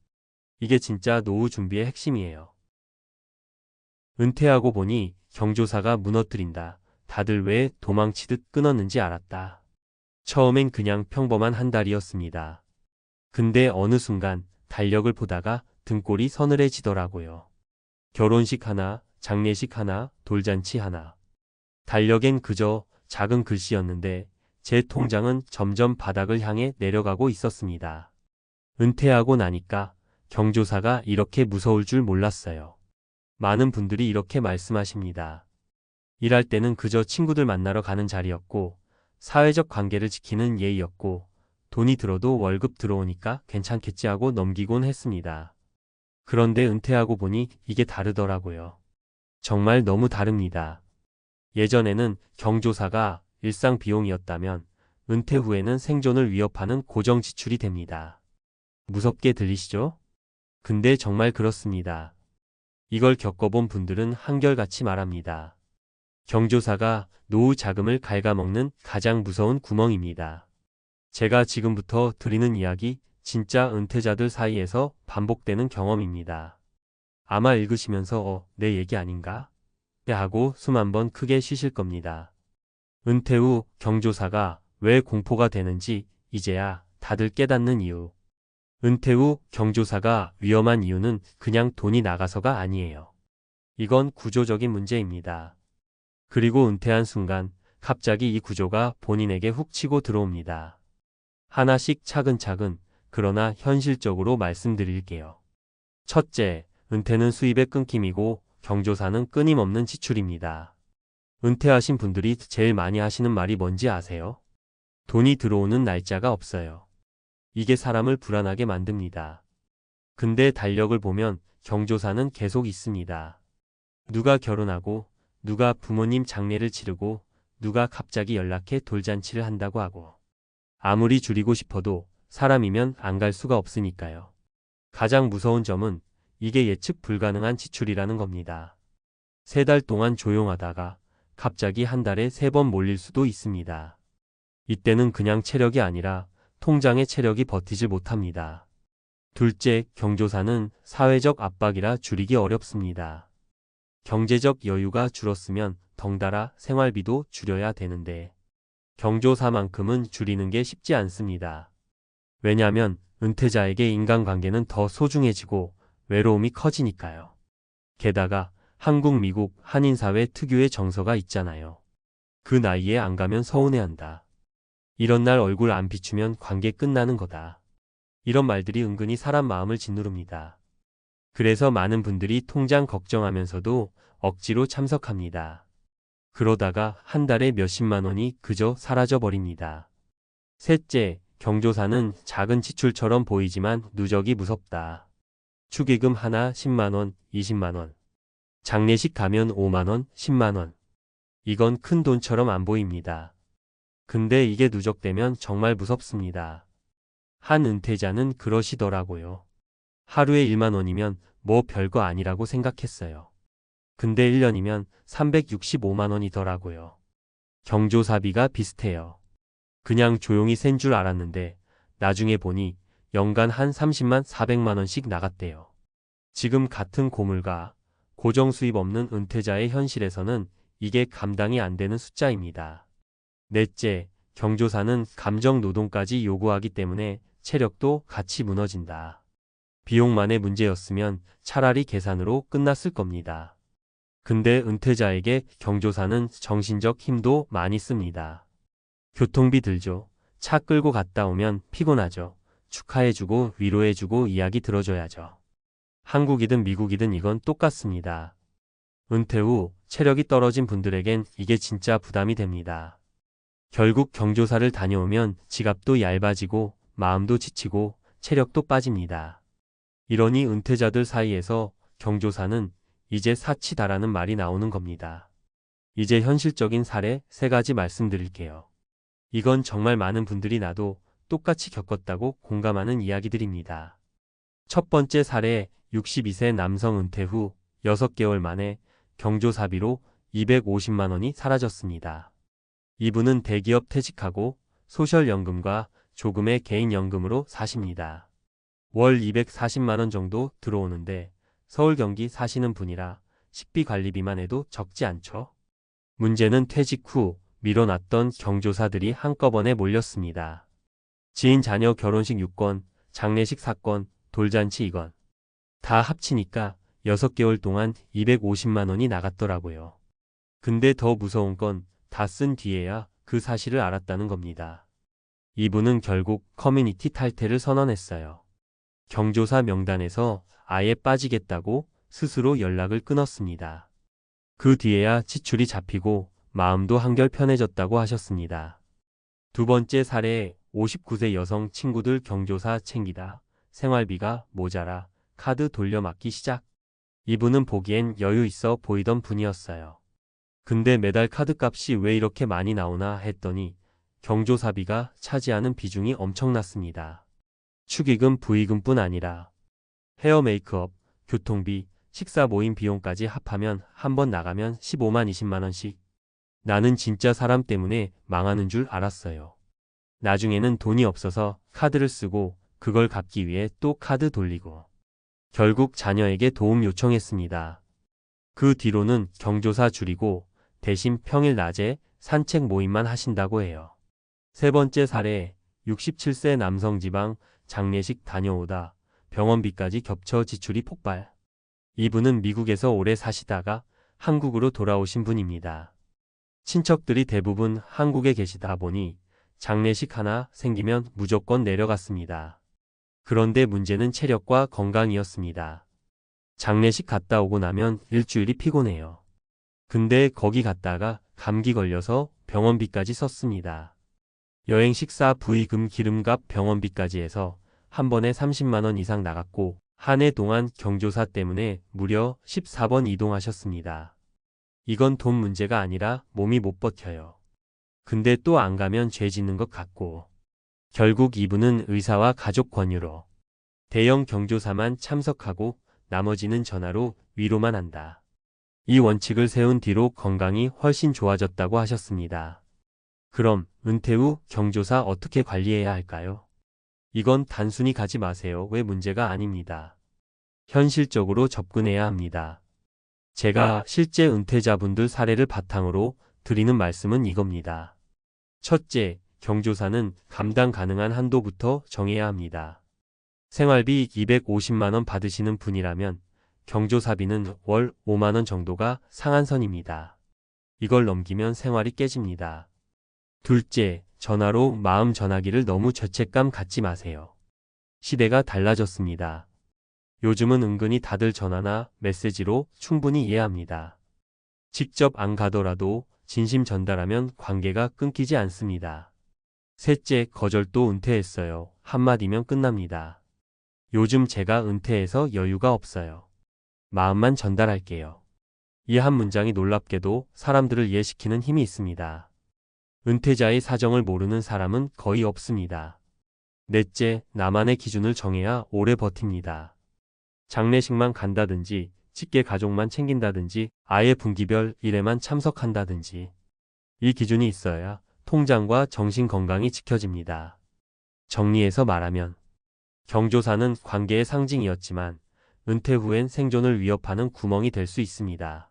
이게 진짜 노후 준비의 핵심이에요. 은퇴하고 보니 경조사가 무너뜨린다. 다들 왜 도망치듯 끊었는지 알았다. 처음엔 그냥 평범한 한 달이었습니다. 근데 어느 순간 달력을 보다가 등골이 서늘해지더라고요. 결혼식 하나, 장례식 하나, 돌잔치 하나. 달력엔 그저 작은 글씨였는데 제 통장은 점점 바닥을 향해 내려가고 있었습니다. 은퇴하고 나니까 경조사가 이렇게 무서울 줄 몰랐어요. 많은 분들이 이렇게 말씀하십니다. 일할 때는 그저 친구들 만나러 가는 자리였고, 사회적 관계를 지키는 예의였고, 돈이 들어도 월급 들어오니까 괜찮겠지 하고 넘기곤 했습니다. 그런데 은퇴하고 보니 이게 다르더라고요. 정말 너무 다릅니다. 예전에는 경조사가 일상 비용이었다면 은퇴 후에는 생존을 위협하는 고정 지출이 됩니다. 무섭게 들리시죠? 근데 정말 그렇습니다. 이걸 겪어본 분들은 한결같이 말합니다. 경조사가 노후 자금을 갉아먹는 가장 무서운 구멍입니다. 제가 지금부터 드리는 이야기 진짜 은퇴자들 사이에서 반복되는 경험입니다. 아마 읽으시면서 내 얘기 아닌가? 하고 숨 한번 크게 쉬실 겁니다. 은퇴 후 경조사가 왜 공포가 되는지 이제야 다들 깨닫는 이유. 은퇴 후 경조사가 위험한 이유는 그냥 돈이 나가서가 아니에요. 이건 구조적인 문제입니다. 그리고 은퇴한 순간 갑자기 이 구조가 본인에게 훅 치고 들어옵니다. 하나씩 차근차근 그러나 현실적으로 말씀드릴게요. 첫째, 은퇴는 수입의 끊김이고 경조사는 끊임없는 지출입니다. 은퇴하신 분들이 제일 많이 하시는 말이 뭔지 아세요? 돈이 들어오는 날짜가 없어요. 이게 사람을 불안하게 만듭니다. 근데 달력을 보면 경조사는 계속 있습니다. 누가 결혼하고, 누가 부모님 장례를 치르고, 누가 갑자기 연락해 돌잔치를 한다고 하고. 아무리 줄이고 싶어도 사람이면 안 갈 수가 없으니까요. 가장 무서운 점은 이게 예측 불가능한 지출이라는 겁니다. 3달 동안 조용하다가 갑자기 한 달에 3번 몰릴 수도 있습니다. 이때는 그냥 체력이 아니라 통장의 체력이 버티질 못합니다. 둘째, 경조사는 사회적 압박이라 줄이기 어렵습니다. 경제적 여유가 줄었으면 덩달아 생활비도 줄여야 되는데 경조사만큼은 줄이는 게 쉽지 않습니다. 왜냐하면 은퇴자에게 인간관계는 더 소중해지고 외로움이 커지니까요. 게다가 한국, 미국, 한인사회 특유의 정서가 있잖아요. 그 나이에 안 가면 서운해한다. 이런 날 얼굴 안 비추면 관계 끝나는 거다. 이런 말들이 은근히 사람 마음을 짓누릅니다. 그래서 많은 분들이 통장 걱정하면서도 억지로 참석합니다. 그러다가 한 달에 몇십만 원이 그저 사라져 버립니다. 셋째, 경조사는 작은 지출처럼 보이지만 누적이 무섭다. 축의금 하나 10만 원, 20만 원. 장례식 가면 5만 원, 10만 원. 이건 큰 돈처럼 안 보입니다. 근데 이게 누적되면 정말 무섭습니다. 한 은퇴자는 그러시더라고요. 하루에 1만 원이면 뭐 별거 아니라고 생각했어요. 근데 1년이면 365만 원이더라고요. 경조사비가 비슷해요. 그냥 조용히 센 줄 알았는데 나중에 보니 연간 한 30만 400만 원씩 나갔대요. 지금 같은 고물가, 고정 수입 없는 은퇴자의 현실에서는 이게 감당이 안 되는 숫자입니다. 넷째, 경조사는 감정 노동까지 요구하기 때문에 체력도 같이 무너진다. 비용만의 문제였으면 차라리 계산으로 끝났을 겁니다. 근데 은퇴자에게 경조사는 정신적 힘도 많이 씁니다. 교통비 들죠. 차 끌고 갔다 오면 피곤하죠. 축하해주고 위로해주고 이야기 들어줘야죠. 한국이든 미국이든 이건 똑같습니다. 은퇴 후 체력이 떨어진 분들에겐 이게 진짜 부담이 됩니다. 결국 경조사를 다녀오면 지갑도 얇아지고 마음도 지치고 체력도 빠집니다. 이러니 은퇴자들 사이에서 경조사는 이제 사치다라는 말이 나오는 겁니다. 이제 현실적인 사례 3가지 말씀드릴게요. 이건 정말 많은 분들이 나도 똑같이 겪었다고 공감하는 이야기들입니다. 첫 번째 사례, 62세 남성 은퇴 후 6개월 만에 경조사비로 250만 원이 사라졌습니다. 이분은 대기업 퇴직하고 소셜연금과 조금의 개인연금으로 사십니다. 월 240만 원 정도 들어오는데 서울 경기 사시는 분이라 식비 관리비만 해도 적지 않죠. 문제는 퇴직 후 밀어놨던 경조사들이 한꺼번에 몰렸습니다. 지인 자녀 결혼식 6건, 장례식 4건, 돌잔치 2건. 다 합치니까 6개월 동안 250만 원이 나갔더라고요. 근데 더 무서운 건 다 쓴 뒤에야 그 사실을 알았다는 겁니다. 이분은 결국 커뮤니티 탈퇴를 선언했어요. 경조사 명단에서 아예 빠지겠다고 스스로 연락을 끊었습니다. 그 뒤에야 지출이 잡히고 마음도 한결 편해졌다고 하셨습니다. 두 번째 사례 59세 여성 친구들 경조사 챙기다 생활비가 모자라 카드 돌려막기 시작. 이분은 보기엔 여유 있어 보이던 분이었어요. 근데 매달 카드값이 왜 이렇게 많이 나오나 했더니 경조사비가 차지하는 비중이 엄청났습니다. 축의금, 부의금뿐 아니라 헤어 메이크업, 교통비, 식사 모임 비용까지 합하면 한 번 나가면 15만 20만 원씩. 나는 진짜 사람 때문에 망하는 줄 알았어요. 나중에는 돈이 없어서 카드를 쓰고 그걸 갚기 위해 또 카드 돌리고 결국 자녀에게 도움 요청했습니다. 그 뒤로는 경조사 줄이고 대신 평일 낮에 산책 모임만 하신다고 해요. 세 번째 사례 67세 남성 지방 장례식 다녀오다 병원비까지 겹쳐 지출이 폭발. 이분은 미국에서 오래 사시다가 한국으로 돌아오신 분입니다. 친척들이 대부분 한국에 계시다 보니 장례식 하나 생기면 무조건 내려갔습니다. 그런데 문제는 체력과 건강이었습니다. 장례식 갔다 오고 나면 일주일이 피곤해요. 근데 거기 갔다가 감기 걸려서 병원비까지 썼습니다. 여행 식사 부의금 기름값 병원비까지 해서 한 번에 30만 원 이상 나갔고 한 해 동안 경조사 때문에 무려 14번 이동하셨습니다. 이건 돈 문제가 아니라 몸이 못 버텨요. 근데 또 안 가면 죄 짓는 것 같고 결국 이분은 의사와 가족 권유로 대형 경조사만 참석하고 나머지는 전화로 위로만 한다. 이 원칙을 세운 뒤로 건강이 훨씬 좋아졌다고 하셨습니다. 그럼 은퇴 후 경조사 어떻게 관리해야 할까요? 이건 단순히 가지 마세요. 왜 문제가 아닙니다. 현실적으로 접근해야 합니다. 제가 실제 은퇴자분들 사례를 바탕으로 드리는 말씀은 이겁니다. 첫째, 경조사는 감당 가능한 한도부터 정해야 합니다. 생활비 250만 원 받으시는 분이라면 경조사비는 월 5만 원 정도가 상한선입니다. 이걸 넘기면 생활이 깨집니다. 둘째, 전화로 마음 전하기를 너무 죄책감 갖지 마세요. 시대가 달라졌습니다. 요즘은 은근히 다들 전화나 메시지로 충분히 이해합니다. 직접 안 가더라도 진심 전달하면 관계가 끊기지 않습니다. 셋째, 거절도 은퇴했어요. 한마디면 끝납니다. 요즘 제가 은퇴해서 여유가 없어요. 마음만 전달할게요. 이 한 문장이 놀랍게도 사람들을 이해시키는 힘이 있습니다. 은퇴자의 사정을 모르는 사람은 거의 없습니다. 넷째, 나만의 기준을 정해야 오래 버팁니다. 장례식만 간다든지, 직계 가족만 챙긴다든지, 아예 분기별 일에만 참석한다든지. 이 기준이 있어야 통장과 정신 건강이 지켜집니다. 정리해서 말하면, 경조사는 관계의 상징이었지만, 은퇴 후엔 생존을 위협하는 구멍이 될 수 있습니다.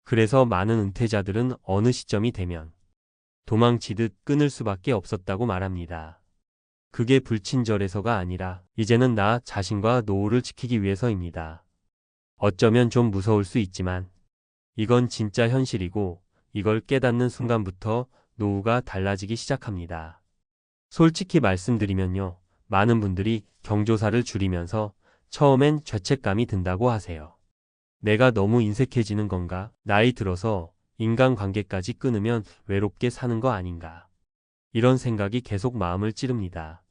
그래서 많은 은퇴자들은 어느 시점이 되면 도망치듯 끊을 수밖에 없었다고 말합니다. 그게 불친절해서가 아니라 이제는 나 자신과 노후를 지키기 위해서입니다. 어쩌면 좀 무서울 수 있지만 이건 진짜 현실이고 이걸 깨닫는 순간부터 노후가 달라지기 시작합니다. 솔직히 말씀드리면요. 많은 분들이 경조사를 줄이면서 처음엔 죄책감이 든다고 하세요. 내가 너무 인색해지는 건가? 나이 들어서 인간관계까지 끊으면 외롭게 사는 거 아닌가? 이런 생각이 계속 마음을 찌릅니다.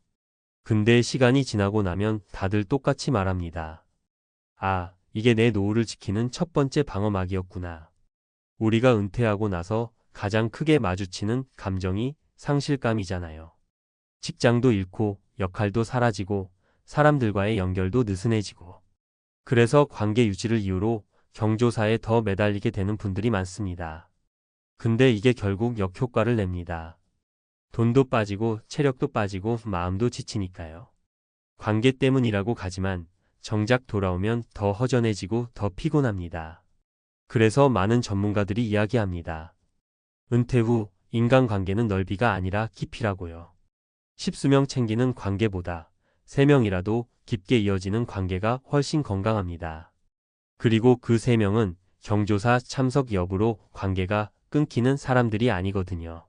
근데 시간이 지나고 나면 다들 똑같이 말합니다. 아, 이게 내 노후를 지키는 첫 번째 방어막이었구나. 우리가 은퇴하고 나서 가장 크게 마주치는 감정이 상실감이잖아요. 직장도 잃고 역할도 사라지고 사람들과의 연결도 느슨해지고 그래서 관계 유지를 이유로 경조사에 더 매달리게 되는 분들이 많습니다. 근데 이게 결국 역효과를 냅니다. 돈도 빠지고 체력도 빠지고 마음도 지치니까요. 관계 때문이라고 가지만 정작 돌아오면 더 허전해지고 더 피곤합니다. 그래서 많은 전문가들이 이야기합니다. 은퇴 후 인간관계는 넓이가 아니라 깊이라고요. 10수명 챙기는 관계보다 3명이라도 깊게 이어지는 관계가 훨씬 건강합니다. 그리고 그 3명은 경조사 참석 여부로 관계가 끊기는 사람들이 아니거든요.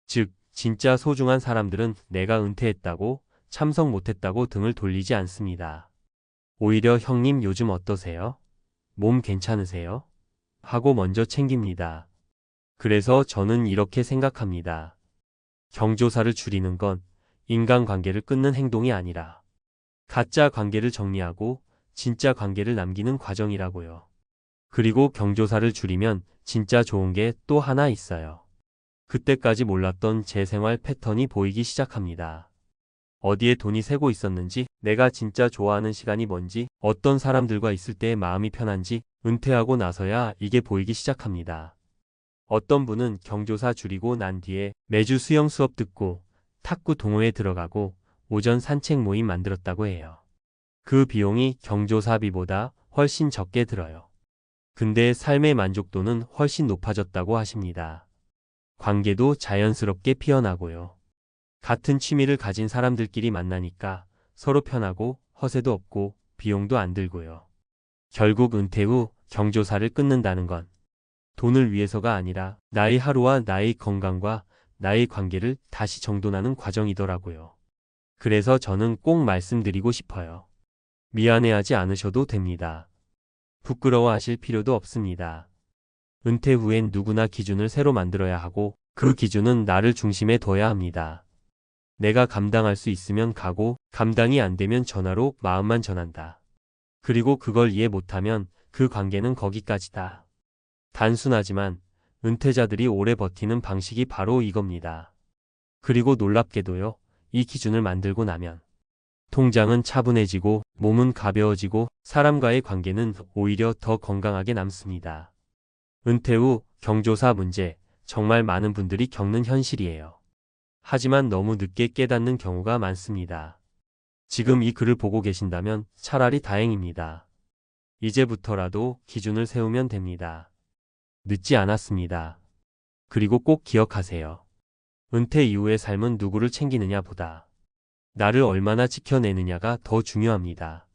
즉, 진짜 소중한 사람들은 내가 은퇴했다고 참석 못했다고 등을 돌리지 않습니다. 오히려 형님 요즘 어떠세요? 몸 괜찮으세요? 하고 먼저 챙깁니다. 그래서 저는 이렇게 생각합니다. 경조사를 줄이는 건 인간관계를 끊는 행동이 아니라 가짜 관계를 정리하고 진짜 관계를 남기는 과정이라고요. 그리고 경조사를 줄이면 진짜 좋은 게 또 하나 있어요. 그때까지 몰랐던 제 생활 패턴이 보이기 시작합니다. 어디에 돈이 새고 있었는지, 내가 진짜 좋아하는 시간이 뭔지, 어떤 사람들과 있을 때 마음이 편한지 은퇴하고 나서야 이게 보이기 시작합니다. 어떤 분은 경조사 줄이고 난 뒤에 매주 수영 수업 듣고 탁구 동호회 들어가고 오전 산책 모임 만들었다고 해요. 그 비용이 경조사비보다 훨씬 적게 들어요. 근데 삶의 만족도는 훨씬 높아졌다고 하십니다. 관계도 자연스럽게 피어나고요. 같은 취미를 가진 사람들끼리 만나니까 서로 편하고 허세도 없고 비용도 안 들고요. 결국 은퇴 후 경조사를 끊는다는 건 돈을 위해서가 아니라 나의 하루와 나의 건강과 나의 관계를 다시 정돈하는 과정이더라고요. 그래서 저는 꼭 말씀드리고 싶어요. 미안해하지 않으셔도 됩니다. 부끄러워하실 필요도 없습니다. 은퇴 후엔 누구나 기준을 새로 만들어야 하고 그 기준은 나를 중심에 둬야 합니다. 내가 감당할 수 있으면 가고 감당이 안 되면 전화로 마음만 전한다. 그리고 그걸 이해 못하면 그 관계는 거기까지다. 단순하지만 은퇴자들이 오래 버티는 방식이 바로 이겁니다. 그리고 놀랍게도요, 이 기준을 만들고 나면 통장은 차분해지고 몸은 가벼워지고 사람과의 관계는 오히려 더 건강하게 남습니다. 은퇴 후 경조사 문제, 정말 많은 분들이 겪는 현실이에요. 하지만 너무 늦게 깨닫는 경우가 많습니다. 지금 이 글을 보고 계신다면 차라리 다행입니다. 이제부터라도 기준을 세우면 됩니다. 늦지 않았습니다. 그리고 꼭 기억하세요. 은퇴 이후의 삶은 누구를 챙기느냐보다 나를 얼마나 지켜내느냐가 더 중요합니다.